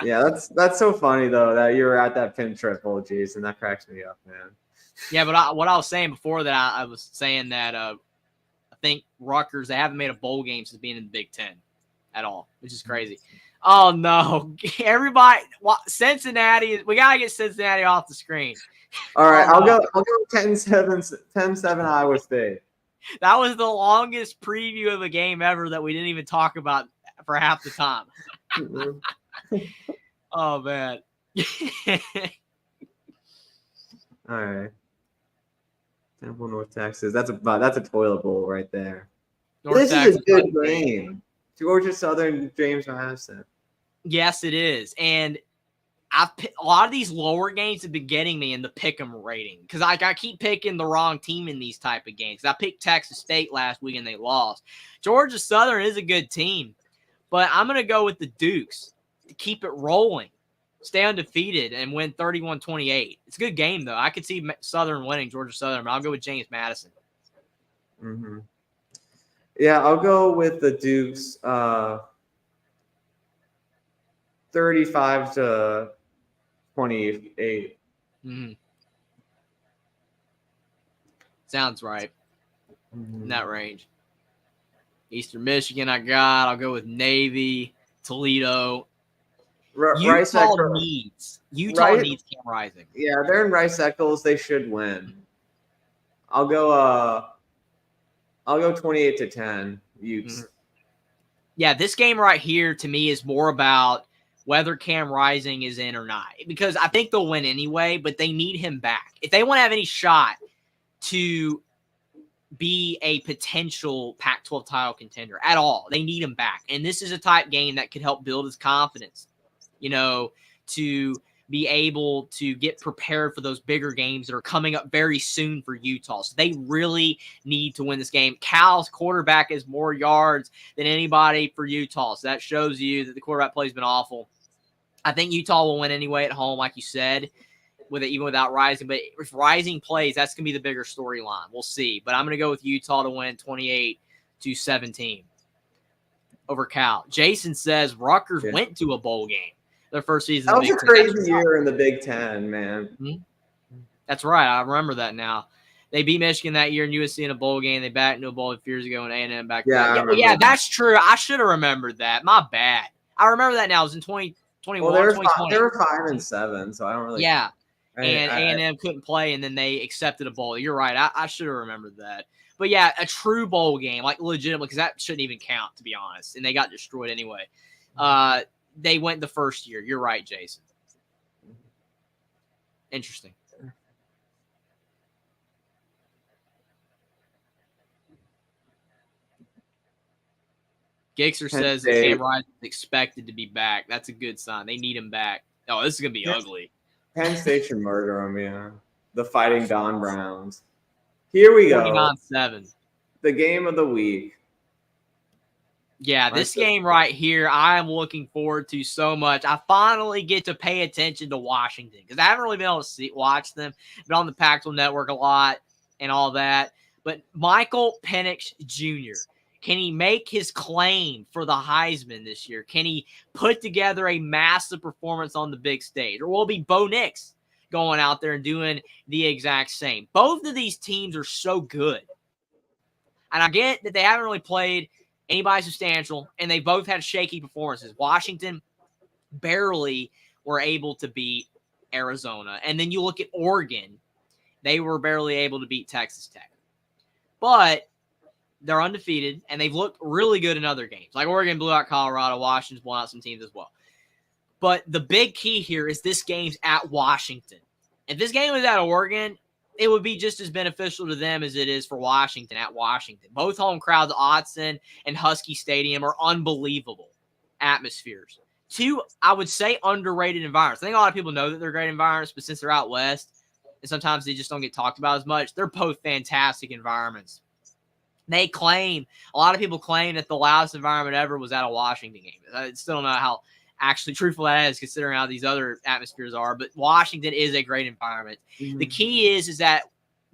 Yeah, that's so funny though that you were at that Pinstripe Bowl, Jason. That cracks me up, man. Yeah, but what I was saying before that, I was saying that I think Rutgers, they haven't made a bowl game since being in the Big Ten at all, which is crazy. Oh, no. Everybody, Cincinnati, we got to get Cincinnati off the screen. All right, I'll go 10-7 Iowa State. That was the longest preview of a game ever that we didn't even talk about for half the time. Oh, man. All right. Temple, North Texas. That's a toilet bowl right there. This is a good game. Georgia Southern, James Madison. Yes, it is. And a lot of these lower games have been getting me in the pick'em rating because I keep picking the wrong team in these type of games. I picked Texas State last week and they lost. Georgia Southern is a good team, but I'm going to go with the Dukes to keep it rolling, stay undefeated, and win 31-28. It's a good game, though. I could see Southern winning, Georgia Southern, but I'll go with James Madison. Mm-hmm. Yeah, I'll go with the Dukes 35-28. Mm-hmm. Sounds right. In that range. Eastern Michigan I'll go with Navy, Toledo. Utah needs Cam Rising. Yeah, they're in Rice Eccles. They should win. I'll go 28-10 Utes. Mm-hmm. Yeah, this game right here to me is more about whether Cam Rising is in or not. Because I think they'll win anyway, but they need him back. If they want to have any shot to be a potential Pac-12 title contender at all, they need him back. And this is a type game that could help build his confidence, to be able to get prepared for those bigger games that are coming up very soon for Utah. So they really need to win this game. Cal's quarterback has more yards than anybody for Utah. So that shows you that the quarterback play has been awful. I think Utah will win anyway at home, like you said, even without Rising. But if Rising plays, that's going to be the bigger storyline. We'll see. But I'm going to go with Utah to win 28-17 over Cal. Jason says Rutgers went to a bowl game. Their first season. That was a crazy year in the Big Ten, man. Mm-hmm. That's right. I remember that now. They beat Michigan that year and USC in a bowl game. They backed into a bowl a few years ago and A&M back then. Yeah, that's true. I should have remembered that. My bad. I remember that now. It was in 2021, 2020. They were 5-7, so I don't really. Yeah, and A&M couldn't play, and then they accepted a bowl. You're right. I should have remembered that. But, yeah, a true bowl game, like legitimate, because that shouldn't even count, to be honest, and they got destroyed anyway. They went the first year. You're right, Jason. Interesting. Gixer says that Cam Rising is expected to be back. That's a good sign. They need him back. Oh, this is going to be ugly. Penn State should murder him, yeah. The Fighting Don Browns. Here we go. 29-7. The game of the week. Yeah, this game right here, I am looking forward to so much. I finally get to pay attention to Washington because I haven't really been able to watch them. Been on the Pac-12 network a lot and all that. But Michael Penix Jr., can he make his claim for the Heisman this year? Can he put together a massive performance on the big stage? Or will it be Bo Nix going out there and doing the exact same? Both of these teams are so good. And I get that they haven't really played anybody substantial, and they both had shaky performances. Washington barely were able to beat Arizona. And then you look at Oregon, they were barely able to beat Texas Tech. But they're undefeated, and they've looked really good in other games. Like Oregon blew out Colorado, Washington's blown out some teams as well. But the big key here is this game's at Washington. If this game was at Oregon, it would be just as beneficial to them as it is for Washington at Washington. Both home crowds, Autzen and Husky Stadium, are unbelievable atmospheres. Two, I would say, underrated environments. I think a lot of people know that they're great environments, but since they're out west, and sometimes they just don't get talked about as much, they're both fantastic environments. A lot of people claim that the loudest environment ever was at a Washington game. I still don't know how actually truthful that is considering how these other atmospheres are, but Washington is a great environment. Mm-hmm. The key is that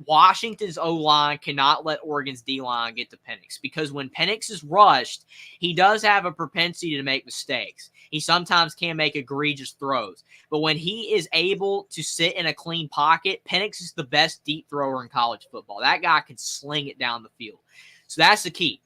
Washington's O-line cannot let Oregon's D-line get to Penix, because when Penix is rushed, he does have a propensity to make mistakes. He sometimes can make egregious throws, but when he is able to sit in a clean pocket, Penix is the best deep thrower in college football. That guy can sling it down the field. So that's the key.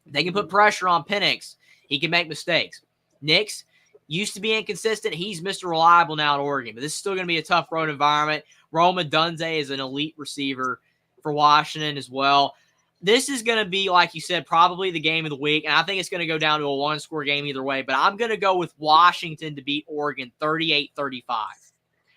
They can put pressure on Penix. He can make mistakes. Nix used to be inconsistent. He's Mr. Reliable now at Oregon, but this is still going to be a tough road environment. Roma Dunze is an elite receiver for Washington as well. This is going to be, like you said, probably the game of the week, and I think it's going to go down to a one-score game either way, but I'm going to go with Washington to beat Oregon 38-35.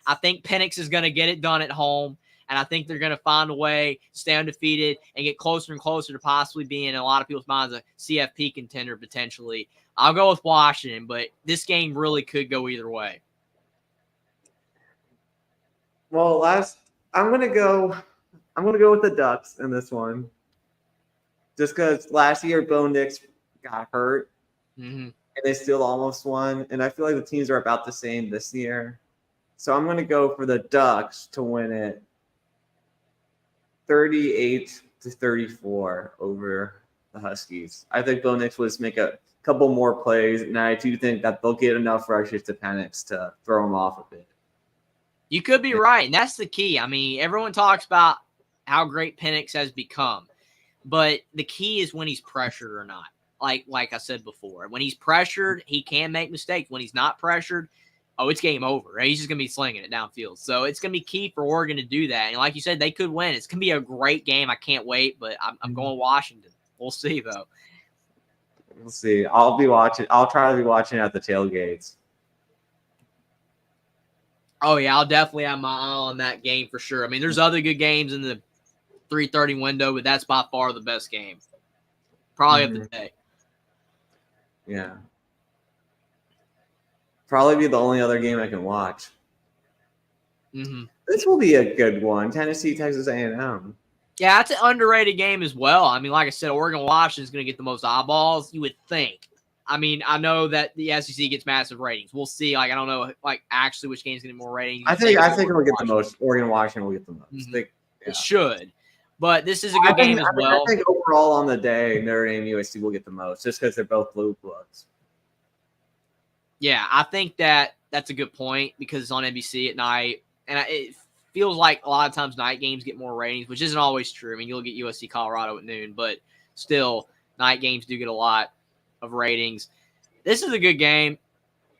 I think Penix is going to get it done at home, and I think they're going to find a way to stay undefeated and get closer and closer to possibly being, in a lot of people's minds, a CFP contender potentially. I'll go with Washington, but this game really could go either way. Well, I'm gonna go with the Ducks in this one, just because last year Bo Nix got hurt, and they still almost won, and I feel like the teams are about the same this year, so I'm gonna go for the Ducks to win it, 38-34 over the Huskies. I think Bo Nix was make a couple more plays, and I do think that they'll get enough rushes to Penix to throw him off a bit. You could be right, and that's the key. I mean, everyone talks about how great Penix has become, but the key is when he's pressured or not. like I said before. When he's pressured, he can make mistakes. When he's not pressured, it's game over. Right? He's just going to be slinging it downfield. So it's going to be key for Oregon to do that. And like you said, they could win. It's going to be a great game. I can't wait, but I'm going Washington. We'll see, though. We'll see. I'll be watching. I'll try to be watching at the tailgates. Oh, yeah, I'll definitely have my eye on that game for sure. I mean, there's other good games in the 3:30 window, but that's by far the best game. Probably of the day. Yeah. Probably be the only other game I can watch. Mm-hmm. This will be a good one. Tennessee, Texas A&M. Yeah, that's an underrated game as well. I mean, like I said, Oregon Washington is going to get the most eyeballs, you would think. I mean, I know that the SEC gets massive ratings. We'll see. Like, I don't know, like, actually which game's getting more ratings. I think it'll get the most. Oregon Washington will get the most. Mm-hmm. It should. But this is a good game as well. I think overall on the day, Notre Dame USC will get the most just because they're both blue bloods. Yeah, I think that's a good point because it's on NBC at night. And it feels like a lot of times night games get more ratings, which isn't always true. I mean, you'll get USC Colorado at noon, but still, night games do get a lot of ratings. This is a good game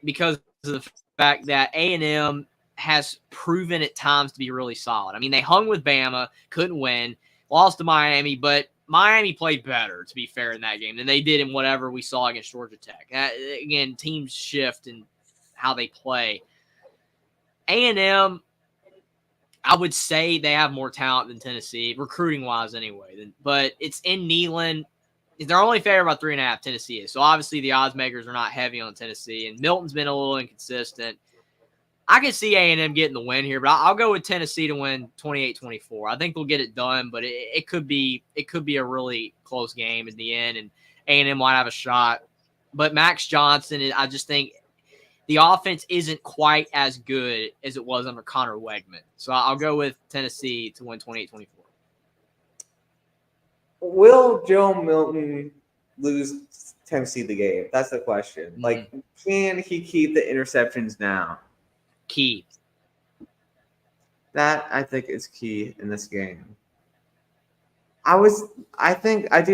because of the fact that A&M has proven at times to be really solid. I mean, they hung with Bama, couldn't win, lost to Miami, but Miami played better, to be fair, in that game than they did in whatever we saw against Georgia Tech. Again, teams shift in how they play. A&M, I would say they have more talent than Tennessee, recruiting-wise anyway. But it's in Neyland. They're only favored by 3.5, Tennessee is. So, obviously, the odds makers are not heavy on Tennessee. And Milton's been a little inconsistent. I can see A&M getting the win here, but I'll go with Tennessee to win 28-24. I think they'll get it done, but it could be a really close game in the end, and A&M might have a shot. But Max Johnson, I just think the offense isn't quite as good as it was under Connor Wegman. So I'll go with Tennessee to win 28-24. Will Joe Milton lose Tennessee the game? That's the question. Mm-hmm. Like, can he keep the interceptions down? Key. That, I think, is key in this game. I do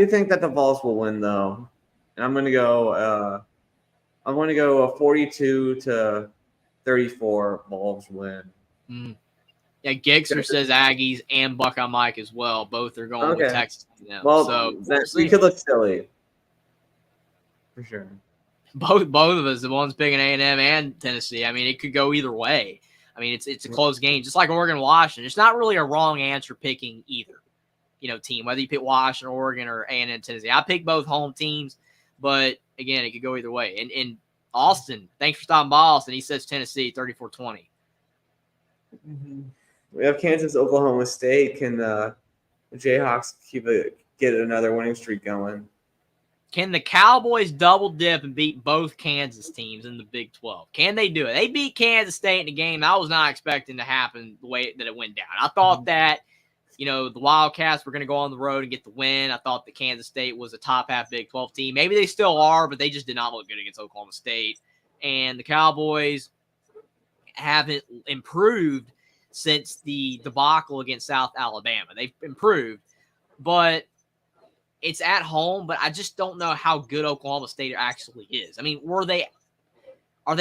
think that the Vols will win, though. And I'm going to go a 42-34 Vols win. Mm. Yeah, Gixer says Aggies and Buckeye Mike as well. Both are going with Texas. Well, so we could look silly. For sure. Both of us, the ones picking A&M and Tennessee. I mean, it could go either way. I mean, it's a close game, just like Oregon Washington. It's not really a wrong answer picking either, team, whether you pick Washington, Oregon, or A&M, Tennessee. I pick both home teams, but again, it could go either way. And Austin, thanks for stopping by, Austin. He says Tennessee 34-20. Mm-hmm. We have Kansas, Oklahoma State. Can the Jayhawks get another winning streak going? Can the Cowboys double dip and beat both Kansas teams in the Big 12? Can they do it? They beat Kansas State in a game I was not expecting to happen the way that it went down. I thought that, the Wildcats were going to go on the road and get the win. I thought that Kansas State was a top half Big 12 team. Maybe they still are, but they just did not look good against Oklahoma State. And the Cowboys haven't improved since the debacle against South Alabama. They've improved, but it's at home, but I just don't know how good Oklahoma State actually is. I mean, are they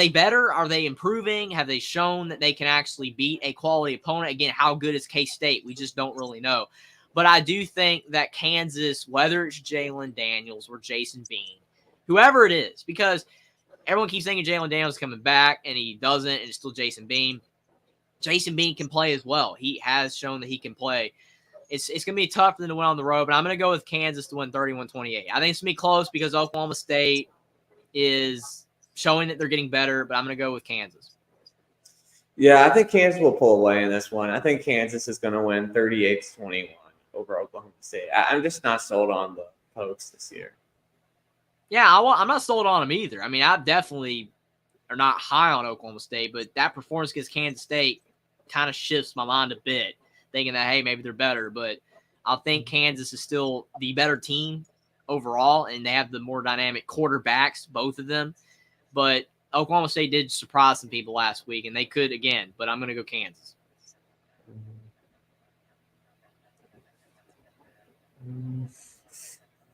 better? Are they improving? Have they shown that they can actually beat a quality opponent? Again, how good is K-State? We just don't really know. But I do think that Kansas, whether it's Jalen Daniels or Jason Bean, whoever it is, because everyone keeps thinking Jalen Daniels is coming back, and he doesn't, and it's still Jason Bean. Jason Bean can play as well. He has shown that he can play. It's going to be tough for them to win on the road, but I'm going to go with Kansas to win 31-28. I think it's going to be close because Oklahoma State is showing that they're getting better, but I'm going to go with Kansas. Yeah, I think Kansas will pull away in this one. I think Kansas is going to win 38-21 over Oklahoma State. I'm just not sold on the Pokes this year. Yeah, I'm not sold on them either. I mean, I definitely are not high on Oklahoma State, but that performance against Kansas State kind of shifts my mind a bit, thinking that, hey, maybe they're better. But I think Kansas is still the better team overall, and they have the more dynamic quarterbacks, both of them. But Oklahoma State did surprise some people last week, and they could again. But I'm going to go Kansas.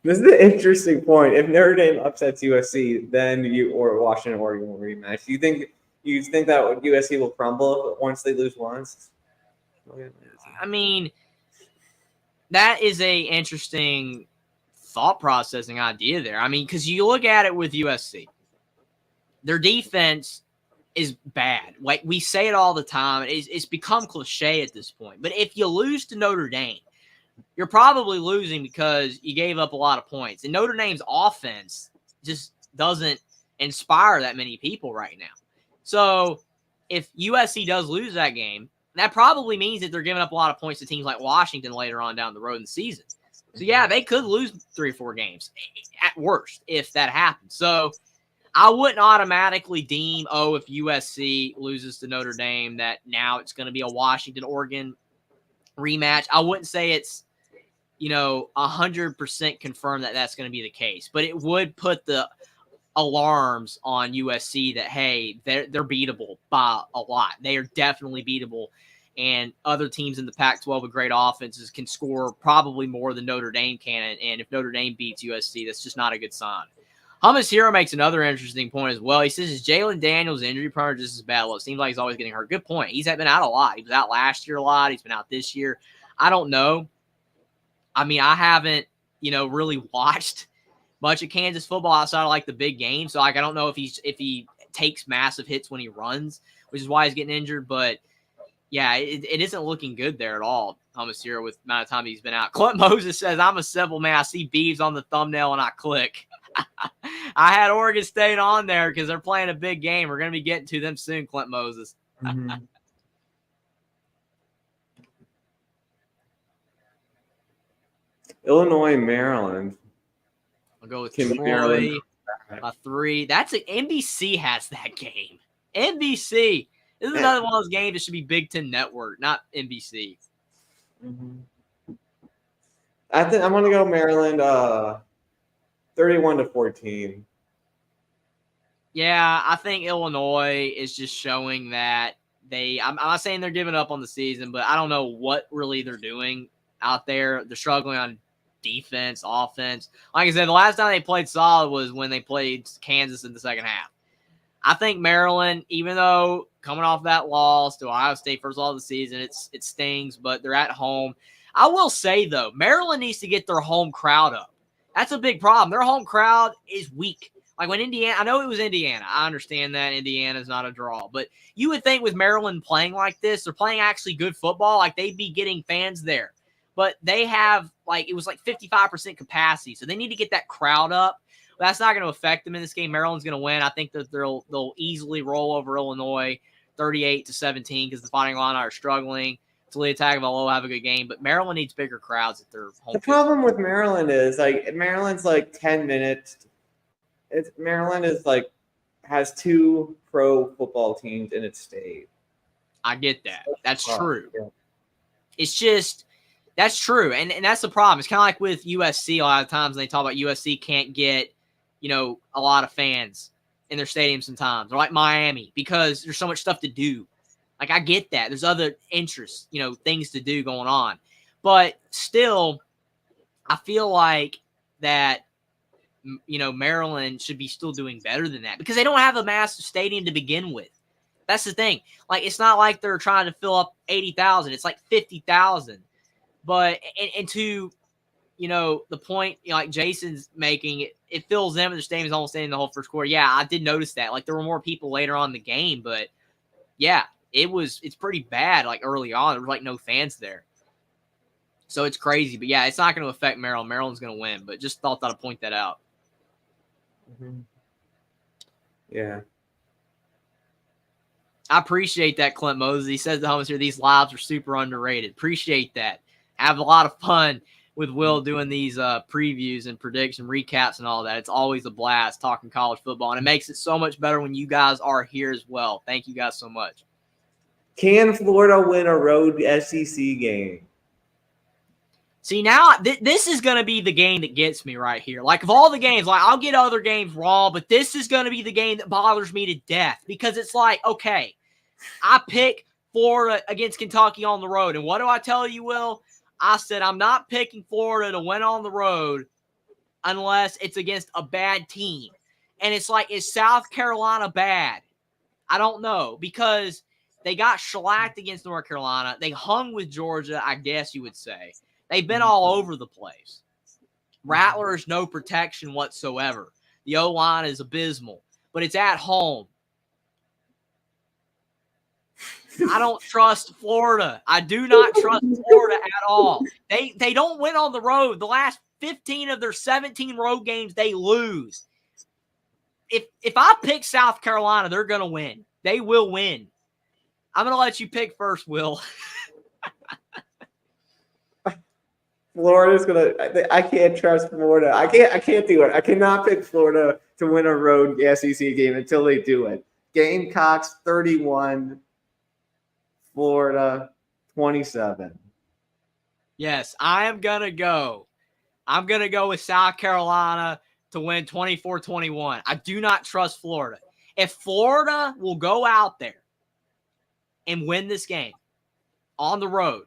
This is an interesting point. If Notre Dame upsets USC, then Washington Oregon will rematch. You think that USC will crumble once they lose once? I mean, that is a interesting thought processing idea there. I mean, because you look at it with USC, their defense is bad. Like we say it all the time. It's become cliche at this point. But if you lose to Notre Dame, you're probably losing because you gave up a lot of points. And Notre Dame's offense just doesn't inspire that many people right now. So if USC does lose that game, that probably means that they're giving up a lot of points to teams like Washington later on down the road in the season. So, yeah, they could lose 3 or 4 games at worst if that happens. So I wouldn't automatically deem, if USC loses to Notre Dame, that now it's going to be a Washington-Oregon rematch. I wouldn't say it's, 100% confirmed that that's going to be the case. But it would put the alarms on USC that, hey, they're beatable by a lot. They are definitely beatable. And other teams in the Pac-12 with great offenses can score probably more than Notre Dame can. And if Notre Dame beats USC, that's just not a good sign. Hummus Hero makes another interesting point as well. He says, is Jalen Daniels injury prone or just as bad? Well, it seems like he's always getting hurt. Good point. He's been out a lot. He was out last year a lot. He's been out this year. I don't know. I mean, I haven't, really watched much of Kansas football outside of like the big game. So I don't know if he takes massive hits when he runs, which is why he's getting injured. But yeah, it isn't looking good there at all. Hummus here with the amount of time he's been out. Clint Moses says, I'm a simple man. I see Beavs on the thumbnail and I click. I had Oregon State on there because they're playing a big game. We're going to be getting to them soon, Clint Moses. Mm-hmm. Illinois, Maryland. I'll go with Troy. A 3. That's NBC has that game. NBC. This is another one of those games that should be Big Ten Network, not NBC. Mm-hmm. I think I'm going to go Maryland 31-14. Yeah, I think Illinois is just showing that I'm not saying they're giving up on the season, but I don't know what really they're doing out there. They're struggling on defense, offense. Like I said, the last time they played solid was when they played Kansas in the second half. I think Maryland, even though coming off that loss to Ohio State first loss of the season, it stings, but they're at home. I will say, though, Maryland needs to get their home crowd up. That's a big problem. Their home crowd is weak. Like when Indiana, I know it was Indiana. I understand that Indiana's not a draw. But you would think with Maryland playing like this, they're playing actually good football, like they'd be getting fans there. But they have, it was 55% capacity. So they need to get that crowd up. But that's not going to affect them in this game. Maryland's going to win. I think that they'll easily roll over Illinois 38-17 because the Fighting Illini are struggling. Talia Tagovailoa have a good game, but Maryland needs bigger crowds at their home. The problem with Maryland is Maryland's 10 minutes. Maryland is has 2 pro football teams in its state. I get that. That's true. Yeah. It's just that's true, and that's the problem. It's kind of like with USC. A lot of times they talk about USC can't get a lot of fans in their stadium sometimes, or like Miami because there's so much stuff to do. I get that. There's other interests, things to do going on. But still, I feel like that, Maryland should be still doing better than that because they don't have a massive stadium to begin with. That's the thing. It's not like they're trying to fill up 80,000. It's 50,000. But, and to, the point, like Jason's making, it fills them and the stadium's almost in the whole first quarter. Yeah, I did notice that. There were more people later on in the game, but yeah. It's pretty bad early on. There was no fans there. So it's crazy. But yeah, it's not going to affect Maryland. Maryland's going to win. But just thought that I'd point that out. Mm-hmm. Yeah. I appreciate that, Clint Moses. He says the homies here, these lives are super underrated. Appreciate that. Have a lot of fun with Will doing these previews and prediction recaps and all that. It's always a blast talking college football. And it makes it so much better when you guys are here as well. Thank you guys so much. Can Florida win a road SEC game? See, now this is going to be the game that gets me right here. Of all the games, I'll get other games wrong, but this is going to be the game that bothers me to death because it's okay, I pick Florida against Kentucky on the road. And what do I tell you, Will? I said I'm not picking Florida to win on the road unless it's against a bad team. And it's like, is South Carolina bad? I don't know, because they got shellacked against North Carolina. They hung with Georgia, I guess you would say. They've been all over the place. Rattler's no protection whatsoever. The O-line is abysmal, but it's at home. I don't trust Florida. I do not trust Florida at all. They don't win on the road. The last 15 of their 17 road games, they lose. If I pick South Carolina, they're going to win. They will win. I'm going to let you pick first, Will. Florida's gonna. I can't trust Florida. I can't do it. I cannot pick Florida to win a road SEC game until they do it. Gamecocks 31, Florida 27. Yes, I am gonna go. I'm gonna go with South Carolina to win 24-21. I do not trust Florida. If Florida will go out there and win this game on the road,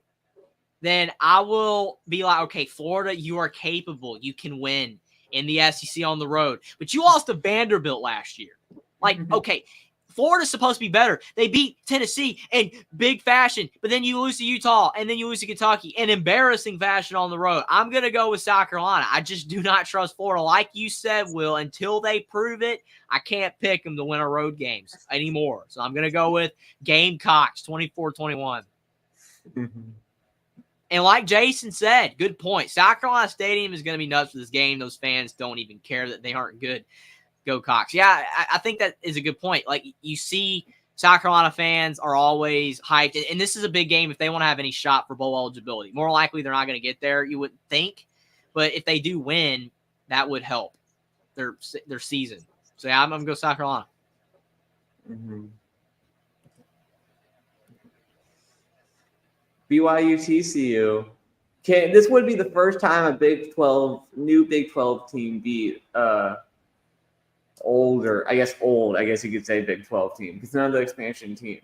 then I will be like, okay, Florida, you are capable. You can win in the SEC on the road. But you lost to Vanderbilt last year. Like, okay, Florida's supposed to be better. They beat Tennessee in big fashion, but then you lose to Utah, and then you lose to Kentucky in embarrassing fashion on the road. I'm going to go with South Carolina. I just do not trust Florida. Like you said, Will, until they prove it, I can't pick them to win a road games anymore. So I'm going to go with Gamecocks 24-21. And like Jason said, good point. South Carolina Stadium is going to be nuts for this game. Those fans don't even care that they aren't good. Go Cox. Yeah, I think that is a good point. Like, you see South Carolina fans are always hyped. And this is a big game if they want to have any shot for bowl eligibility. More likely they're not going to get there, you would think. But if they do win, that would help their season. So, yeah, I'm going to go South Carolina. BYU TCU. Okay, this would be the first time a new Big 12 team beat old, I guess you could say Big 12 team, because none of the expansion Big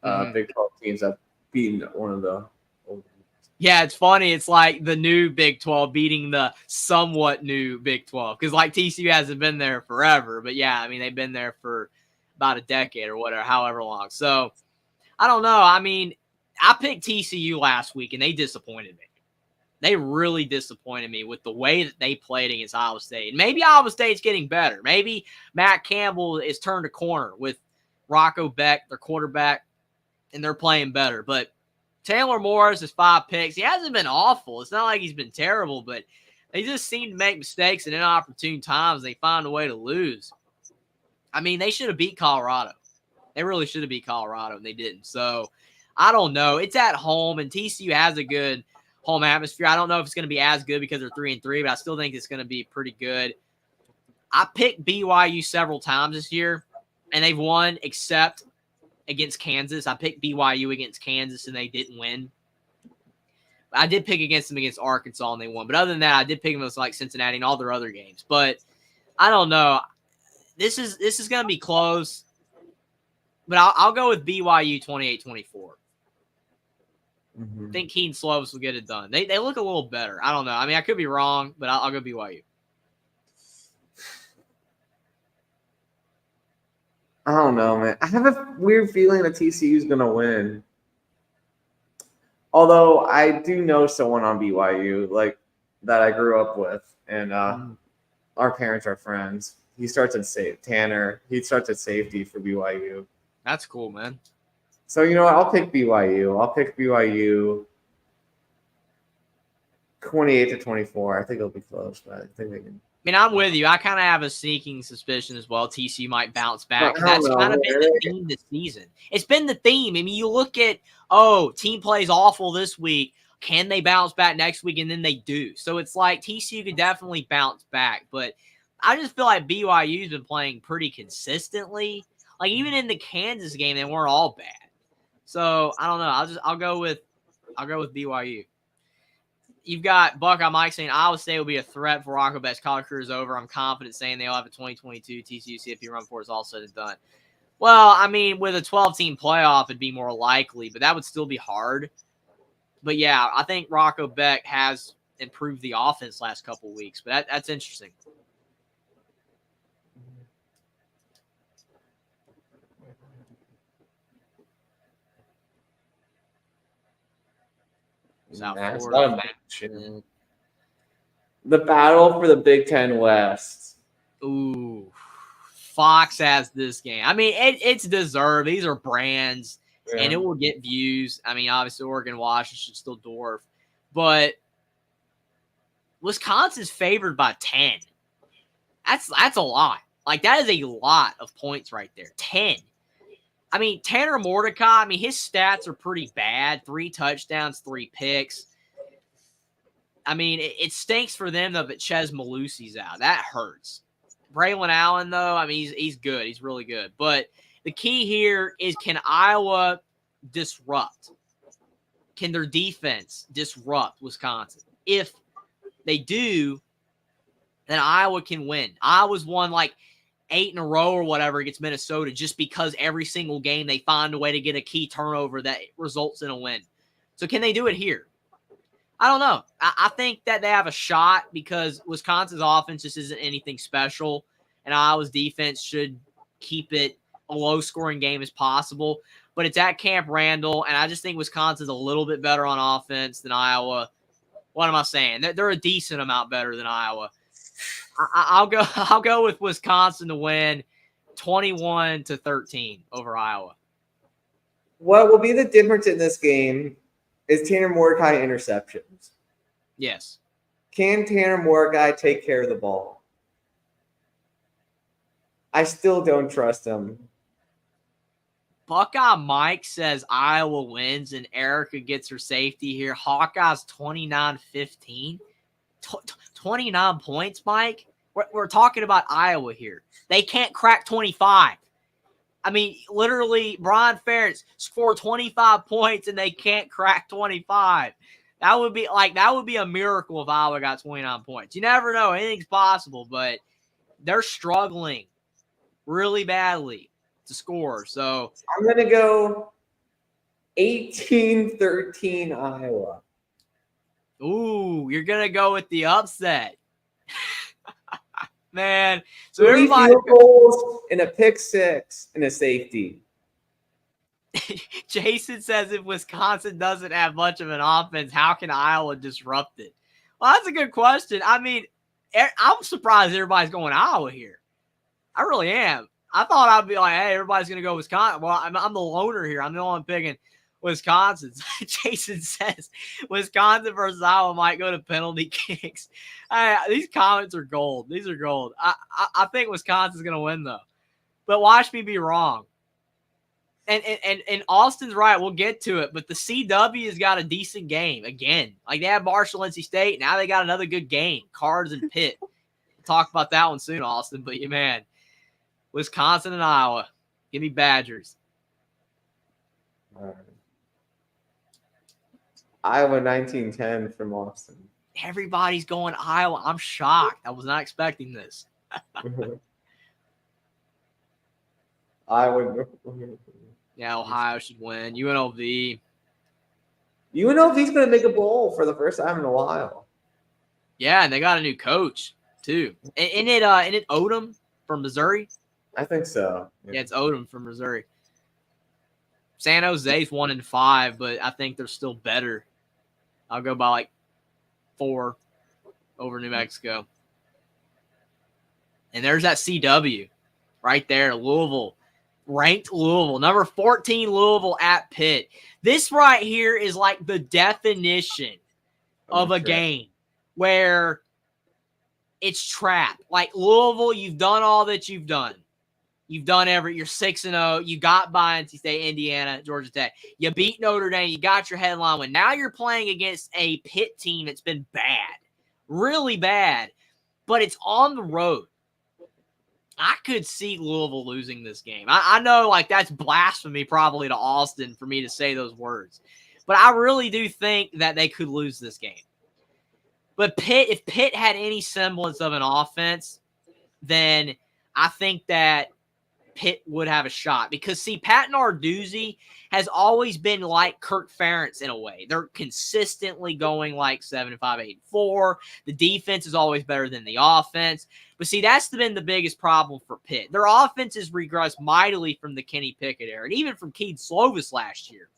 12 teams have beaten one of the old teams. Yeah, it's funny. It's like the new Big 12 beating the somewhat new Big 12, because like TCU hasn't been there forever, but yeah, I mean, they've been there for about a decade or whatever, however long. So I don't know. I mean, I picked TCU last week, and they disappointed me. They really disappointed me with the way that they played against Iowa State. And maybe Iowa State's getting better. Maybe Matt Campbell is turned a corner with Rocco Beck, their quarterback, and they're playing better. But Taylor Morris has 5 picks. He hasn't been awful. It's not like he's been terrible, but they just seem to make mistakes, and in inopportune times they find a way to lose. I mean, they should have beat Colorado. They really should have beat Colorado, and they didn't. So, I don't know. It's at home, and TCU has a good home atmosphere. I don't know if it's going to be as good because they're 3-3, but I still think it's going to be pretty good. I picked BYU several times this year, and they've won except against Kansas. I picked BYU against Kansas, and they didn't win. I did pick against them against Arkansas, and they won. But other than that, I did pick them against like Cincinnati and all their other games. But I don't know. This is going to be close, but I'll go with BYU 28-24. I think Keaton Slovis will get it done. They look a little better. I don't know. I mean, I could be wrong, but I'll go BYU. I don't know, man. I have a weird feeling that TCU is going to win. Although I do know someone on BYU, like, that I grew up with, and our parents are friends. He starts at Tanner. He starts at safety for BYU. That's cool, man. So, you know what? I'll pick BYU. I'll pick BYU 28-24. I think it'll be close, but I think they can. I mean, I'm with you. I kind of have a sneaking suspicion as well. TCU might bounce back. That's kind of been the theme this season. It's been the theme. I mean, you look at, team plays awful this week. Can they bounce back next week? And then they do. So it's like TCU could definitely bounce back. But I just feel like BYU's been playing pretty consistently. Like, even in the Kansas game, they weren't all bad. So I don't know. I'll go with BYU. You've got Buckeye Mike saying Iowa State will be a threat for Rocco Beck's college career is over. I'm confident saying they'll have a 2022 TCU CFP run for it's all said and done. Well, I mean, with a 12-team playoff, it'd be more likely, but that would still be hard. But yeah, I think Rocco Beck has improved the offense last couple of weeks. But that's interesting. South Florida. The battle for the Big Ten West. Ooh, Fox has this game. I mean, it's deserved. These are brands, and it will get views. I mean, obviously, Oregon, Washington still dwarf, but Wisconsin's favored by 10. That's a lot. Like, that is a lot of points right there. 10. I mean, Tanner Mordecai, I mean, his stats are pretty bad. 3 touchdowns, 3 picks. I mean, it stinks for them, though, that Ches Malusi's out. That hurts. Braylon Allen, though, I mean, he's good. He's really good. But the key here is, can Iowa disrupt? Can their defense disrupt Wisconsin? If they do, then Iowa can win. Iowa's won like 8 in a row or whatever against Minnesota just because every single game they find a way to get a key turnover that results in a win. So can they do it here? I don't know. I think that they have a shot because Wisconsin's offense just isn't anything special, and Iowa's defense should keep it a low-scoring game as possible. But it's at Camp Randall, and I just think Wisconsin's a little bit better on offense than Iowa. What am I saying? They're a decent amount better than Iowa. I'll go with Wisconsin to win 21-13 over Iowa. What will be the difference in this game is Tanner Mordecai interceptions. Yes. Can Tanner Mordecai take care of the ball? I still don't trust him. Buckeye Mike says Iowa wins and Erica gets her safety here. Hawkeyes 29-15. 29 points, Mike? We're talking about Iowa here. They can't crack 25. I mean, literally, Brian Ferentz scored 25 points and they can't crack 25. That would be a miracle if Iowa got 29 points. You never know. Anything's possible, but they're struggling really badly to score. So I'm going to go 18-13 Iowa. Ooh, you're going to go with the upset. Man. So 3 field goals and a pick 6 and a safety. Jason says if Wisconsin doesn't have much of an offense, how can Iowa disrupt it? Well, that's a good question. I mean, I'm surprised everybody's going Iowa here. I really am. I thought I'd be like, hey, everybody's going to go Wisconsin. Well, I'm the loner here. I'm the one picking Wisconsin. Jason says Wisconsin versus Iowa might go to penalty kicks. These comments are gold. These are gold. I think Wisconsin's going to win, though. But watch me be wrong. And Austin's right. We'll get to it. But the CW has got a decent game again. Like, they have Marshall, NC State. Now they got another good game. Cards and Pitt. We'll talk about that one soon, Austin. But, man, Wisconsin and Iowa. Give me Badgers. All right. Iowa 19-10 from Austin. Everybody's going Iowa. I'm shocked. I was not expecting this. Iowa. Yeah, Ohio should win. UNLV. UNLV's going to make a bowl for the first time in a while. Yeah, and they got a new coach too. Isn't it Odom from Missouri? I think so. Yeah, it's Odom from Missouri. San Jose's 1-5, but I think they're still better. I'll go by like 4 over New Mexico. And there's that CW right there, Louisville. Ranked Louisville. Number 14 Louisville at Pitt. This right here is like the definition of a game where it's trap. Like, Louisville, you've done all that you've done. You've done you're 6-0. You got by NC State, Indiana, Georgia Tech. You beat Notre Dame. You got your headline win. Now you're playing against a Pitt team that's been bad, really bad, but it's on the road. I could see Louisville losing this game. I know, like, that's blasphemy probably to Austin for me to say those words, but I really do think that they could lose this game. But if Pitt had any semblance of an offense, then I think that Pitt would have a shot because, see, Pat Narduzzi has always been like Kirk Ferentz in a way. They're consistently going like 7-5-8-4. The defense is always better than the offense. But, see, that's been the biggest problem for Pitt. Their offense has regressed mightily from the Kenny Pickett era and even from Keith Slovis last year.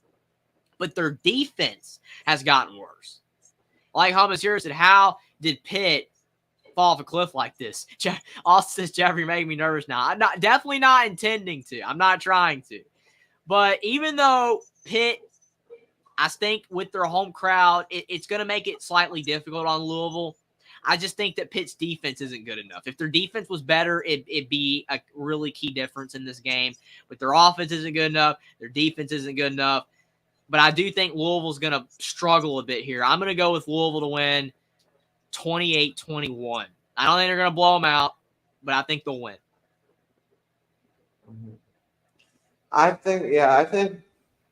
But their defense has gotten worse. Like Hummus here said, how did Pitt fall off a cliff like this? Austin says, Jeffrey, making me nervous now. I'm definitely not intending to. I'm not trying to. But even though Pitt, I think with their home crowd, it's going to make it slightly difficult on Louisville. I just think that Pitt's defense isn't good enough. If their defense was better, it'd be a really key difference in this game. But their offense isn't good enough. Their defense isn't good enough. But I do think Louisville's going to struggle a bit here. I'm going to go with Louisville to win 28-21. I don't think they're going to blow them out, but I think they'll win. I think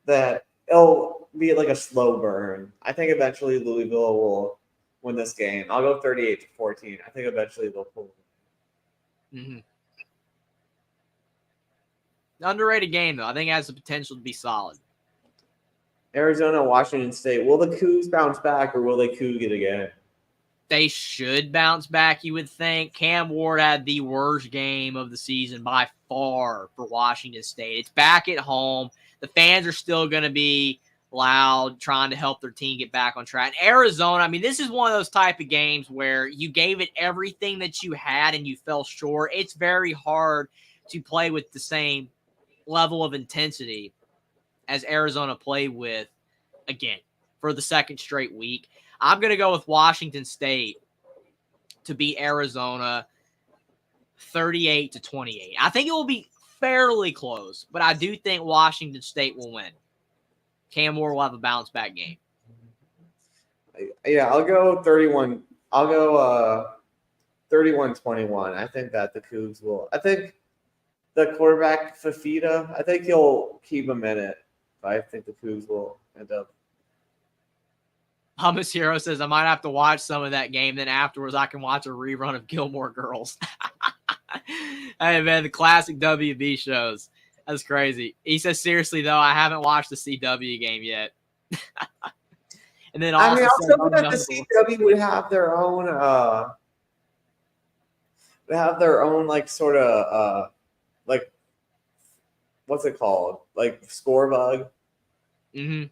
that it'll be like a slow burn. I think eventually Louisville will win this game. I'll go 38-14. I think eventually they'll pull. Mm-hmm. Underrated game, though. I think it has the potential to be solid. Arizona, Washington State. Will the Cougs bounce back or will they Coug it again? They should bounce back, you would think. Cam Ward had the worst game of the season by far for Washington State. It's back at home. The fans are still going to be loud, trying to help their team get back on track. And Arizona, I mean, this is one of those type of games where you gave it everything that you had and you fell short. It's very hard to play with the same level of intensity as Arizona played with, again, for the second straight week. I'm going to go with Washington State to beat Arizona 38-28. I think it will be fairly close, but I do think Washington State will win. Cam Moore will have a bounce-back game. Yeah, I'll go 31. I'll go 31-21. I think that the Cougs will. I think the quarterback, Fafita, I think he'll keep him in it. I think the Cougs will end up. Hummus Hero says, I might have to watch some of that game. Then afterwards, I can watch a rerun of Gilmore Girls. Hey, man, the classic WB shows. That's crazy. He says, seriously, though, I haven't watched the CW game yet. And then also, that the CW would have their own, like, sort of, like, what's it called? Like, score bug. Mm-hmm.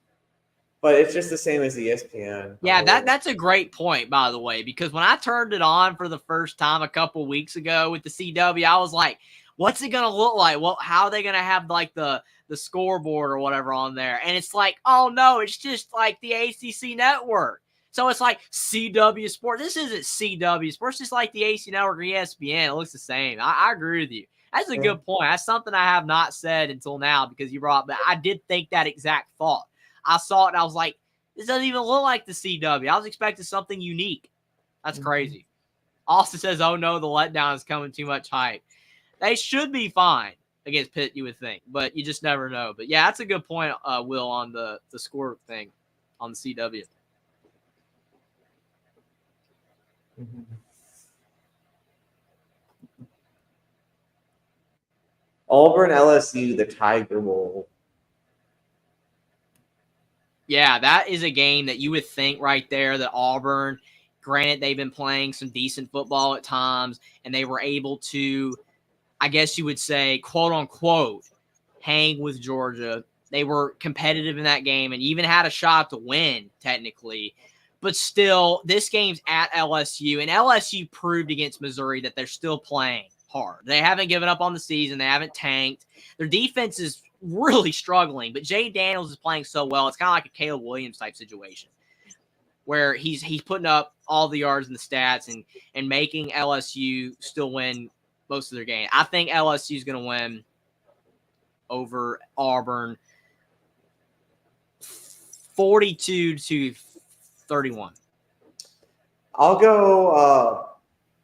But it's just the same as ESPN. Yeah, that's a great point, by the way, because when I turned it on for the first time a couple weeks ago with the CW, I was like, what's it going to look like? Well, how are they going to have like the scoreboard or whatever on there? And it's like, oh, no, it's just like the ACC network. So it's like CW Sports. This isn't CW Sports. It's just like the AC Network or ESPN. It looks the same. I agree with you. That's a good point. That's something I have not said until now because you brought, but I did think that exact thought. I saw it and I was like, this doesn't even look like the CW. I was expecting something unique. That's crazy. Austin says, oh no, the letdown is coming, too much hype. They should be fine against Pitt, you would think, but you just never know. But yeah, that's a good point, Will, on the score thing on the CW. Auburn LSU, the Tiger Bowl. Yeah, that is a game that you would think right there that Auburn, granted they've been playing some decent football at times, and they were able to, I guess you would say, quote unquote, hang with Georgia. They were competitive in that game and even had a shot to win, technically. But still, this game's at LSU, and LSU proved against Missouri that they're still playing hard. They haven't given up on the season. They haven't tanked. Their defense is really struggling, but Jay Daniels is playing so well. It's kind of like a Caleb Williams type situation where he's putting up all the yards and the stats and making LSU still win most of their game. I think LSU is going to win over Auburn 42-31. I'll go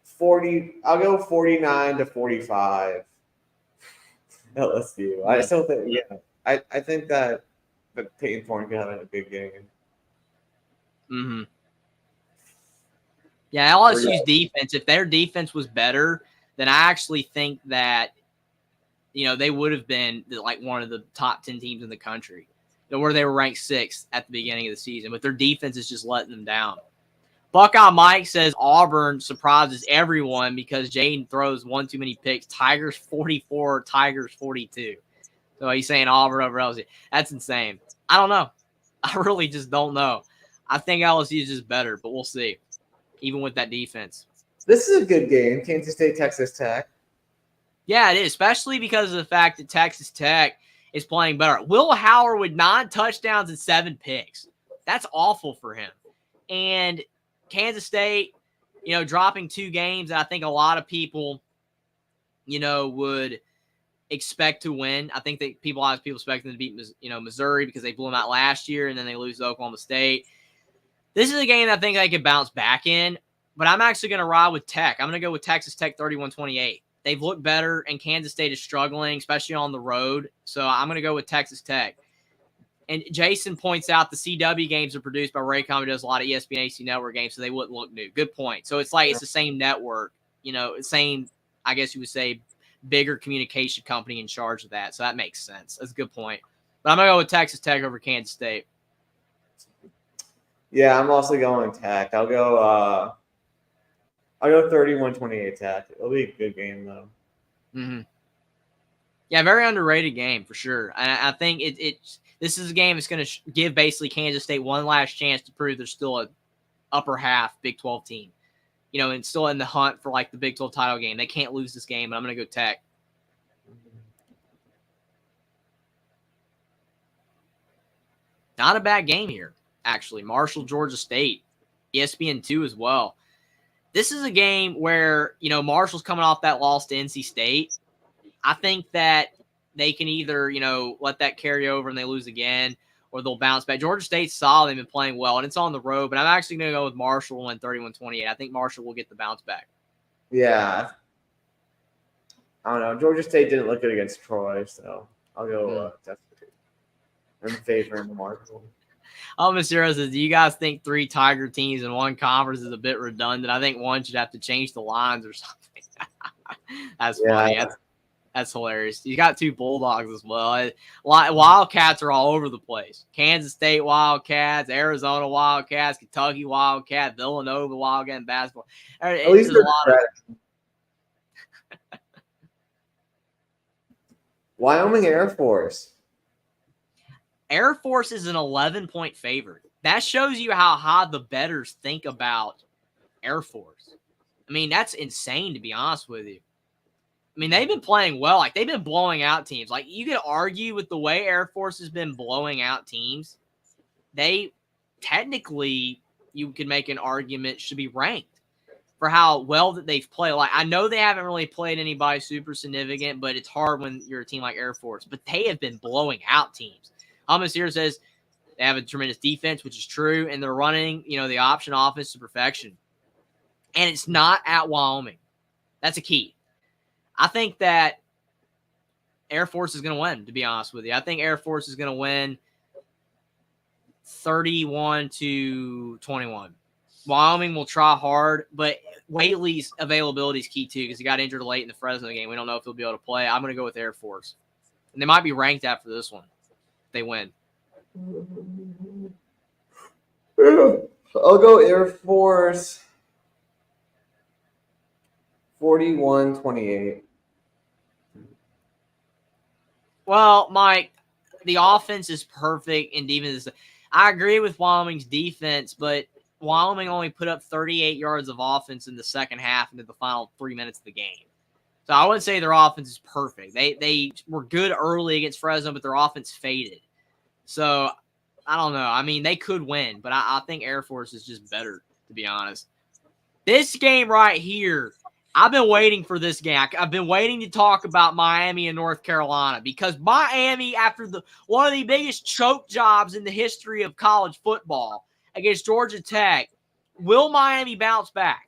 40. I'll go 49-45. LSU. I still think, I think that Peyton Thorne could have a big game. Mm-hmm. Yeah, LSU's defense, if their defense was better, then I actually think that they would have been like one of the top 10 teams in the country, where they were ranked 6th at the beginning of the season. But their defense is just letting them down. Buckeye Mike says Auburn surprises everyone because Jaden throws one too many picks. Tigers 44, Tigers 42. So he's saying Auburn over LSU. That's insane. I don't know. I really just don't know. I think LSU is just better, but we'll see, even with that defense. This is a good game, Kansas State, Texas Tech. Yeah, it is, especially because of the fact that Texas Tech is playing better. Will Howard with 9 touchdowns and 7 picks. That's awful for him. And Kansas State, dropping 2 games that I think a lot of people, would expect to win. I think that a lot of people expect them to beat, Missouri because they blew them out last year and then they lose to Oklahoma State. This is a game that I think they could bounce back in, but I'm actually going to ride with Tech. I'm going to go with Texas Tech 31-28. They've looked better, and Kansas State is struggling, especially on the road. So I'm going to go with Texas Tech. And Jason points out the CW games are produced by Raycom, who does a lot of ESPN AC Network games, so they wouldn't look new. Good point. So it's like it's the same network, same, I guess you would say, bigger communication company in charge of that. So that makes sense. That's a good point. But I'm going to go with Texas Tech over Kansas State. Yeah, I'm also going Tech. I'll go 31-28 Tech. It'll be a good game, though. Mm-hmm. Yeah, very underrated game for sure. And I think this is a game that's going to give basically Kansas State one last chance to prove they're still a upper half Big 12 team, and still in the hunt for like the Big 12 title game. They can't lose this game, and I'm going to go Tech. Not a bad game here, actually. Marshall, Georgia State, ESPN2 as well. This is a game where, Marshall's coming off that loss to NC State. I think that they can either, let that carry over and they lose again, or they'll bounce back. Georgia State's solid. They've been playing well, and it's on the road. But I'm actually going to go with Marshall and 31-28. I think Marshall will get the bounce back. Yeah. I don't know. Georgia State didn't look good against Troy, so I'll go in favor of Marshall. Miss Zero says, do you guys think 3 Tiger teams in one conference is a bit redundant? I think one should have to change the lines or something. That's funny. That's hilarious. You got 2 Bulldogs as well. Wildcats are all over the place. Kansas State Wildcats, Arizona Wildcats, Kentucky Wildcats, Villanova Wildcat in basketball. At least there's a lot of Wyoming Air Force. Air Force is an 11-point favorite. That shows you how high the bettors think about Air Force. I mean, that's insane, to be honest with you. I mean, they've been playing well. Like, they've been blowing out teams. Like, you could argue with the way Air Force has been blowing out teams, they technically, you could make an argument, should be ranked for how well that they've played. Like, I know they haven't really played anybody super significant, but it's hard when you're a team like Air Force. But they have been blowing out teams. Thomas here says they have a tremendous defense, which is true, and they're running, the option offense to perfection. And it's not at Wyoming. That's a key. I think that Air Force is going to win, to be honest with you. I think Air Force is going to win 31-21. Wyoming will try hard, but Whaley's availability is key too because he got injured late in the Fresno game. We don't know if he'll be able to play. I'm going to go with Air Force. And they might be ranked after this one. They win. I'll go Air Force 41-28. Well, Mike, the offense is perfect and defense is. I agree with Wyoming's defense, but Wyoming only put up 38 yards of offense in the second half into the final 3 minutes of the game. So I wouldn't say their offense is perfect. They were good early against Fresno, but their offense faded. So, I don't know. I mean, they could win, but I think Air Force is just better, to be honest. This game right here, I've been waiting for this game. I've been waiting to talk about Miami and North Carolina because Miami, after one of the biggest choke jobs in the history of college football against Georgia Tech, will Miami bounce back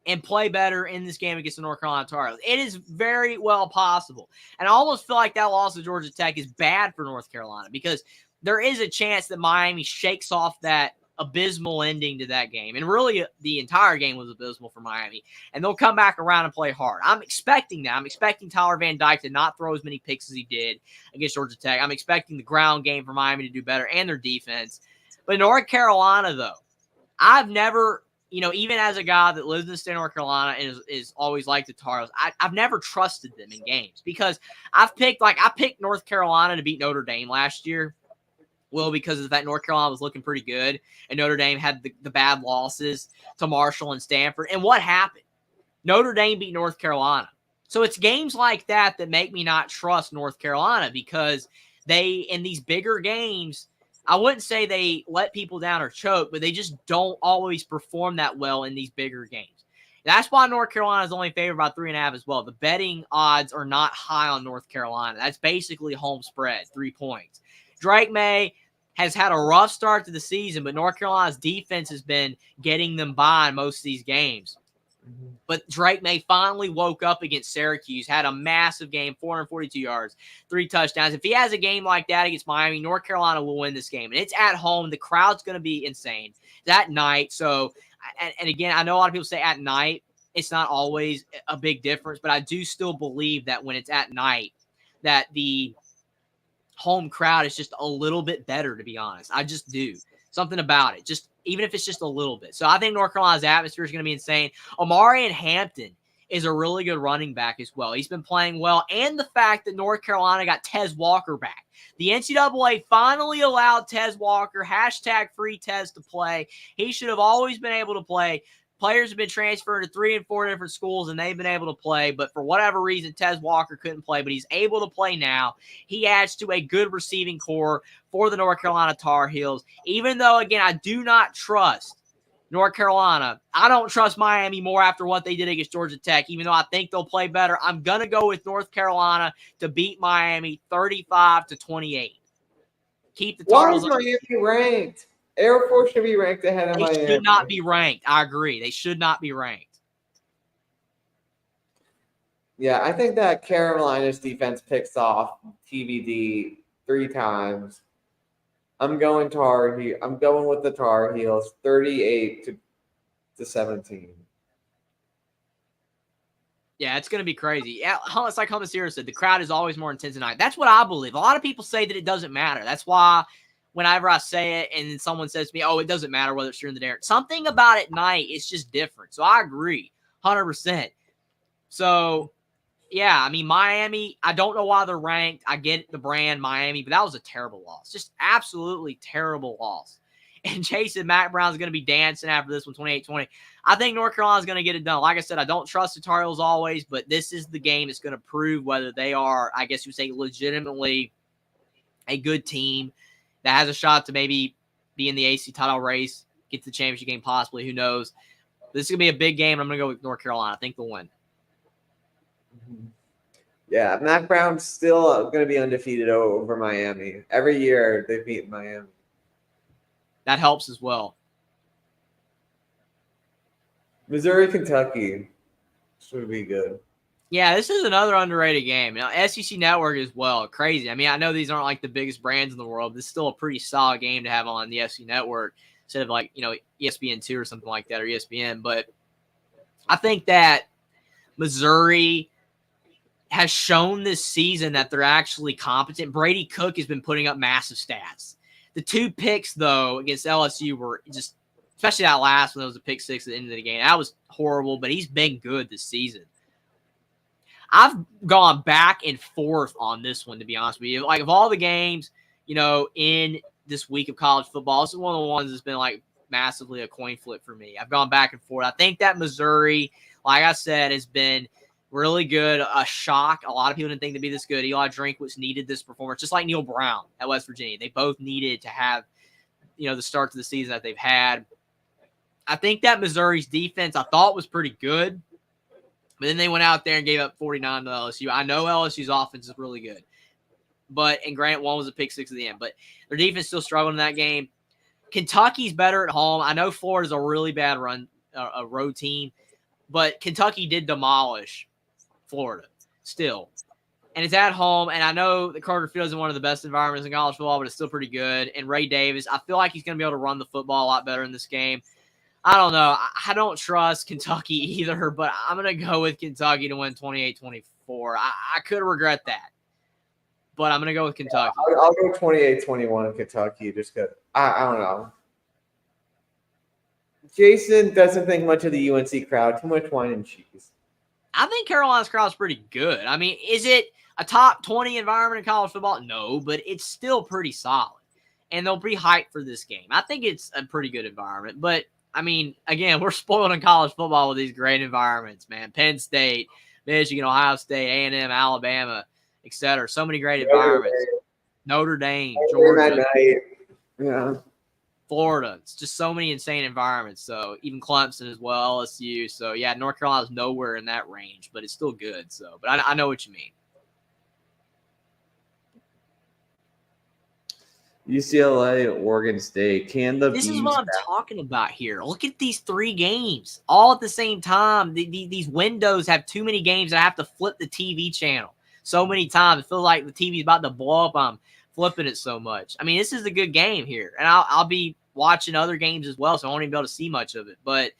and play better in this game against the North Carolina Tar Heels? It is very well possible. And I almost feel like that loss to Georgia Tech is bad for North Carolina because there is a chance that Miami shakes off that abysmal ending to that game. And really, the entire game was abysmal for Miami. And they'll come back around and play hard. I'm expecting that. I'm expecting Tyler Van Dyke to not throw as many picks as he did against Georgia Tech. I'm expecting the ground game for Miami to do better and their defense. But North Carolina, though, I've never, even as a guy that lives in the state of North Carolina and is always liked the Tar Heels, I've never trusted them in games because I picked North Carolina to beat Notre Dame last year. Well, because of that, North Carolina was looking pretty good, and Notre Dame had the bad losses to Marshall and Stanford. And what happened? Notre Dame beat North Carolina. So it's games like that that make me not trust North Carolina because they, in these bigger games, I wouldn't say they let people down or choke, but they just don't always perform that well in these bigger games. That's why North Carolina is only favored by 3.5 as well. The betting odds are not high on North Carolina. That's basically home spread, 3 points. Drake May has had a rough start to the season, but North Carolina's defense has been getting them by in most of these games. But Drake May finally woke up against Syracuse, had a massive game, 442 yards, 3 touchdowns. If he has a game like that against Miami, North Carolina will win this game. And it's at home. The crowd's going to be insane. That night. So, and again, I know a lot of people say at night, it's not always a big difference, but I do still believe that when it's at night, that the home crowd is just a little bit better, to be honest. I just do. Something about it. Just even if it's just a little bit. So I think North Carolina's atmosphere is going to be insane. Omarion Hampton is a really good running back as well. He's been playing well. And the fact that North Carolina got Tez Walker back. The NCAA finally allowed Tez Walker, #free Tez, to play. He should have always been able to play. Players have been transferred to 3 and 4 different schools, and they've been able to play. But for whatever reason, Tez Walker couldn't play, but he's able to play now. He adds to a good receiving core for the North Carolina Tar Heels. Even though, again, I do not trust North Carolina. I don't trust Miami more after what they did against Georgia Tech, even though I think they'll play better. I'm going to go with North Carolina to beat Miami 35-28. Keep the Tar Heels. Why is Miami ranked? Air Force should be ranked ahead of Miami. They should not be ranked. I agree. They should not be ranked. Yeah, I think that Carolina's defense picks off TVD 3 times. I'm going with the Tar Heels, 38-17. Yeah, it's going to be crazy. Yeah, it's like Homasira said, the crowd is always more intense tonight. That's what I believe. A lot of people say that it doesn't matter. That's why whenever I say it and then someone says to me, oh, it doesn't matter whether it's during the day. Something about it at night is just different. So I agree 100%. So, yeah, I mean, Miami, I don't know why they're ranked. I get the brand Miami, but that was a terrible loss. Just absolutely terrible loss. And Jason Mac Brown's going to be dancing after this one, 28-20. I think North Carolina's going to get it done. Like I said, I don't trust the Tar Heels always, but this is the game that's going to prove whether they are, I guess you would say, legitimately a good team that has a shot to maybe be in the AC title race, get to the championship game possibly. Who knows? This is going to be a big game. I'm going to go with North Carolina. I think they'll win. Yeah, Mac Brown's still going to be undefeated over Miami. Every year they beat Miami. That helps as well. Missouri, Kentucky should be good. Yeah, this is another underrated game. SEC Network as well. Crazy. I mean, I know these aren't like the biggest brands in the world. This is still a pretty solid game to have on the SEC Network instead of like, ESPN2 or something like that, or ESPN. But I think that Missouri has shown this season that they're actually competent. Brady Cook has been putting up massive stats. The 2 picks, though, against LSU were just, especially that last one, that was a pick 6 at the end of the game. That was horrible, but he's been good this season. I've gone back and forth on this one, to be honest with you. Like, of all the games, in this week of college football, this is one of the ones that's been, like, massively a coin flip for me. I've gone back and forth. I think that Missouri, like I said, has been really good. A shock. A lot of people didn't think they'd be this good. Eli Drinkwitz needed this performance, just like Neil Brown at West Virginia. They both needed to have, the start to the season that they've had. I think that Missouri's defense I thought was pretty good. But then they went out there and gave up 49 to LSU. I know LSU's offense is really good. And Grant one was a pick 6 at the end. But their defense still struggled in that game. Kentucky's better at home. I know Florida's a really bad a road team. But Kentucky did demolish Florida still. And it's at home, and I know the Carter Field isn't one of the best environments in college football, but it's still pretty good. And Ray Davis, I feel like he's going to be able to run the football a lot better in this game. I don't know. I don't trust Kentucky either, but I'm going to go with Kentucky to win 28-24. I could regret that, but I'm going to go with Kentucky. Yeah, I'll go 28-21 in Kentucky just because I don't know. Jason doesn't think much of the UNC crowd. Too much wine and cheese. I think Carolina's crowd's pretty good. I mean, is it a top 20 environment in college football? No, but it's still pretty solid. And they'll be hyped for this game. I think it's a pretty good environment. But, I mean, again, we're spoiled in college football with these great environments, man. Penn State, Michigan, Ohio State, A&M, Alabama, etc. So many great environments. Notre Dame, Georgia. Yeah. Florida. It's just so many insane environments. So even Clemson as well, LSU. So yeah, North Carolina's nowhere in that range, but it's still good. So, but I know what you mean. UCLA, Oregon State. This is what I'm talking about here. Look at these 3 games all at the same time. These windows have too many games that I have to flip the TV channel so many times. It feels like the TV's about to blow up. I'm flipping it so much. I mean, this is a good game here, and I'll be watching other games as well, so I won't even be able to see much of it. But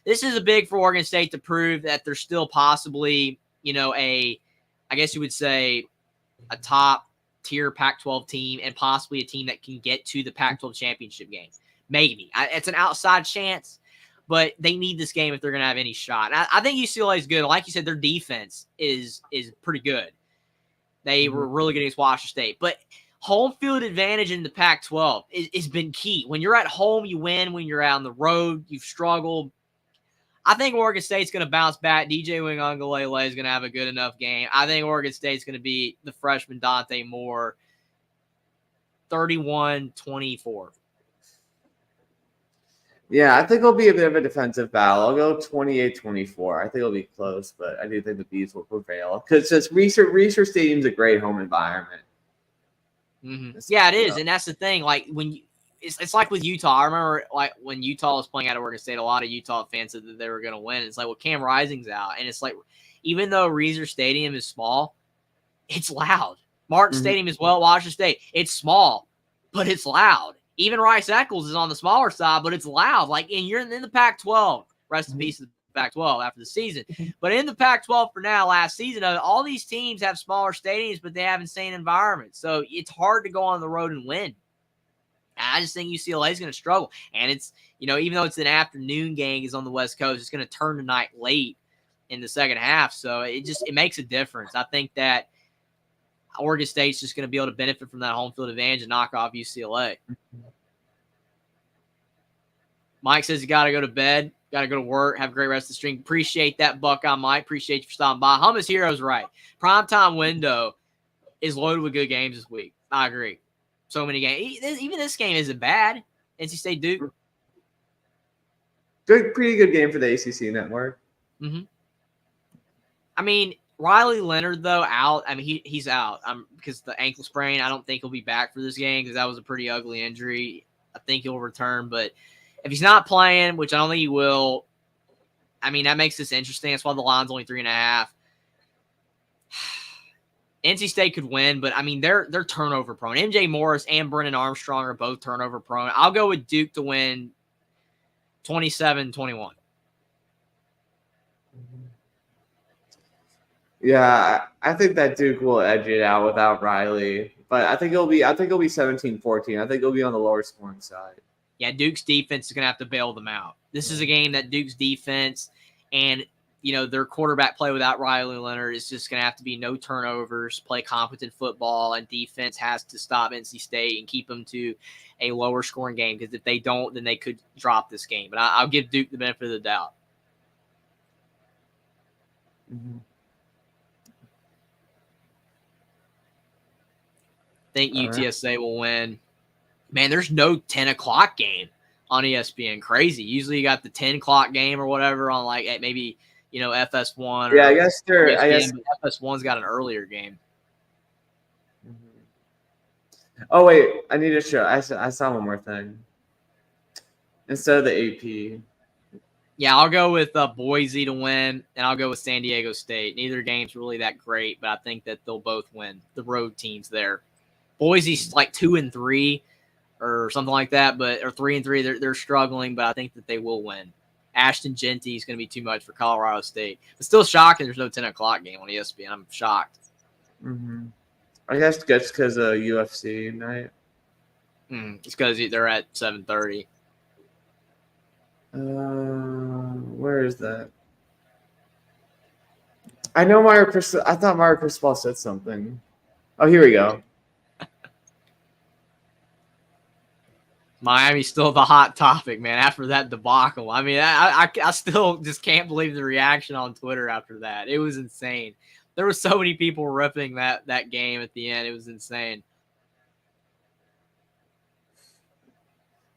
this is a big for Oregon State to prove that they're still possibly, I guess you would say, a top-tier Pac-12 team and possibly a team that can get to the Pac-12 championship game. Maybe. It's an outside chance, but they need this game if they're going to have any shot. And I think UCLA is good. Like you said, their defense is pretty good. They were really good against Washington State. But home field advantage in the Pac-12 has been key. When you're at home, you win. When you're out on the road, you've struggled. I think Oregon State's going to bounce back. DJ Uiagalelei is going to have a good enough game. I think Oregon State's going to beat the freshman Dante Moore 31-24. Yeah, I think it'll be a bit of a defensive battle. I'll go 28-24. I think it'll be close, but I do think the Bees will prevail because just Reser Stadium's a great home environment. Mm-hmm. Yeah, it is, and that's the thing. Like it's like with Utah. I remember like when Utah was playing at Oregon State, a lot of Utah fans said that they were going to win. It's like, well, Cam Rising's out, and it's like even though Reser Stadium is small, it's loud. Martin Stadium as well, Washington State, it's small, but it's loud. Even Rice Eccles is on the smaller side, but it's loud. Like, and you're in the Pac-12. Rest in peace to the Pac-12 after the season. But in the Pac-12 for now, last season, all these teams have smaller stadiums, but they have insane environments. So it's hard to go on the road and win. I just think UCLA is going to struggle. And it's, even though it's an afternoon game, is on the West Coast, it's going to turn the night late in the second half. So it makes a difference. I think that Oregon State's just going to be able to benefit from that home field advantage and knock off UCLA. Mike says you got to go to bed, got to go to work, have a great rest of the stream. Appreciate that, Buckeye Mike. Appreciate you for stopping by. Hummus Hero's right. Primetime window is loaded with good games this week. I agree. So many games. Even this game isn't bad. NC State Duke. Pretty good game for the ACC network. Mm-hmm. I mean, Riley Leonard, though, out. I mean, he's out because the ankle sprain. I don't think he'll be back for this game because that was a pretty ugly injury. I think he'll return, but if he's not playing, which I don't think he will, I mean, that makes this interesting. That's why the line's only 3.5. NC State could win, but, I mean, they're turnover prone. MJ Morris and Brennan Armstrong are both turnover prone. I'll go with Duke to win 27-21. Yeah, I think that Duke will edge it out without Riley, but I think it'll be 17-14. I think it'll be on the lower scoring side. Yeah, Duke's defense is going to have to bail them out. This is a game that Duke's defense and, their quarterback play without Riley Leonard is just going to have to be no turnovers, play competent football, and defense has to stop NC State and keep them to a lower scoring game because if they don't, then they could drop this game. But I'll give Duke the benefit of the doubt. Mm-hmm. I think UTSA will win. Man, there's no 10 o'clock game on ESPN. Crazy. Usually you got the 10 o'clock game or whatever on like maybe, FS1. Yeah, I guess FS1's got an earlier game. Oh, wait. I need to show. I saw one more thing. Instead of the AP. Yeah, I'll go with Boise to win, and I'll go with San Diego State. Neither game's really that great, but I think that they'll both win. The road teams there. Boise's like 2-3 or something like that, or 3-3. They're struggling, but I think that they will win. Ashton Genty is going to be too much for Colorado State. It's still shocking there's no 10 o'clock game on ESPN. I'm shocked. Mm-hmm. I guess it's because of UFC night. It's because they're at 7:30. Where is that? I know I thought Mario Cristobal said something. Oh, here we go. Miami's still the hot topic, man, after that debacle. I mean, I still just can't believe the reaction on Twitter after that. It was insane. There were so many people ripping that game at the end. It was insane.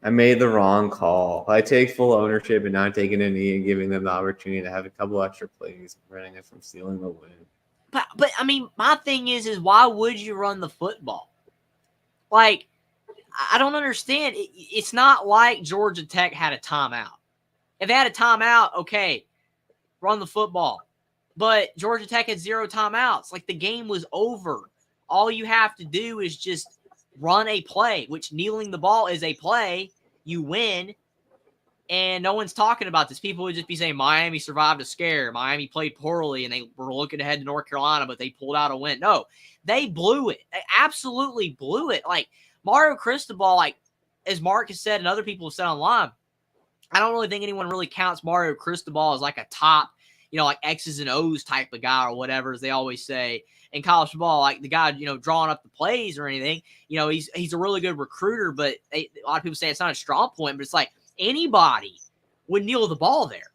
I made the wrong call. I take full ownership and not taking a knee and giving them the opportunity to have a couple extra plays, preventing us from stealing the win. But I mean, my thing is why would you run the football? Like, I don't understand. It's not like Georgia Tech had a timeout. If they had a timeout, okay, run the football. But Georgia Tech had 0 timeouts. Like, the game was over. All you have to do is just run a play, which kneeling the ball is a play. You win, and no one's talking about this. People would just be saying Miami survived a scare. Miami played poorly, and they were looking ahead to North Carolina, but they pulled out a win. No, they blew it. They absolutely blew it. Like, Mario Cristobal, like, as Mark has said and other people have said online, I don't really think anyone really counts Mario Cristobal as like a top, like X's and O's type of guy or whatever, as they always say in college football, like the guy, drawing up the plays or anything. He's a really good recruiter, but a lot of people say it's not a strong point, but it's like anybody would kneel the ball there.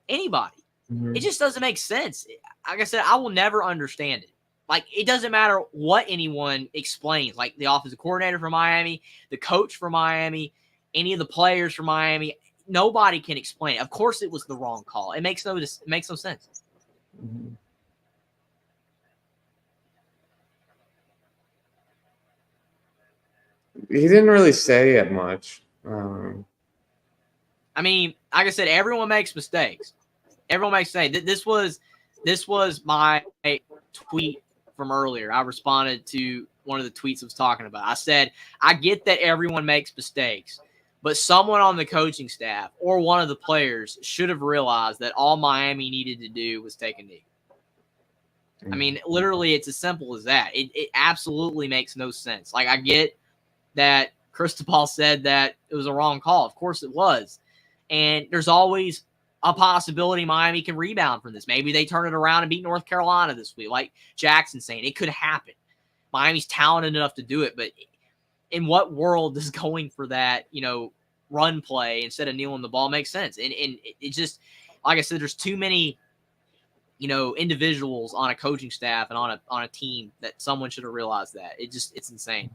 Anybody. Mm-hmm. It just doesn't make sense. Like I said, I will never understand it. Like, it doesn't matter what anyone explains. Like, the offensive coordinator for Miami, the coach for Miami, any of the players for Miami, nobody can explain it. Of course it was the wrong call. It makes no sense. Mm-hmm. He didn't really say it much. I mean, like I said, everyone makes mistakes. Everyone makes mistakes. This was my tweet from earlier. I responded to one of the tweets I was talking about. I said, I get that everyone makes mistakes, but someone on the coaching staff or one of the players should have realized that all Miami needed to do was take a knee. I mean, literally, it's as simple as that. It absolutely makes no sense. Like, I get that Cristobal said that it was a wrong call. Of course it was. And there's always a possibility Miami can rebound from this. Maybe they turn it around and beat North Carolina this week, like Jackson's saying. It could happen. Miami's talented enough to do it, but in what world does going for that, run play instead of kneeling the ball make sense? And it just, like I said, there's too many, individuals on a coaching staff and on a team that someone should have realized that. It's insane.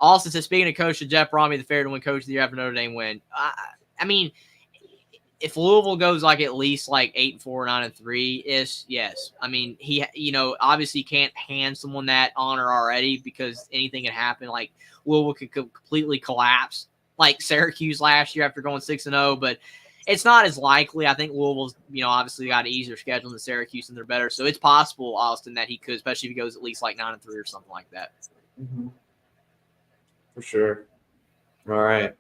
Austin says, speaking of coach, should Jeff Bromby the favorite to win coach of the year after Notre Dame win? I mean, if Louisville goes like at least like 8-4, 9-3 ish, yes. I mean, he, obviously can't hand someone that honor already because anything can happen. Like, Louisville could completely collapse, like Syracuse last year after going 6-0, but it's not as likely. I think Louisville's, obviously got an easier schedule than Syracuse and they're better. So it's possible, Austin, that he could, especially if he goes at least like 9-3 or something like that. Mm-hmm. For sure. All right.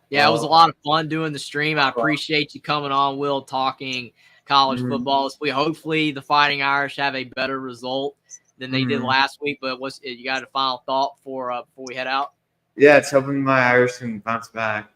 Yeah, it was a lot of fun doing the stream. I appreciate you coming on, Will, talking college football. Hopefully the Fighting Irish have a better result than they did last week. But you got a final thought before we head out? Yeah, it's hoping my Irish can bounce back.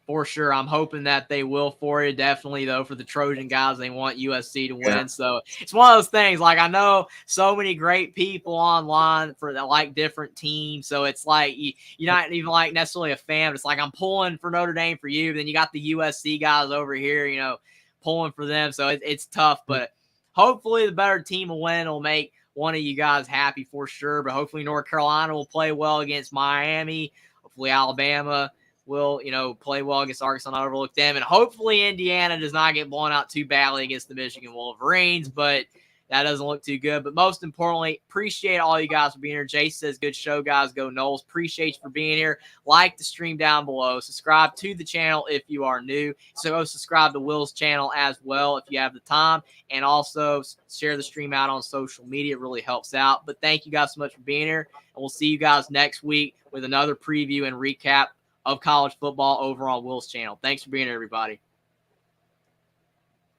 For sure. I'm hoping that they will for you. Definitely, though, for the Trojan guys, they want USC to win. Yeah. So it's one of those things. Like, I know so many great people online for like different teams. So it's like you're not even like necessarily a fan. But it's like I'm pulling for Notre Dame for you. Then you got the USC guys over here, pulling for them. So it's tough. But hopefully the better team will win. Will make one of you guys happy for sure. But hopefully North Carolina will play well against Miami. Hopefully Alabama will, play well against Arkansas, not overlook them. And hopefully Indiana does not get blown out too badly against the Michigan Wolverines. But, that doesn't look too good. But most importantly, appreciate all you guys for being here. Jay says, good show, guys. Go Noles. Appreciate you for being here. Like the stream down below. Subscribe to the channel if you are new. So go subscribe to Will's channel as well if you have the time. And also share the stream out on social media. It really helps out. But thank you guys so much for being here. And we'll see you guys next week with another preview and recap of college football over on Will's channel. Thanks for being here, everybody.